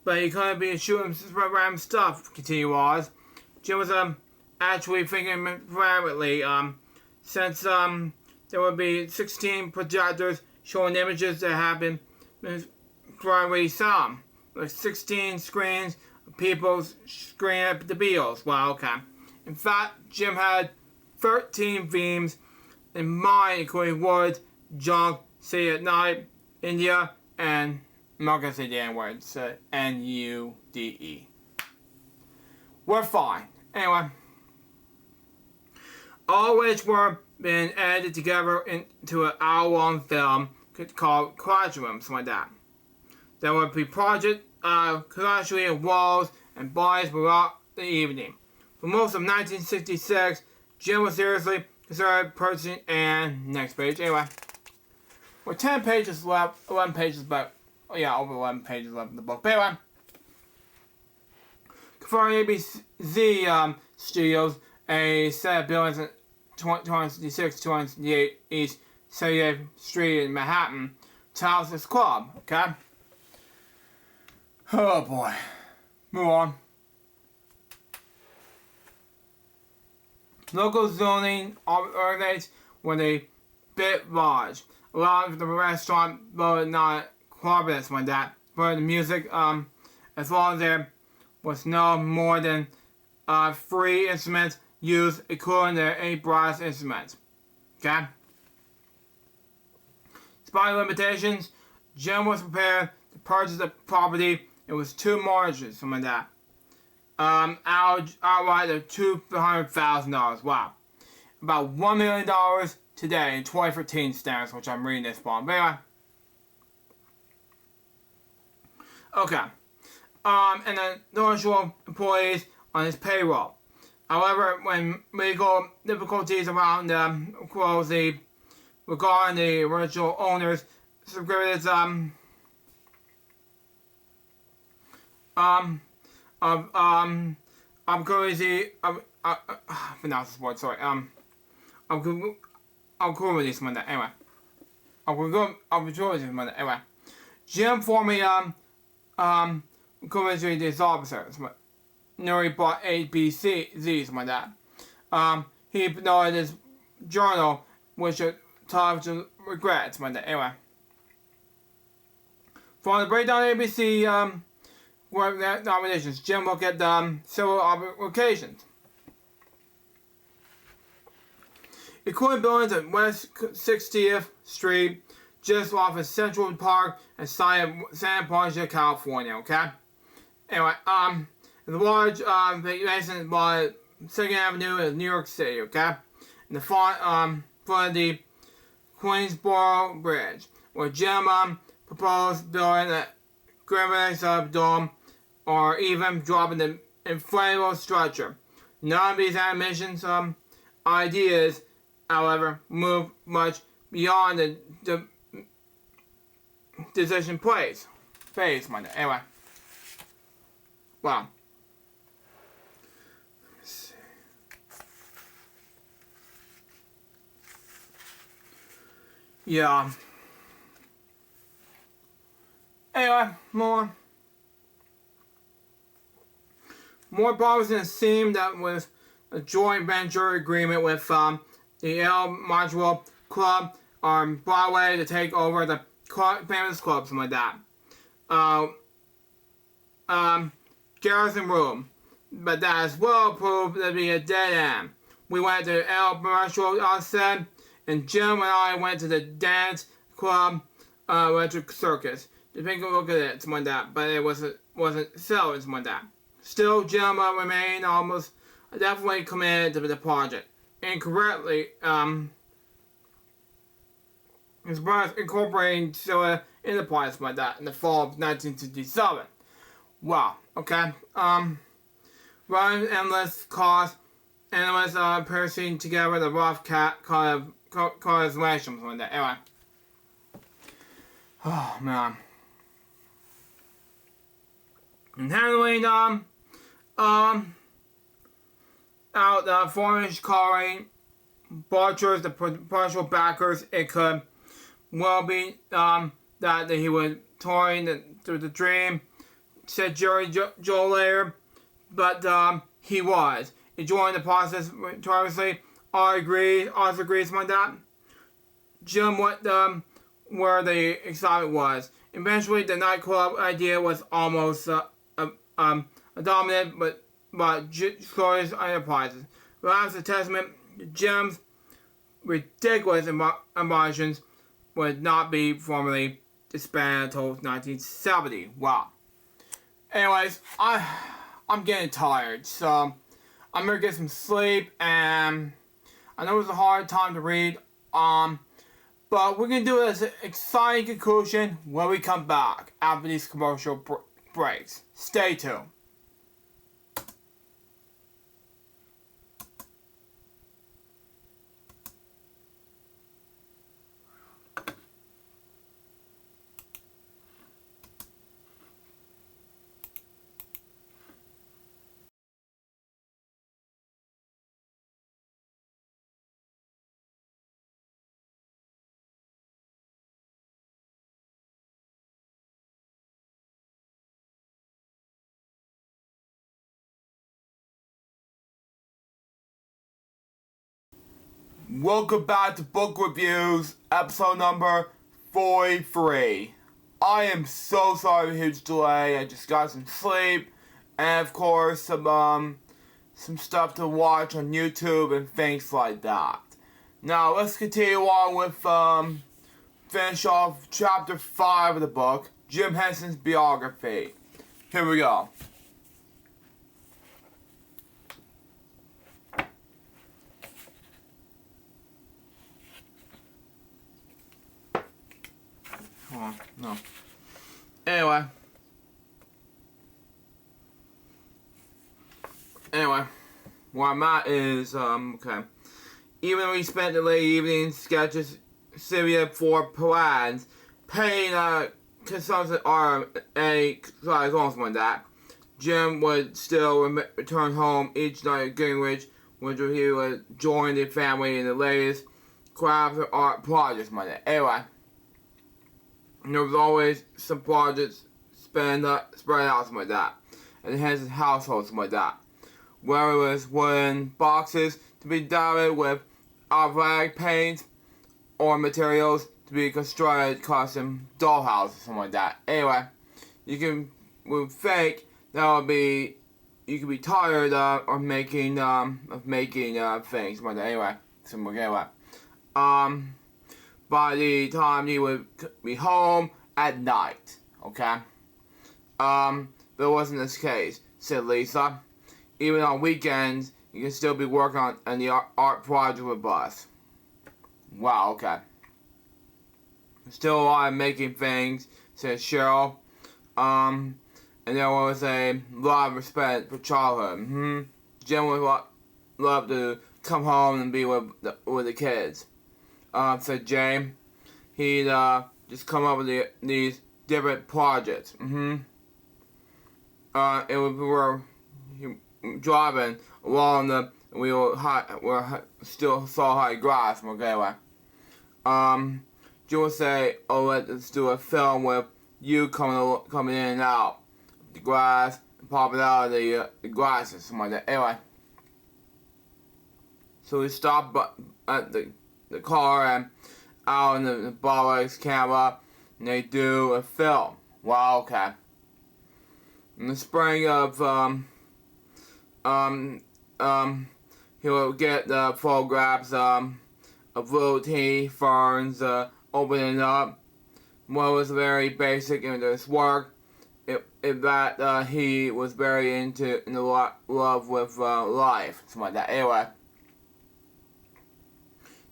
But you couldn't be shooting random stuff. Continue Oz. Jim was actually thinking privately, since there would be 16 projectors showing images that have been already saw. Like 16 screens of people screaming at the Beatles. Wow, okay. In fact, Jim had 13 themes in mind, including Woods, Junk, City at Night, India, and I'm not gonna say the N-word, it's N-U-D-E. We're fine. Anyway. All which were being edited together into an hour-long film called Quadroom, something like that. There would be project casually in walls and bars throughout the evening. For most of 1966, Jim was seriously considered purchasing and next page. Anyway, with 10 pages left, 11 pages left. Oh yeah, over 11 pages left in the book. But anyway, for ABC Studios, a set of buildings at 266, 268 East 78th Street in Manhattan to house this club, okay? Oh boy. Move on. Local zoning ordinates were a bit large. A lot of the restaurant voted not cooperative like that. But the music, as long as there was no more than 3 instruments used, including the 8 brass instruments. Okay? Despite limitations, Jim was prepared to purchase the property. It was 2 mortgages, something like that. Outright of $200,000. Wow. About $1 million today in 2013 standards, which I'm reading this from. But anyway. Okay. And then usual employees on his payroll. However, when legal difficulties around regarding the original owners, securities I'm crazy. Pronounce this word. Sorry. I'm cool with this Monday. Anyway, I'm cool with this Monday. Anyway, Jim formerly coincidentally this officer. Nuri bought ABCs something like that. He noted his journal, which times to regrets something like that. Anyway, for the breakdown ABC nominations, Jim looked at several occasions. Including buildings at West 60th Street, just off of Central Park and San Ponce, California, okay? Anyway, the large Mason by 2nd Avenue in New York City, okay? In the front of the Queensboro Bridge, where Jim proposed building a granite dome or even dropping the inflatable structure. None of these admissions ideas, however, moved much beyond the decision phase, my dad. Anyway. Wow. Let's see. Yeah. Anyway, more promising seemed that was a joint venture agreement with the El Module Club on Broadway to take over the famous club, something like that. Garrison Room, but that as well proved to be a dead end. We went to El Module said, and Jim and I went to the dance club, Electric Circus. To take a look at it, something like that, but it wasn't selling, something like that. Still, Jim remained almost definitely committed to the project. Incorrectly, his brother incorporating Scylla Enterprise like that in the fall of 1967. Wow, okay. Running endless costs, endless piercing together the rough cat constellation, something like that. Anyway. Oh, man. And handling, out the foreign calling butchers, the partial backers, it could well be, that he was touring through the dream, said Jerry Joe later, but, he was. Enjoying the process tirelessly, all agrees, something like that. Jim went, where the excitement was. Eventually, the nightclub idea was almost, dominant, but Glorious Enterprises. Perhaps a testament to Jim's ridiculous emotions would not be formally disbanded until 1970. Wow. Anyways, I'm getting tired, so I'm gonna get some sleep, and I know it was a hard time to read, but we're gonna do this exciting conclusion when we come back after these commercial breaks. Stay tuned. Welcome back to Book Reviews, episode number 43. I am so sorry for a huge delay. I just got some sleep, and of course some stuff to watch on YouTube and things like that. Now let's continue on with finish off chapter 5 of the book, Jim Henson's Biography. Here we go. Oh, no. Anyway, where I'm at is, okay. Even though we spent the late evening sketches Syria for plans, paying consultant a size something like that, Jim would still return home each night at Greenwich, which he would join the family in the latest craft or art projects, my day. Anyway. And there was always some projects spread out, something like that. And his household, something like that. Where it was wooden boxes to be dotted with rag paints or materials to be constructed custom dollhouses, something like that. Anyway, you would think that would be, you could be tired of making things, something like that. Anyway, by the time he would be home at night, okay? But it wasn't this case, said Lisa. Even on weekends, you can still be working on the art project with us. Wow, okay. Still a lot of making things, said Cheryl. And there was a lot of respect for childhood. Jim would love to come home and be with the kids. Said Jane. He'd just come up with these different projects. It was we were driving along we were still saw high grass. Okay, you would say, oh, let's do a film with you coming in and out the grass, popping out of the grasses, something like that. Anyway, so we stopped at the car and out in the Bollocks camera, and they do a film. Wow, okay. In the spring of he will get the photographs of little teeny ferns opening up. One was very basic in this work. That he was very in love with life, something like that. Anyway,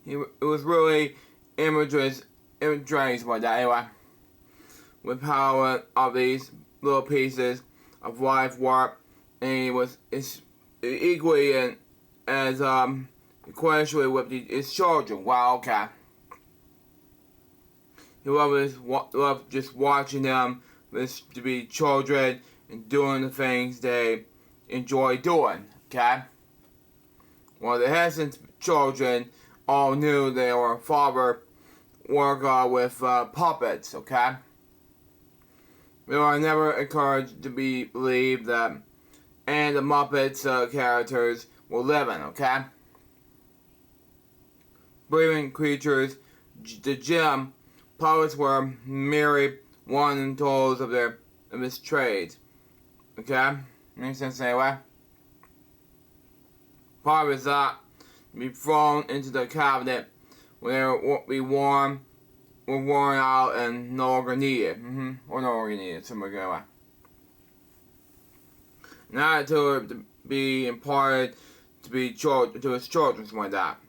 it was really imagery, something like that. Anyway, with how of these little pieces of life work, and he was equally as equally with his children. Wow, okay. He loved just watching them to be children and doing the things they enjoy doing. Okay. Well, the Henson children all knew their father worked with puppets. Okay. They were never encouraged to believe that and the Muppets characters were living, okay? Breathing creatures, the Jim puppets were merely one and tools of his trades, okay? Makes sense anyway? Part is that be thrown into the cabinet where it won't be worn out and no longer needed. Or no longer needed, something like that. Not to be imparted to his children, something like that.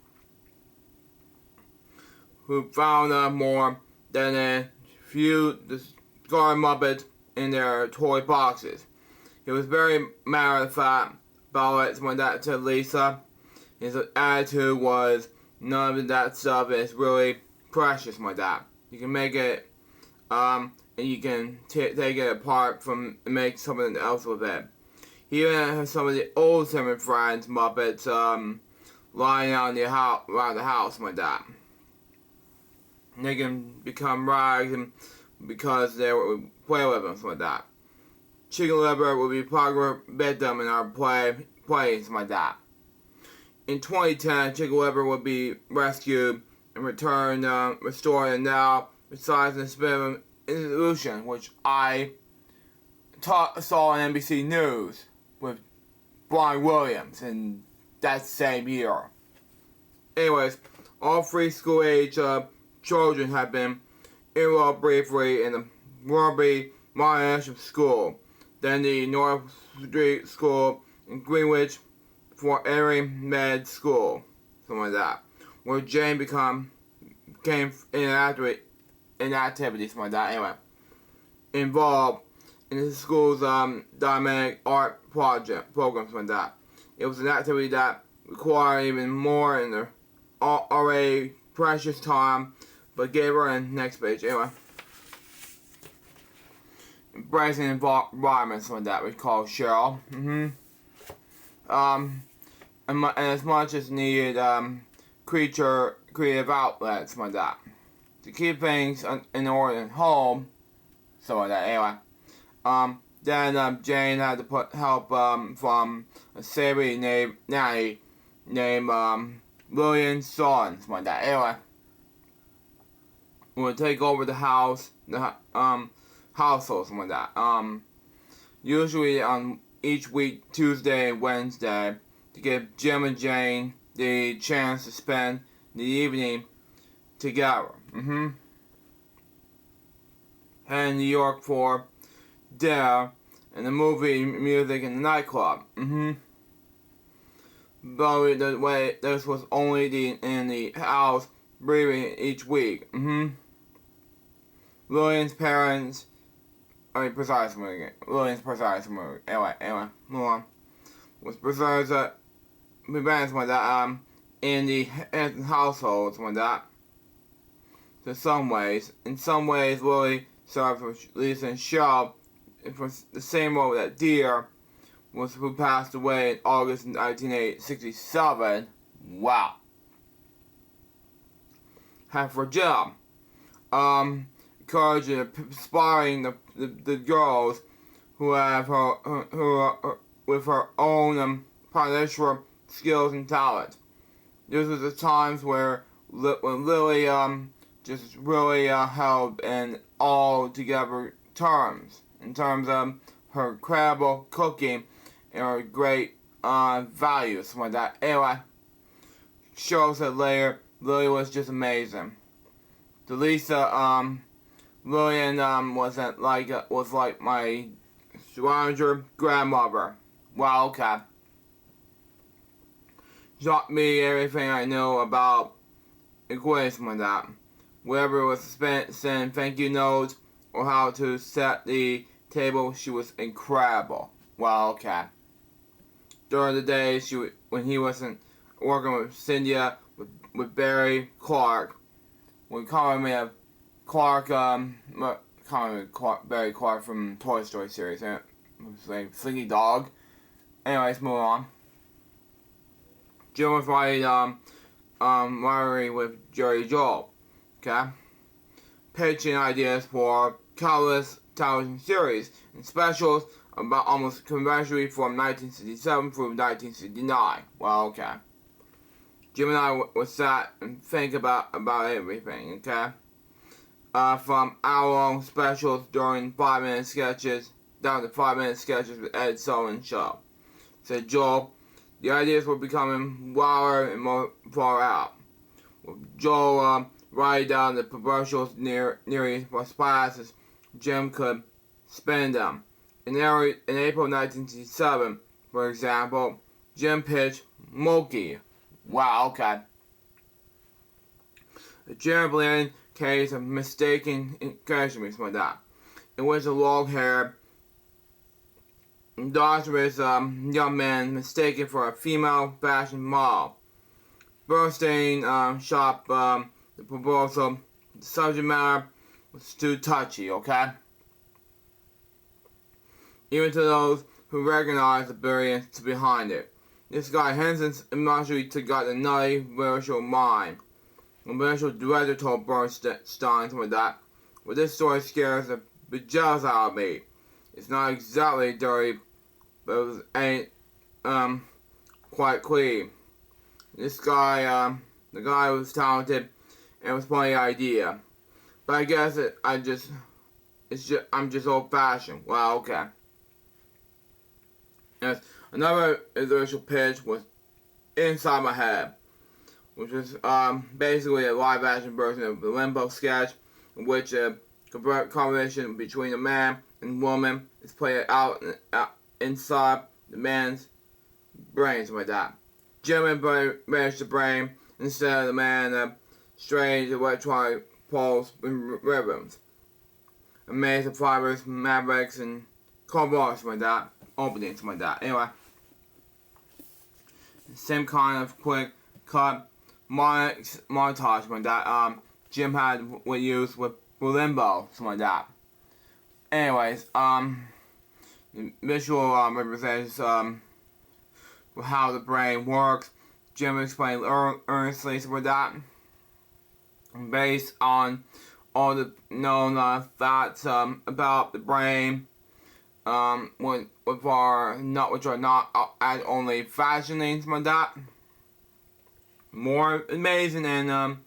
Who found more than a few discarded Muppets in their toy boxes. He was very matter of fact about it, something like that to Lisa. His attitude was none of that stuff is really precious, something like that. You can make it, and you can take it apart and make something else with it. He even has some of the old Simon Friends Muppets lying around the house like that. And they can become rags because they would play with them like that. Chicken Liver will be popular victim in our plays like that. In 2010, Chicken Liver will be rescued and restored, and now resides in the Spirit Illusion, which I saw on NBC News with Brian Williams in that same year. Anyways, all 3 school-age children have been enrolled briefly in the Warby Monash School, then the North Street School in Greenwich for Erie Med School, something like that, where Jane became inactivity, something like that. Anyway, involved in the school's dynamic art programs like that. It was an activity that required even more in the already precious time, but gave her a next page. Anyway, embracing environments like that we call Cheryl. And as much as needed creative outlets like that to keep things in order at home, so like that. Anyway. Then Jane had to put help from a savory nanny named Lillian Son, something like that. Anyway, we'll take over the household, something like that. Usually on each week, Tuesday and Wednesday, to give Jim and Jane the chance to spend the evening together. Head in New York for dinner and the movie, music, and the nightclub. But the way this was only in the house breathing each week. Lillian's parents, Lillian's precise movie. Anyway, move on. Was precise events like that in the Henson households like that. to some ways. In some ways, Lily served for Lisa and Shaw for the same role that Deer was, who passed away in August 1967. Wow. Had for Jill. Encouraging and inspiring the girls who have with her own particular skills and talent. This was the times when Lily just really held in all together terms, in terms of her incredible cooking and her great values like that. Anyway, shows that later Lily was just amazing. To Lisa, Lillian was like my stranger grandmother. Wow, okay. Taught me everything I know about equation like that. Whether it was sending thank you notes or how to set the table, she was incredible. Wow, okay. During the day, when he wasn't working with Cynthia, with Barry Clark, we call him Clark, Barry Clark from Toy Story series. It was like Slinky Dog. Anyways, move on. Jim was writing with Jerry Joel. Okay? Pitching ideas for countless television series and specials about almost conventionally from 1967 through 1969. Well, okay. Jim and I would sat and think about everything, okay? From hour-long specials during 5-minute sketches down to 5-minute sketches with Ed Sullivan Show. Said Joel, the ideas were becoming wilder and more far out. With Joel writing down the commercials near as fast as Jim could spin them. In April 1967, for example, Jim pitched Moki. Wow, okay. A German case of mistaken encouragement like that, in which a long-haired, industrious young man mistaken for a female fashion model. Bernstein shop the proposal. The subject matter was too touchy, okay? Even to those who recognized the brilliance behind it. This guy Henson immediately got a nutty virtual mind. The virtual director told Bernstein with that, well, this story scares the bejesus out of me. It's not exactly dirty, but it ain't quite clean. This guy, the guy was talented and was plenty of idea. But I guess I'm just old-fashioned. Well, okay. Yes, another initial pitch was Inside My Head, which was basically a live-action version of the Limbo sketch, in which a conversation between a man and woman is played out inside the man's brain, something like that. Jim managed the brain instead of the man strange electronic pulse and rhythms. Amazing fibers, mavericks, and cobalt, something like that. Opening, something like that. Anyway. Same kind of quick cut montage like that Jim would use with Limbo, something like that. Anyways, the visual represents how the brain works. Jim explained earnestly with that. Based on all the known facts about the brain, which are not as only fascinating like that. More amazing and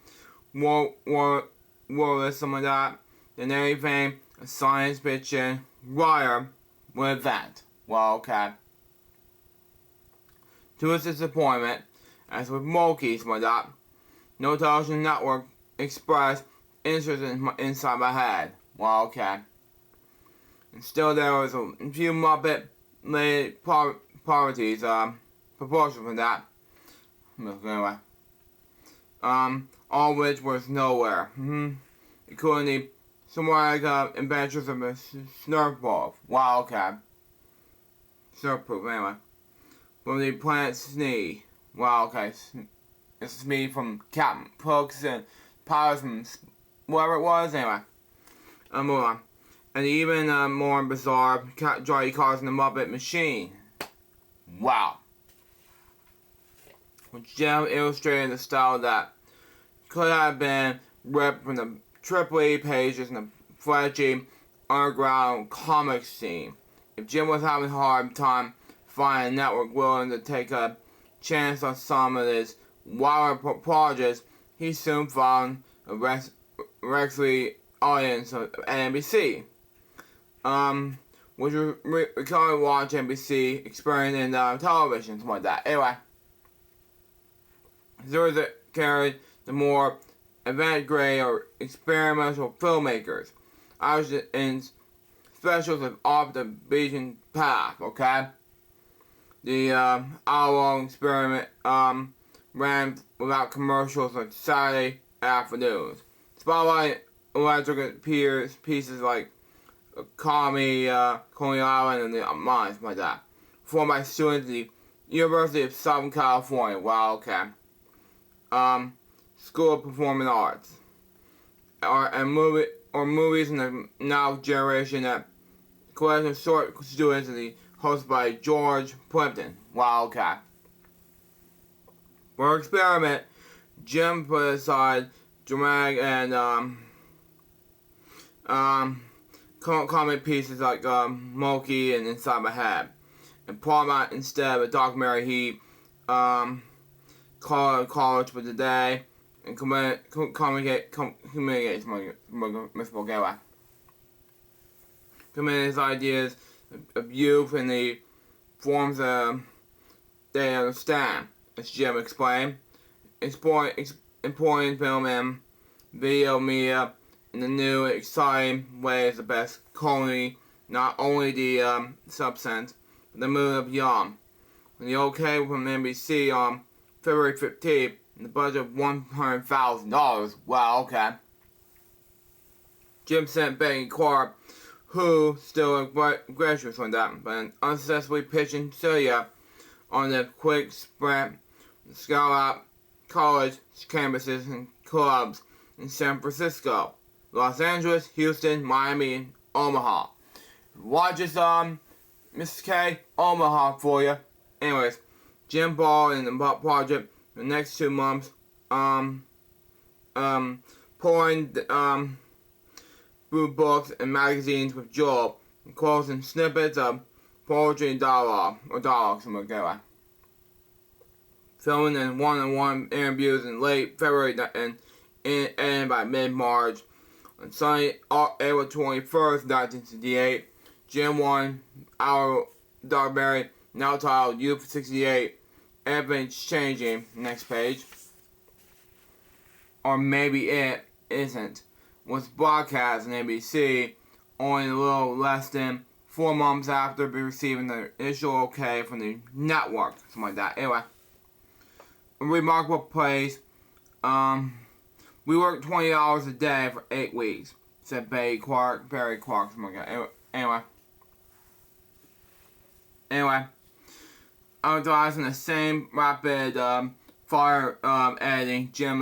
more something like that than anything a science fiction writer would invent. Well, okay. To his disappointment, as with Moki, something like that, no television network expressed interest in Inside My Head. Well, okay. And still there was a few Muppet-related properties, proportion from that. Anyway. All which was nowhere. Including the somewhat like adventures of a Snurf. Wow, okay. Snurf-proof, anyway. From the planet Snee. Wow, okay. It's Smee from Captain Hooks and Pirates from whatever it was. Anyway, move on. And even more bizarre, Johnny Cars in the Muppet Machine. Wow. Jim illustrated the style that could have been ripped from the AAA pages in the flashy underground comic scene. If Jim was having a hard time finding a network willing to take a chance on some of his wilder projects, he soon found a regular audience at NBC. Which we can't watch NBC experience in television, something like that. Anyway, those that carried the more advanced grade or experimental filmmakers. I was in specials of Off the Beaten Path, okay? The hour-long experiment ran without commercials on Saturday afternoons. Spotlight electric pieces like Coney Island and the Mines, like that. Performed by students at the University of Southern California. Wow, okay. School of Performing Arts. Movies in the now generation that collection of short students and the hosted by George Plimpton. Wow, okay. For experiment, Jim put aside dramatic and comic pieces like Monkey and Inside My Head, and plot instead of a documentary he called College for the Day and communicates Miss Bulgaria. Committing his ideas of youth in the forms they understand, as Jim explained. Employing film and video media in the new, exciting way is the best colony, not only the substance, but the mood of young. When the OK from NBC on February 15th, and the budget of $100,000. Wow, okay. Jim sent Betty Clark, who still a graduate from that, but unsuccessfully pitching Celia on the quick sprint, scout out college campuses and clubs in San Francisco, Los Angeles, Houston, Miami, and Omaha. Watch this, Mrs. K, Omaha for you. Anyways, Jim Ball and the project the next 2 months, pouring through books and magazines with Joel, and closing snippets of poetry and dialogue, something like that. Filming in one-on-one interviews in late February and ending by mid-March. On Sunday, April 21st, 1968, Jim won our documentary, now titled Youth 68, Everything's Changing, next page. Or maybe it isn't. Was broadcast on ABC only a little less than 4 months after receiving the initial okay from the network, something like that. Anyway, a remarkable place. We worked 20 hours a day for 8 weeks, said Barry Clark, something like that. Anyway, utilizing the same rapid fire editing, Jim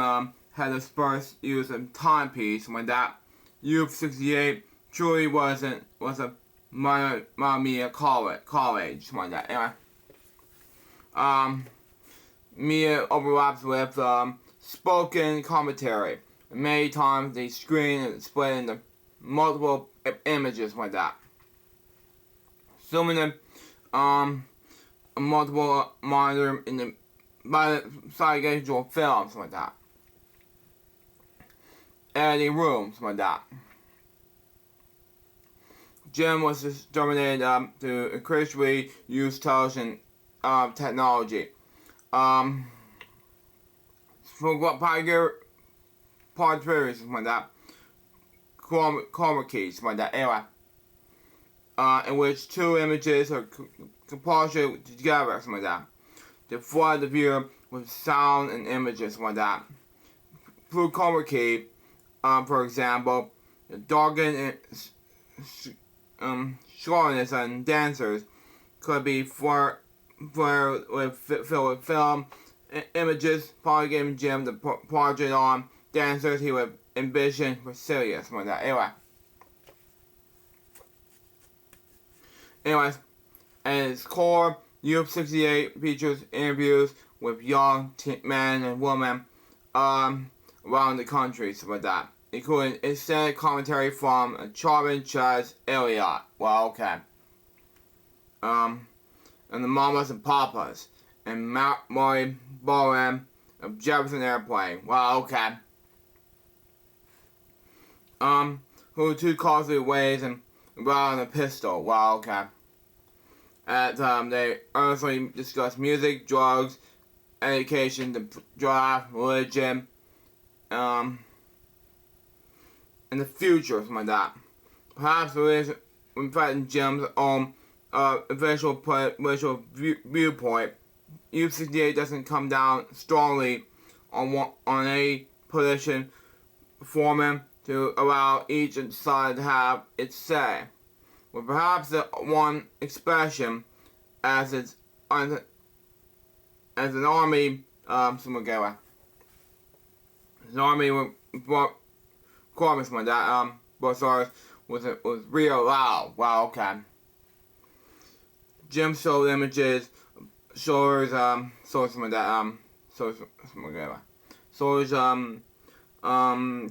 had the first use of timepiece when that Youth 68 truly was a media college, something like that. Anyway, media overlaps with spoken commentary. Many times the screen is split into multiple images like that. Zooming in a multiple monitor in the side-schedule films like that. Editing rooms like that. Jim was determined to increasingly use television technology. For part series like that. Chroma keys like that. Anyway, in which 2 images are composited together, something like that, to flood the viewer with sound and images like that. Through chroma key, for example, the darkened shortness and dancers could be filled with film images, probably giving Jim the project on dancers. He would ambition was serious, something like that. Anyways, at its core, LukeJ628 features interviews with young men and women around the country, something like that, including extended commentary from a charming Chaz Elliott. Well, okay. And the Mamas and Papas, and Maury Bowen of Jefferson Airplane. Well, okay. Who two costly ways and around a pistol. Well, okay. They earnestly discuss music, drugs, education, the draft, religion, and the future, something like that. Perhaps religion, reflecting Jim's own eventual political viewpoint. LukeJ628 doesn't come down strongly on a position forming to allow each side to have its say, with perhaps the one expression as an army, as an army requirements like that, was real loud. Wow, okay. Jim showed images, shoulders, something like that,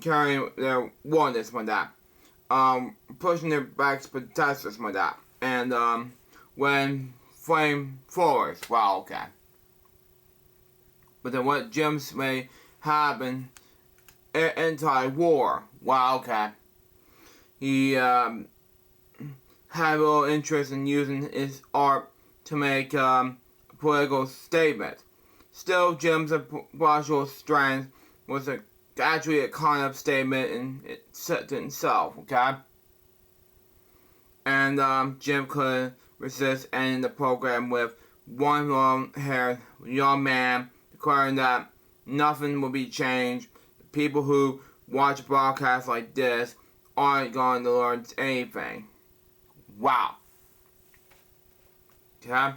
carrying their oneness like that, pushing their backs to protest us like that, and when flame forwards. Wow, okay. But then what Jim's may have an anti-war. Wow, okay. He had a little interest in using his art to make political statements. Still, Jim's intellectual strength was actually a kind of statement in itself, okay? And Jim couldn't resist ending the program with one long-haired young man declaring that nothing will be changed. People who watch broadcasts like this aren't going to learn anything. Wow. Okay?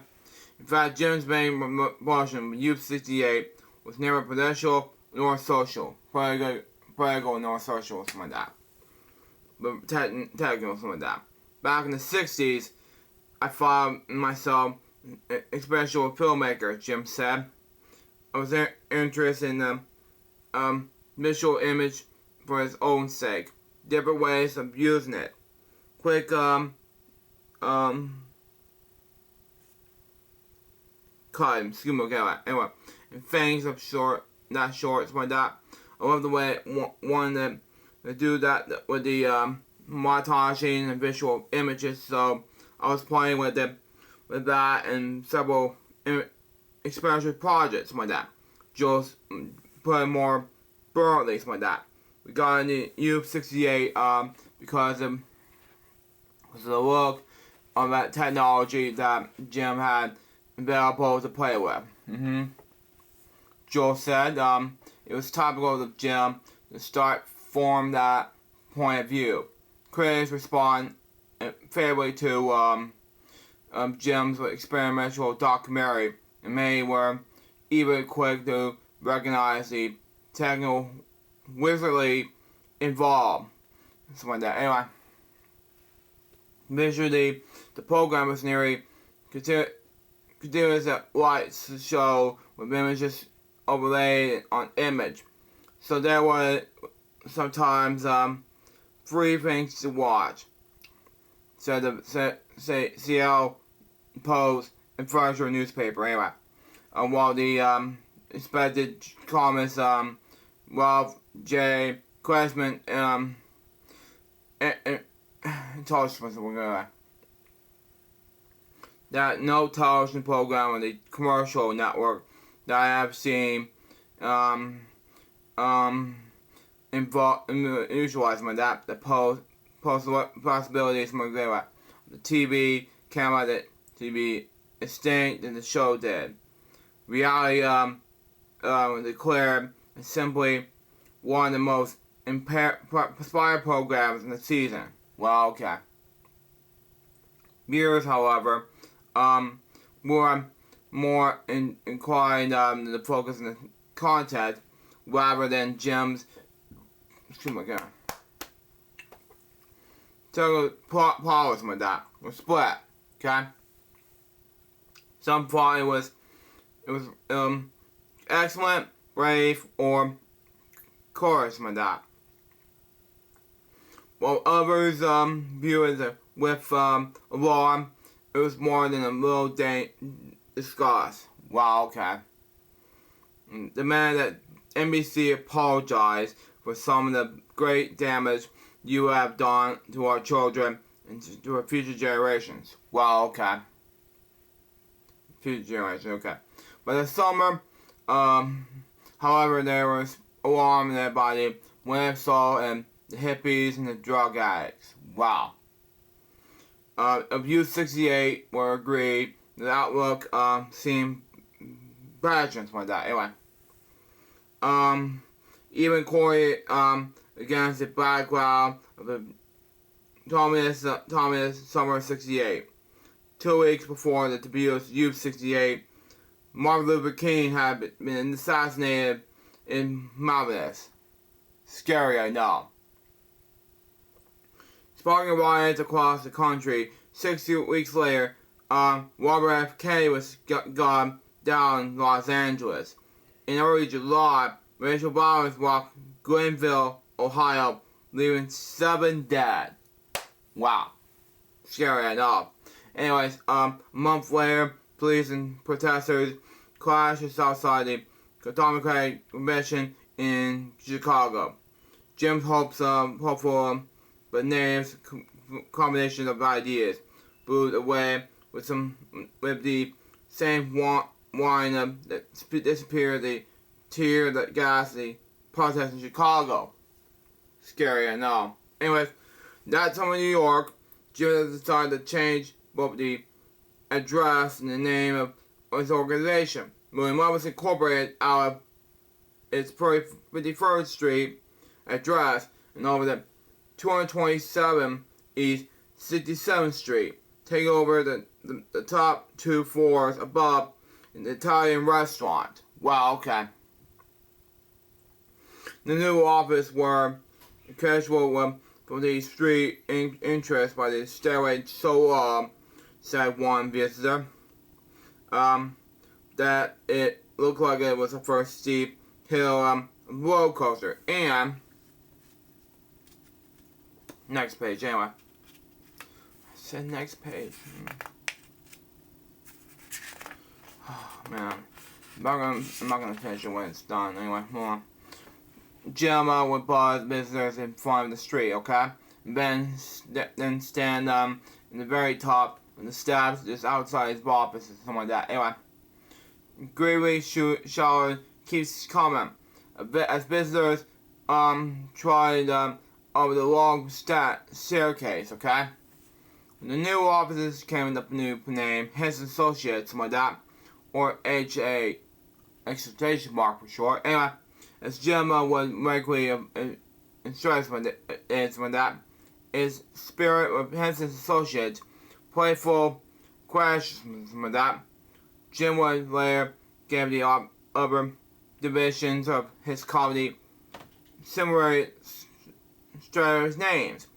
In fact, Jim's main motion with LukeJ628 was never presidential nor social. Political nor social, something like that. But technical, something like that. Back in the 60s, I found myself, especially a filmmaker, Jim said. I was interested in the visual image for its own sake. Different ways of using it. Quick, cut and skim okay, anyway. And things of short, not short, something like that. I love the way I wanted to do that with the montaging and visual images, so I was playing with that and several experimental projects, something like that. Just put more broadly, something like that. We got into LukeJ628 because of the look of that technology that Jim had available to play with. Joel said it was topical of Jim to start form that point of view. Critics respond favorably to Jim's experimental documentary, and many were even quick to recognize the technical wizardly involved. Something like that. Anyway, visually, the program was nearly continuous lights show with images overlaid on image. So there were sometimes 3 things to watch. So the Seattle Post and Furniture newspaper. Anyway, while the expected columnist Ralph J. Klesman told us that no television program on the commercial network that I have seen usualizing that the post possibilities the TV camera that TV extinct than the show did. Reality declared simply one of the most inspired programs in the season. Well, okay. Viewers, however, were more inclined to focus on the content rather than Jim's excuse me again. So plot with that was split. Okay. Some plot it was excellent, brave, or chorus with that. While others view it with alarm, it was more than a little disgust. Wow, okay. Demand that NBC apologize for some of the great damage you have done to our children and to our future generations. Wow, okay. Future generations, okay. By the summer, however, there was alarm in everybody when they saw the hippies and the drug addicts. Wow. Of U68 were agreed. The outlook seemed pageants like that. Anyway. Even Corey against the background of the Thomas Summer '68. 2 weeks before the debut of Youth '68, Martin Luther King had been assassinated in Memphis. Scary, I know. Sparking riots across the country. 60 weeks later, Robert F. Kennedy was gunned down in Los Angeles. In early July, racial violence rocked Greenville, Ohio, leaving 7 dead. Wow. Scary enough. Anyways, a month later, police and protesters clashed outside the Democratic Convention in Chicago. Jim's hopeful but names combination of ideas blew away with the same wine that disappeared the tear that gas the protest in Chicago. Scary, I know. Anyways, that time in New York, Jim decided to change both the address and the name of his organization. When it was incorporated out of its 51st Street address and over the 227 East 67th Street, taking over the top 2 floors above an Italian restaurant. Wow, okay. The new office were casual for the street interest by the stairway so long, said one visitor, that it looked like it was the first steep hill roller coaster. And next page, anyway. I said next page. Oh, man. I'm not gonna finish it when it's done. Anyway, hold on. Jim would pause visitors in front of the street, okay? Then stand in the very top of the steps just outside his office or something like that. Anyway. Greeley shower keeps coming. As visitors tried over the long staircase, okay? The new offices came with a new name, Henson Associates, something like that, or HA, exclamation mark for short. Anyway, as Jim would regularly stress when that is spirit of Henson Associates, playful questions from that. Jim would later gave the other divisions of his comedy similar strange names,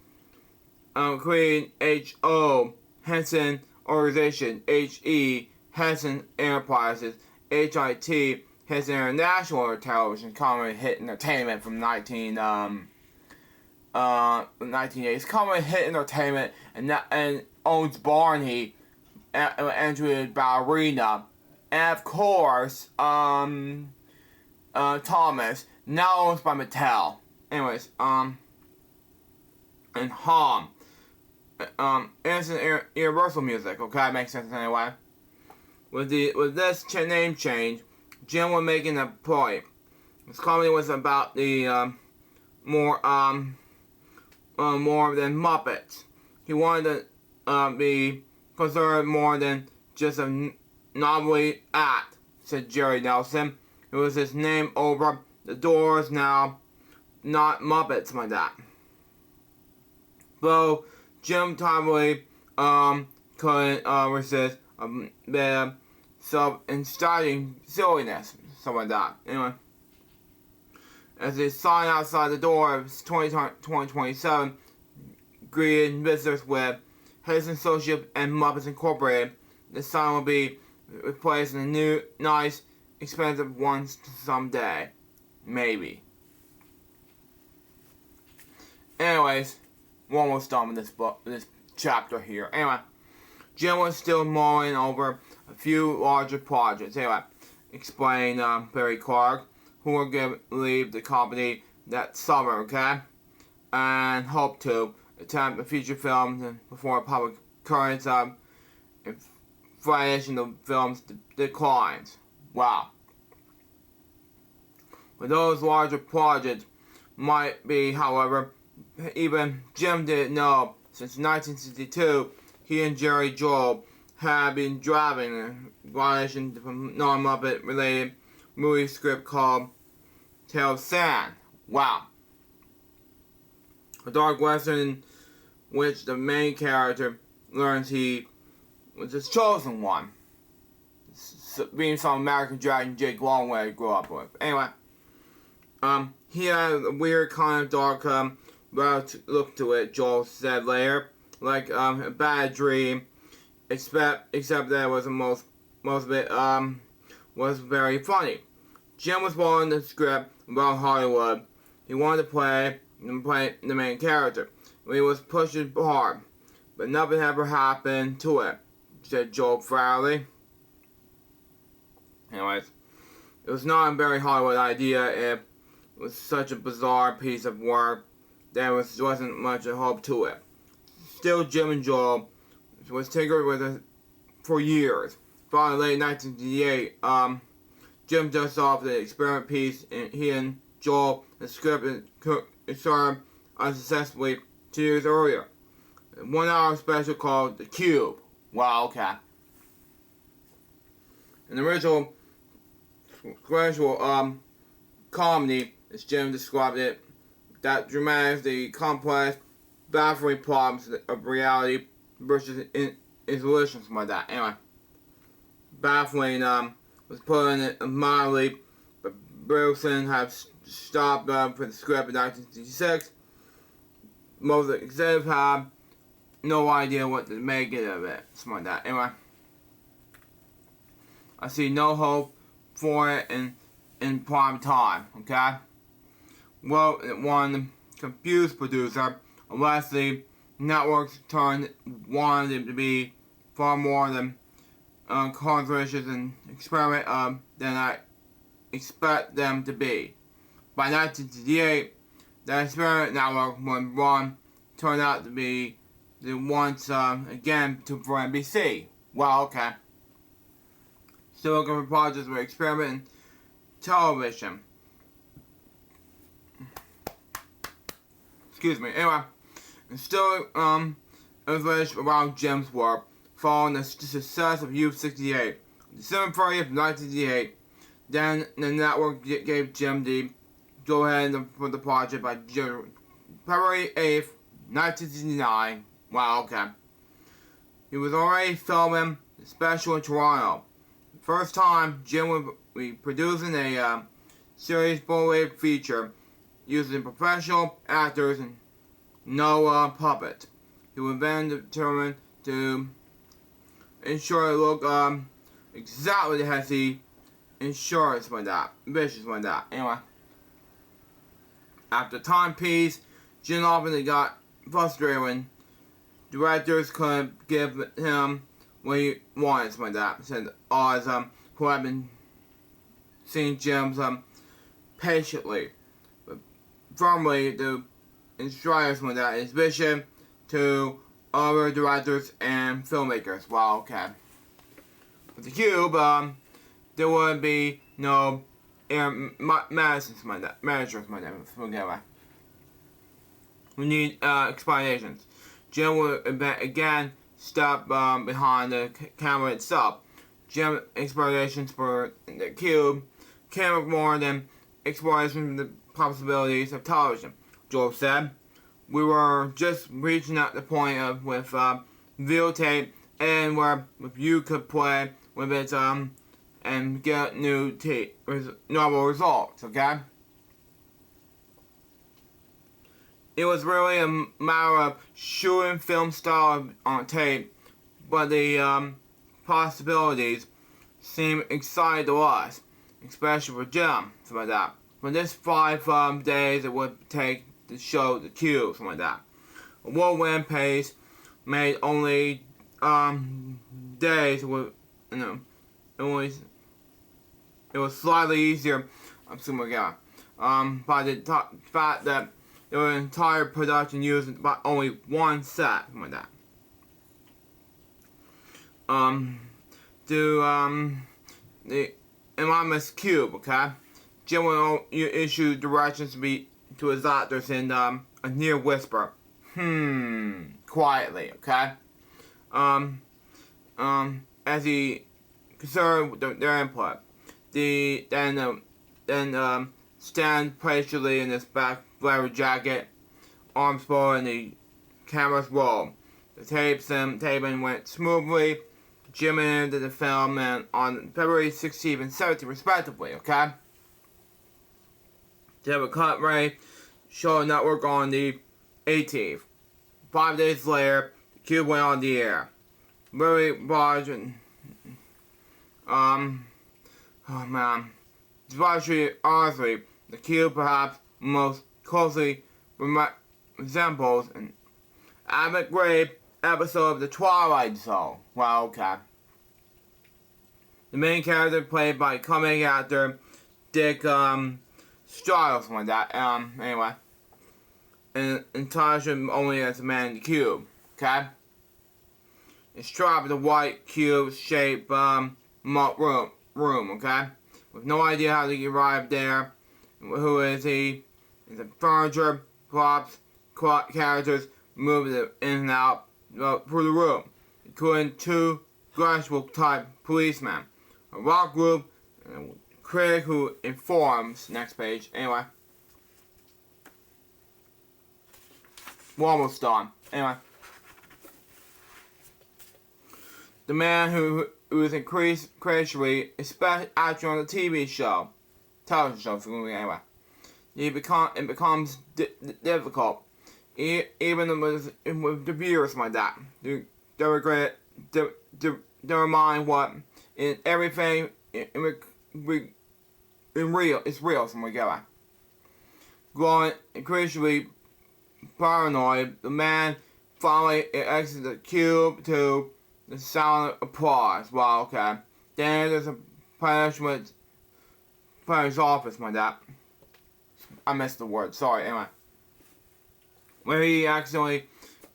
including H.O. Henson Organization, H.E. Henson Enterprises, H.I.T. Henson International Television Comedy Hit Entertainment from 1980s. Comedy Hit Entertainment and owns Barney, Andrew Ballerina, and of course, Thomas, now owned by Mattel. Anyways, and Hom. Innocent Universal Music, okay, makes sense anyway. With this name change, Jim was making a point. His comedy was about the more than Muppets. He wanted to be considered more than just a novelty act, said Jerry Nelson. It was his name over the doors now, not Muppets like that. Though Jim Tomley couldn't resist a bit of self-inciting silliness, something like that. Anyway, as a sign outside the door of 2027 greeted visitors with Henson Associates and Muppets Incorporated. The sign will be replaced in a new, nice, expensive one someday. Maybe. Anyways, we're almost done with this chapter here. Anyway, Jim was still mulling over a few larger projects. Anyway, explained Barry Clark, who will leave the company that summer, okay? And hope to attempt a feature film before public current inflation of films declines. Wow. But those larger projects might be, however, even Jim didn't know. Since 1962, he and Jerry Joel had been driving a variation from non-Muppet related movie script called Tale of Sand. Wow. A dark western in which the main character learns he was his chosen one. Being some American dragon Jake Longway grew up with. Anyway, he had a weird kind of dark look to it, Joel said later. Like a bad dream. Except that it was most of it was very funny. Jim was following the script about Hollywood. He wanted to play the main character. He was pushing hard, but nothing ever happened to it, said Joel proudly. Anyways, it was not a very Hollywood idea. It was such a bizarre piece of work. There wasn't much of hope to it. Still, Jim and Joel was tinkered with it for years. Finally, late 1958, Jim dusted off the experiment piece, and he and Joel, the script, and started unsuccessfully 2 years earlier. A 1-hour special called The Cube. Wow, okay. An original special comedy, as Jim described it, that dramatize the complex, baffling problems of reality versus illusions, something like that. Anyway, baffling was put in it mildly, but Wilson had stopped for the script in 1966. Most of the executives had no idea what to make it of it, something like that. Anyway, I see no hope for it in prime time, okay? Well, one confused producer, unless the networks wanted it to be far more than controversial and experiment than I expect them to be. By 1968, the experiment network, when one turned out to be the once again for NBC. Well, okay. Still looking for projects with experiment in television. Excuse me. Anyway, and still information around Jim's work following the success of U68. December 30th, 1988, then the network gave Jim the go-ahead for the project by February 8th, 1969. Wow, okay. He was already filming the special in Toronto. First time, Jim would be producing a series full-length feature using professional actors and no puppet. He would then determine to ensure it looked exactly as he insurance like that, vicious like that. Anyway, after timepiece, Jim often got frustrated when directors couldn't give him what he wanted like that. Said Oz, who had been seeing Jim's patiently, but firmly to instructors like that his vision to other directors and filmmakers. Wow, okay. With the Cube, there would be no managers like that. We need explanations. Jim would again step behind the camera itself. Jim explanations for the Cube came with more than exploration of the possibilities of television. Joel said, "We were just reaching out the point of with videotape and where if you could play with it and get novel results, okay?" It was really a matter of shooting film style on tape, but the possibilities seemed exciting to us, especially for Jim, something like that. For this 5 days it would take to show the cube, something like that. A whirlwind pace made only days with, it was slightly easier, something like that. By the fact that there was an entire production using about only one set, something like that. The anonymous cube, okay? Jim will issue directions to his actors in a near whisper. Quietly, okay? As he considered their input. Then stand patiently in his back leather jacket, arms folded, and the cameras roll. The taping went smoothly. Jim ended the film and on February 16th and 17th, respectively, okay? They have a cut rate, show network on the 18th. 5 days later, the cube went on the air. Very large and, oh man. Especially, honestly, the cube perhaps most closely resembles an Abbott Grave episode of The Twilight Zone. Well, okay. The main character played by comic actor Dick Strauss, something like that. Anyway. And Tasha only as a man in the cube, okay? It's trapped in a white cube-shaped room, okay? With no idea how to arrive there. Who is he? Is it furniture, props, characters moving in and out through the room, including 2 Gresham-type policemen, a rock group, and a critic who informs. Next page. Anyway. We're almost done. Anyway. The man who is increasingly, especially actually on the television show, anyway. It becomes difficult, even with the viewers like that. They regret, never mind what, in everything, in real, it's real, something like that. Growing increasingly paranoid, the man finally exits the cube to the sound of applause. Well, okay. Then there's a punishment office, my dad. I missed the word, sorry, anyway. Where he accidentally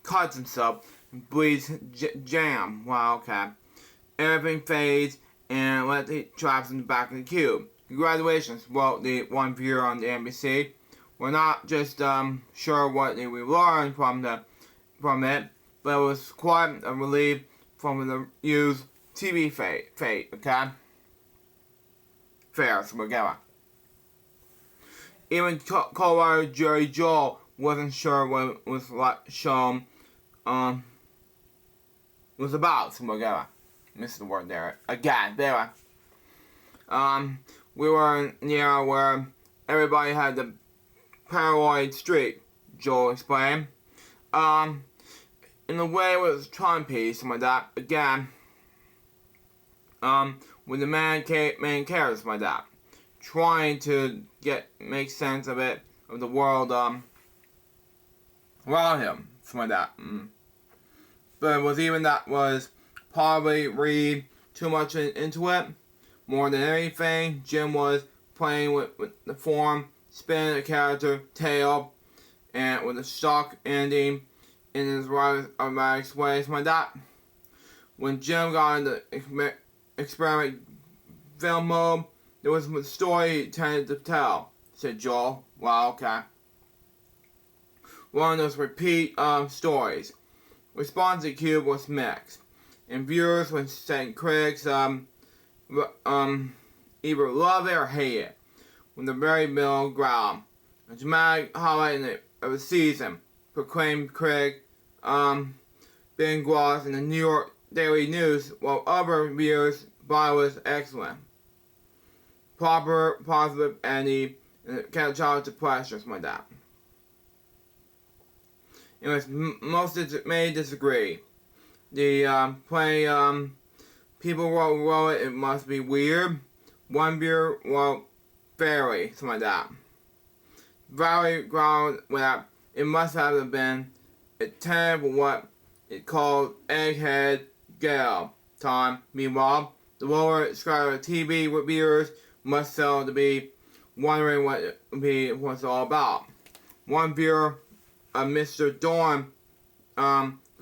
cuts himself and bleeds jam. Well, okay. Everything fades and let the traps in the back of the cube. Congratulations, wrote the one viewer on the NBC. We're not just sure what we learned from it, but it was quite a relief from the used TV fate, okay? Fair, so together. Even co-writer Jerry Joel wasn't sure what was shown was about, so together. Missed the word there again. There. We were in the era where everybody had the paranoid streak, Joel explained. In a way, it was a timepiece, something like that. Again, with the main character, something like that, trying to make sense of it, of the world around him, something like that. But it was even that was probably read too much into it. More than anything, Jim was playing with the form, spinning the character, tail, and with a shock ending in his automatic way, something like that. When Jim got into experiment film mode, there was a story he tended to tell, said Joel. Wow, okay. One of those repeat stories. Response to Cube was mixed, and viewers were saying critics either love it or hate it. When the very middle ground, a dramatic highlight of the season, proclaimed critic Ben Gloss in the New York Daily News, while other viewers thought it was excellent. Proper, positive, and the catastrophic depression, something like that. it was most may disagree. The play people wrote it must be weird. One viewer wrote fairy, something like that. Valley ground that it must have been a 10 for what it called egghead gale time. Meanwhile, the lower strata of TV viewers must sell to be wondering what it was all about. One viewer, Mr. Dorn,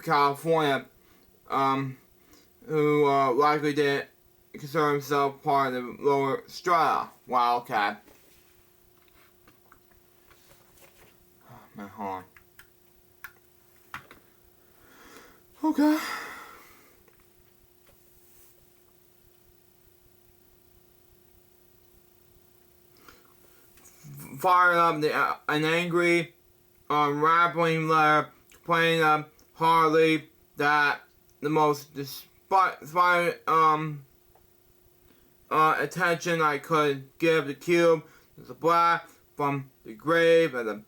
California, who likely didn't consider himself part of the lower strata. Wow, okay. Oh, man, hold on. Okay. Fired up an angry, rambling letter complaining hardly that the most despite attention I could give the cube was a black from the grave of the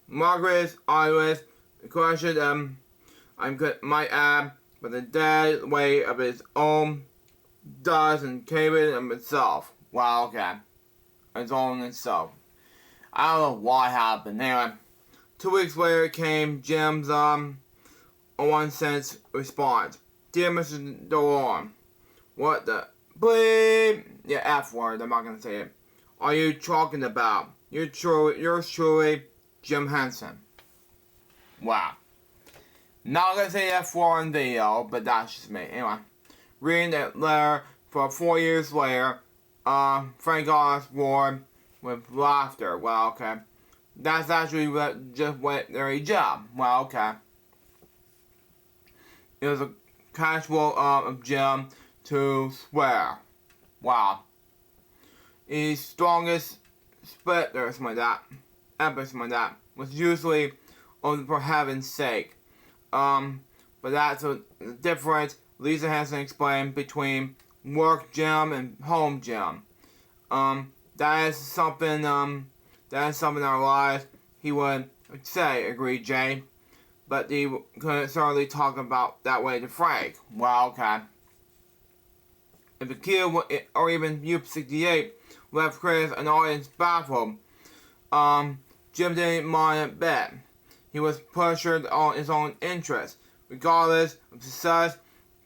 Margaret's eyeless. The question might add, but the dead way of his own does and came in of itself. Wow, okay. Its own itself. I don't know what happened. Anyway, 2 weeks later came Jim's one sentence response. Dear Mr. DeLorme, what the bleep? Yeah, F word, I'm not gonna say it. Are you talking about? Yours truly, Jim Henson. Wow. Not gonna say F word in video, but that's just me. Anyway, reading that letter for 4 years later, Frank Oz roared with laughter. Well, okay. That's actually just what their job. Well, okay. It was a casual of Jim to swear. Wow. His strongest split or something like that, something like that, was usually for heaven's sake. But that's a difference Lisa Henson explained between work Jim and home Jim. That is something in our lives he would say, agreed Jay. But he couldn't certainly talk about that way to Frank. Well, okay. If the kid, or even U68, left Chris and audience baffled, Jim didn't mind a bit. He was pressured on his own interests, regardless of success,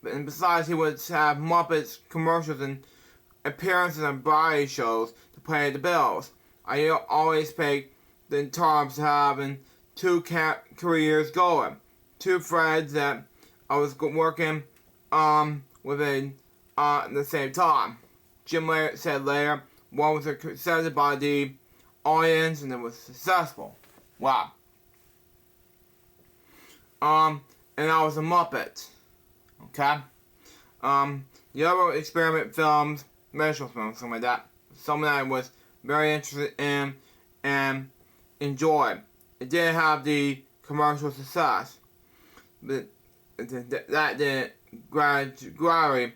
and besides he would have Muppets commercials and appearances on variety shows to pay the bills. I always picked in terms of having two careers going. Two friends that I was working within at the same time. Jim said later, one was accepted by the audience and it was successful. Wow. And I was a Muppet. Okay? The other experiment films, commercial films, something like that, something that I was very interested in and enjoyed. It didn't have the commercial success, but that didn't gradually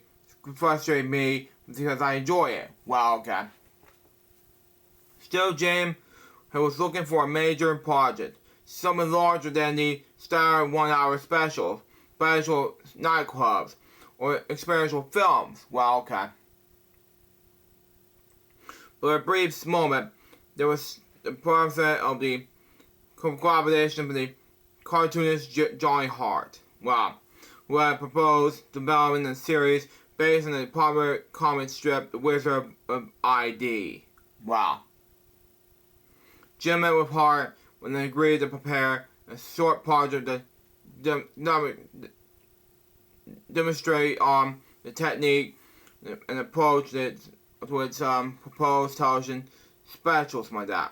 frustrate me because I enjoy it. Well, okay. Still, James was looking for a major project, something larger than the standard 1 hour special nightclubs, or experiential films. Well, okay. For a brief moment, there was the process of the collaboration with the cartoonist Johnny Hart. Wow. Who had proposed developing a series based on the popular comic strip The Wizard of ID. Wow. Jim met with Hart when they agreed to prepare a short project to demonstrate the technique and approach to its proposed television specials like that.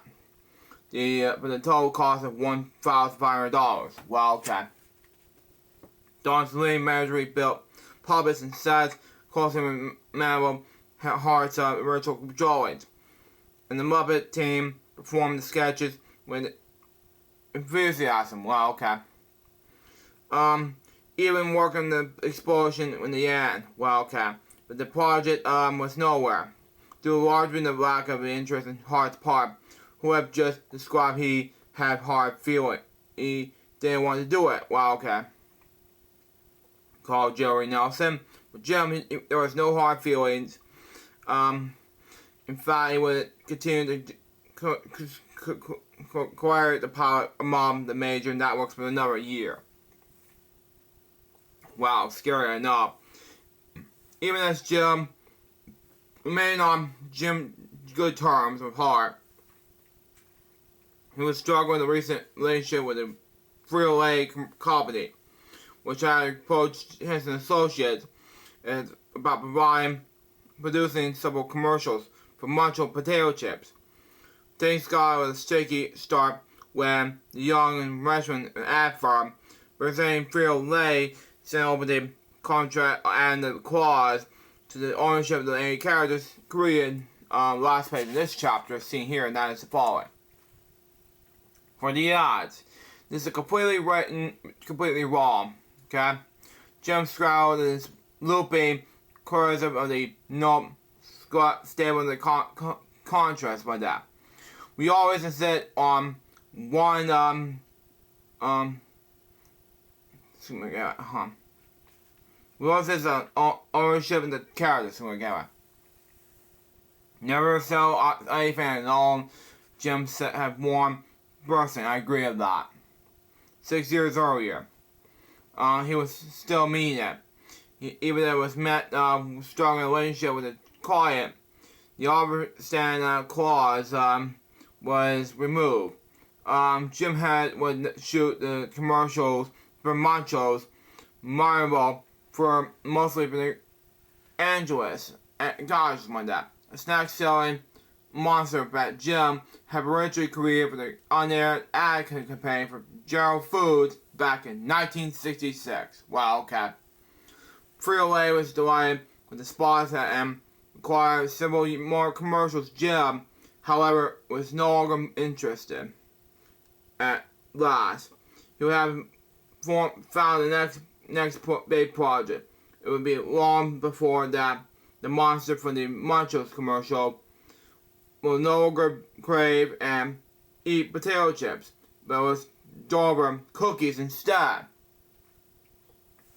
For the total cost of $1,500. Well, okay. Don's leading manager built puppets and sets closely resembled Hart's original drawings, and the Muppet team performed the sketches with enthusiasm. Well, okay. Even working the explosion in the end. Well, okay. But the project was nowhere, due largely to the lack of interest in Hart's part, who have just described he had hard feeling. He didn't want to do it. Well, okay. Called Jerry Nelson. With Jim, there was no hard feelings. In fact, he would continue to acquire the pilot among the major networks for another year. Wow, scary enough. Even as Jim remained on good terms with Hart, he was struggling with a recent relationship with a Frito-Lay company, which had approached Henson Associates about producing several commercials for Munchville potato chips. Things got with a shaky start when the young and restaurant ad firm representing Frito-Lay sent over the contract and the clause to the ownership of the eight characters created last page in this chapter seen here, and that is the following. For the ads, this is completely written, completely wrong. Okay, Jim Stroud is looping cursive of the stable in the contrast by that. We always insist on one we always insist on ownership of the characters. Never sell anything alone. Jim said have one person. I agree with that. 6 years earlier, he was still meaning it. Even though it was met strong relationship with the client, the overstand clause was removed. Jim would shoot the commercials for Munchville's memorable for mostly for the Angeles and colleges like that. A snack selling monster that Jim had originally created for the on-air ad campaign for Gerald Foods back in 1966. Wow, okay. Frito-Lay was delighted with the spots and required several more commercials. Jim, however, was no longer interested. At last, he would have found the next big project. It would be long before that the monster from the Munchville commercial will no longer crave and eat potato chips, but was deliver cookies instead.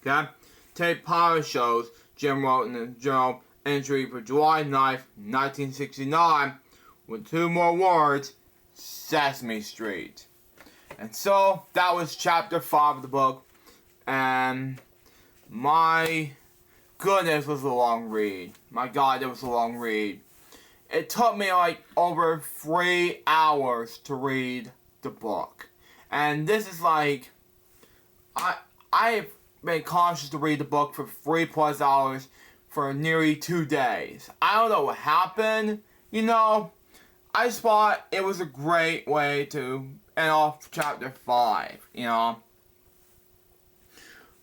Okay? Tape pilot shows, Jim wrote in the journal entry for July 9th, 1969, with two more words, Sesame Street. And so, that was chapter 5 of the book, and my goodness, was a long read. My God, it was a long read. It took me like over 3 hours to read the book. And this is like, I've been cautious to read the book for 3+ hours for nearly 2 days. I don't know what happened, I just thought it was a great way to end off chapter 5, But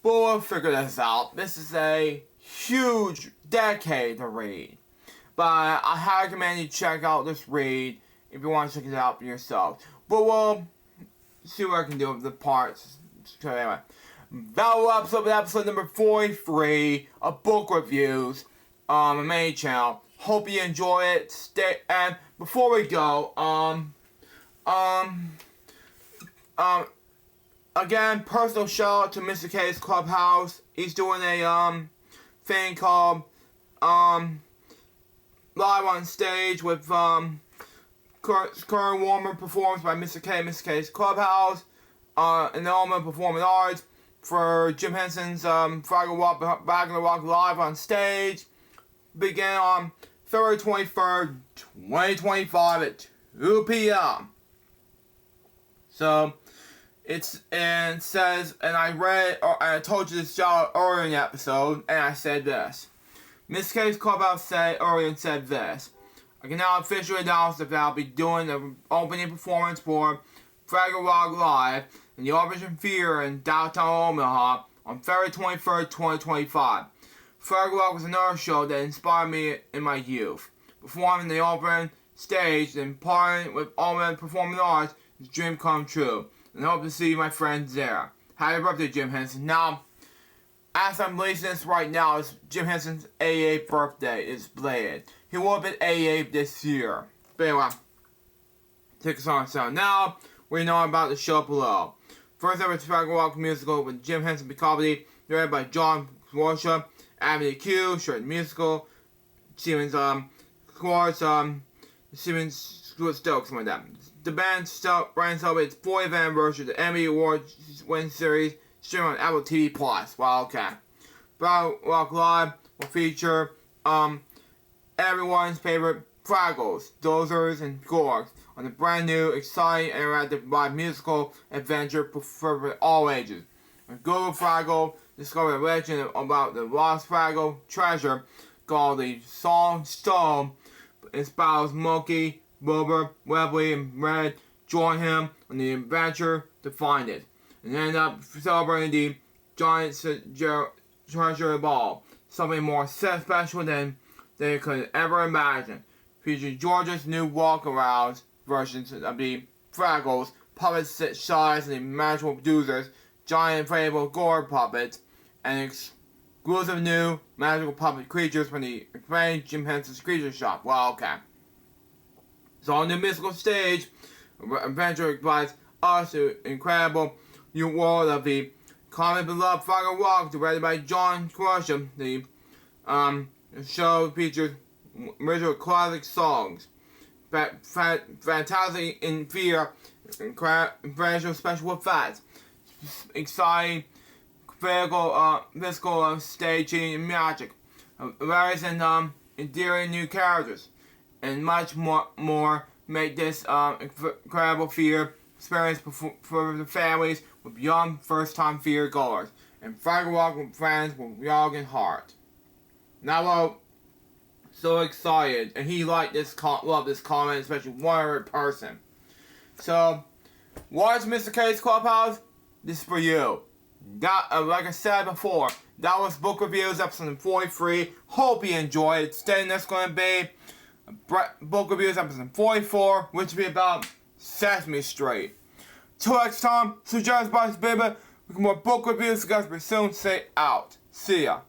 we'll figure this out. This is a huge decade to read. But I highly recommend you check out this read if you want to check it out for yourself. But we'll see what I can do with the parts. So anyway, that was episode number 43 of Book Reviews on my main channel. Hope you enjoy it. And before we go, again, personal shout out to Mr. K's Clubhouse. He's doing a thing called Live on Stage with current Warmer performance by Mr. K's Clubhouse, and Element Performing Arts for Jim Henson's Fraggle Rock Live on Stage. Begin on February 23rd, 2025 at 2 p.m. So, and I told you this job earlier in the episode, and I said this. Miss K's Clubhouse said earlier and said this. I can now officially announce that I'll be doing the opening performance for Fraggle Rock Live in the Operation Theater in downtown Omaha on February 23rd, 2025. Fraggle Rock was another show that inspired me in my youth. Performing the open stage and partnering with Element Performing Arts is a dream come true. And I hope to see my friends there. Happy birthday, Jim Henson. Now, as I'm releasing this right now, it's Jim Henson's 88th birthday is belated. He will have been 88 this year. But anyway, take us on. So now, we know about the show below. First ever Fraggle Rock musical with Jim Henson comedy, directed by John Warsha, Avenue Q, short musical, Stevens, scores, Stevens Stokes, something like that. The band brand celebrates 40th anniversary of the Emmy Award win series, streaming on Apple TV Plus. Wow, okay. Fraggle Rock Live will feature, everyone's favorite Fraggles, Dozers, and Gorgs on a brand new, exciting, interactive live musical adventure for all ages. When Google Fraggle discovered a legend about the lost Fraggle treasure called the Song Stone. Inspires Monkey, Wilbur, Webley, and Red join him on the adventure to find it, and end up celebrating the giant treasure ball, something more special than they could ever imagine. Featuring Georgia's new walk-arounds versions of the Fraggles, puppet size and the magical producers, giant inflatable gore puppets, and exclusive new magical puppet creatures from the acclaimed Jim Henson's Creature Shop. Wow, okay. So on the mystical stage, adventure provides us the incredible new world of the common beloved Fraggle Rock, directed by John Grisham. The show features original classic songs, fantastic in fear, incredible special effects, exciting physical staging and magic, various and endearing new characters, and much more make this incredible fear experience for the families with young first-time fear goers and Fraggle Rock with friends with young and heart. Now, so excited, and he loved this comment, especially one other person. So, what's Mr. K's Clubhouse? This is for you. That, like I said before, that was Book Reviews, episode 43. Hope you enjoyed it. Stay next going to be Book Reviews, episode 44, which will be about Sesame Street. Till next time, suggest by baby. We can more book reviews. You guys will soon say out. See ya.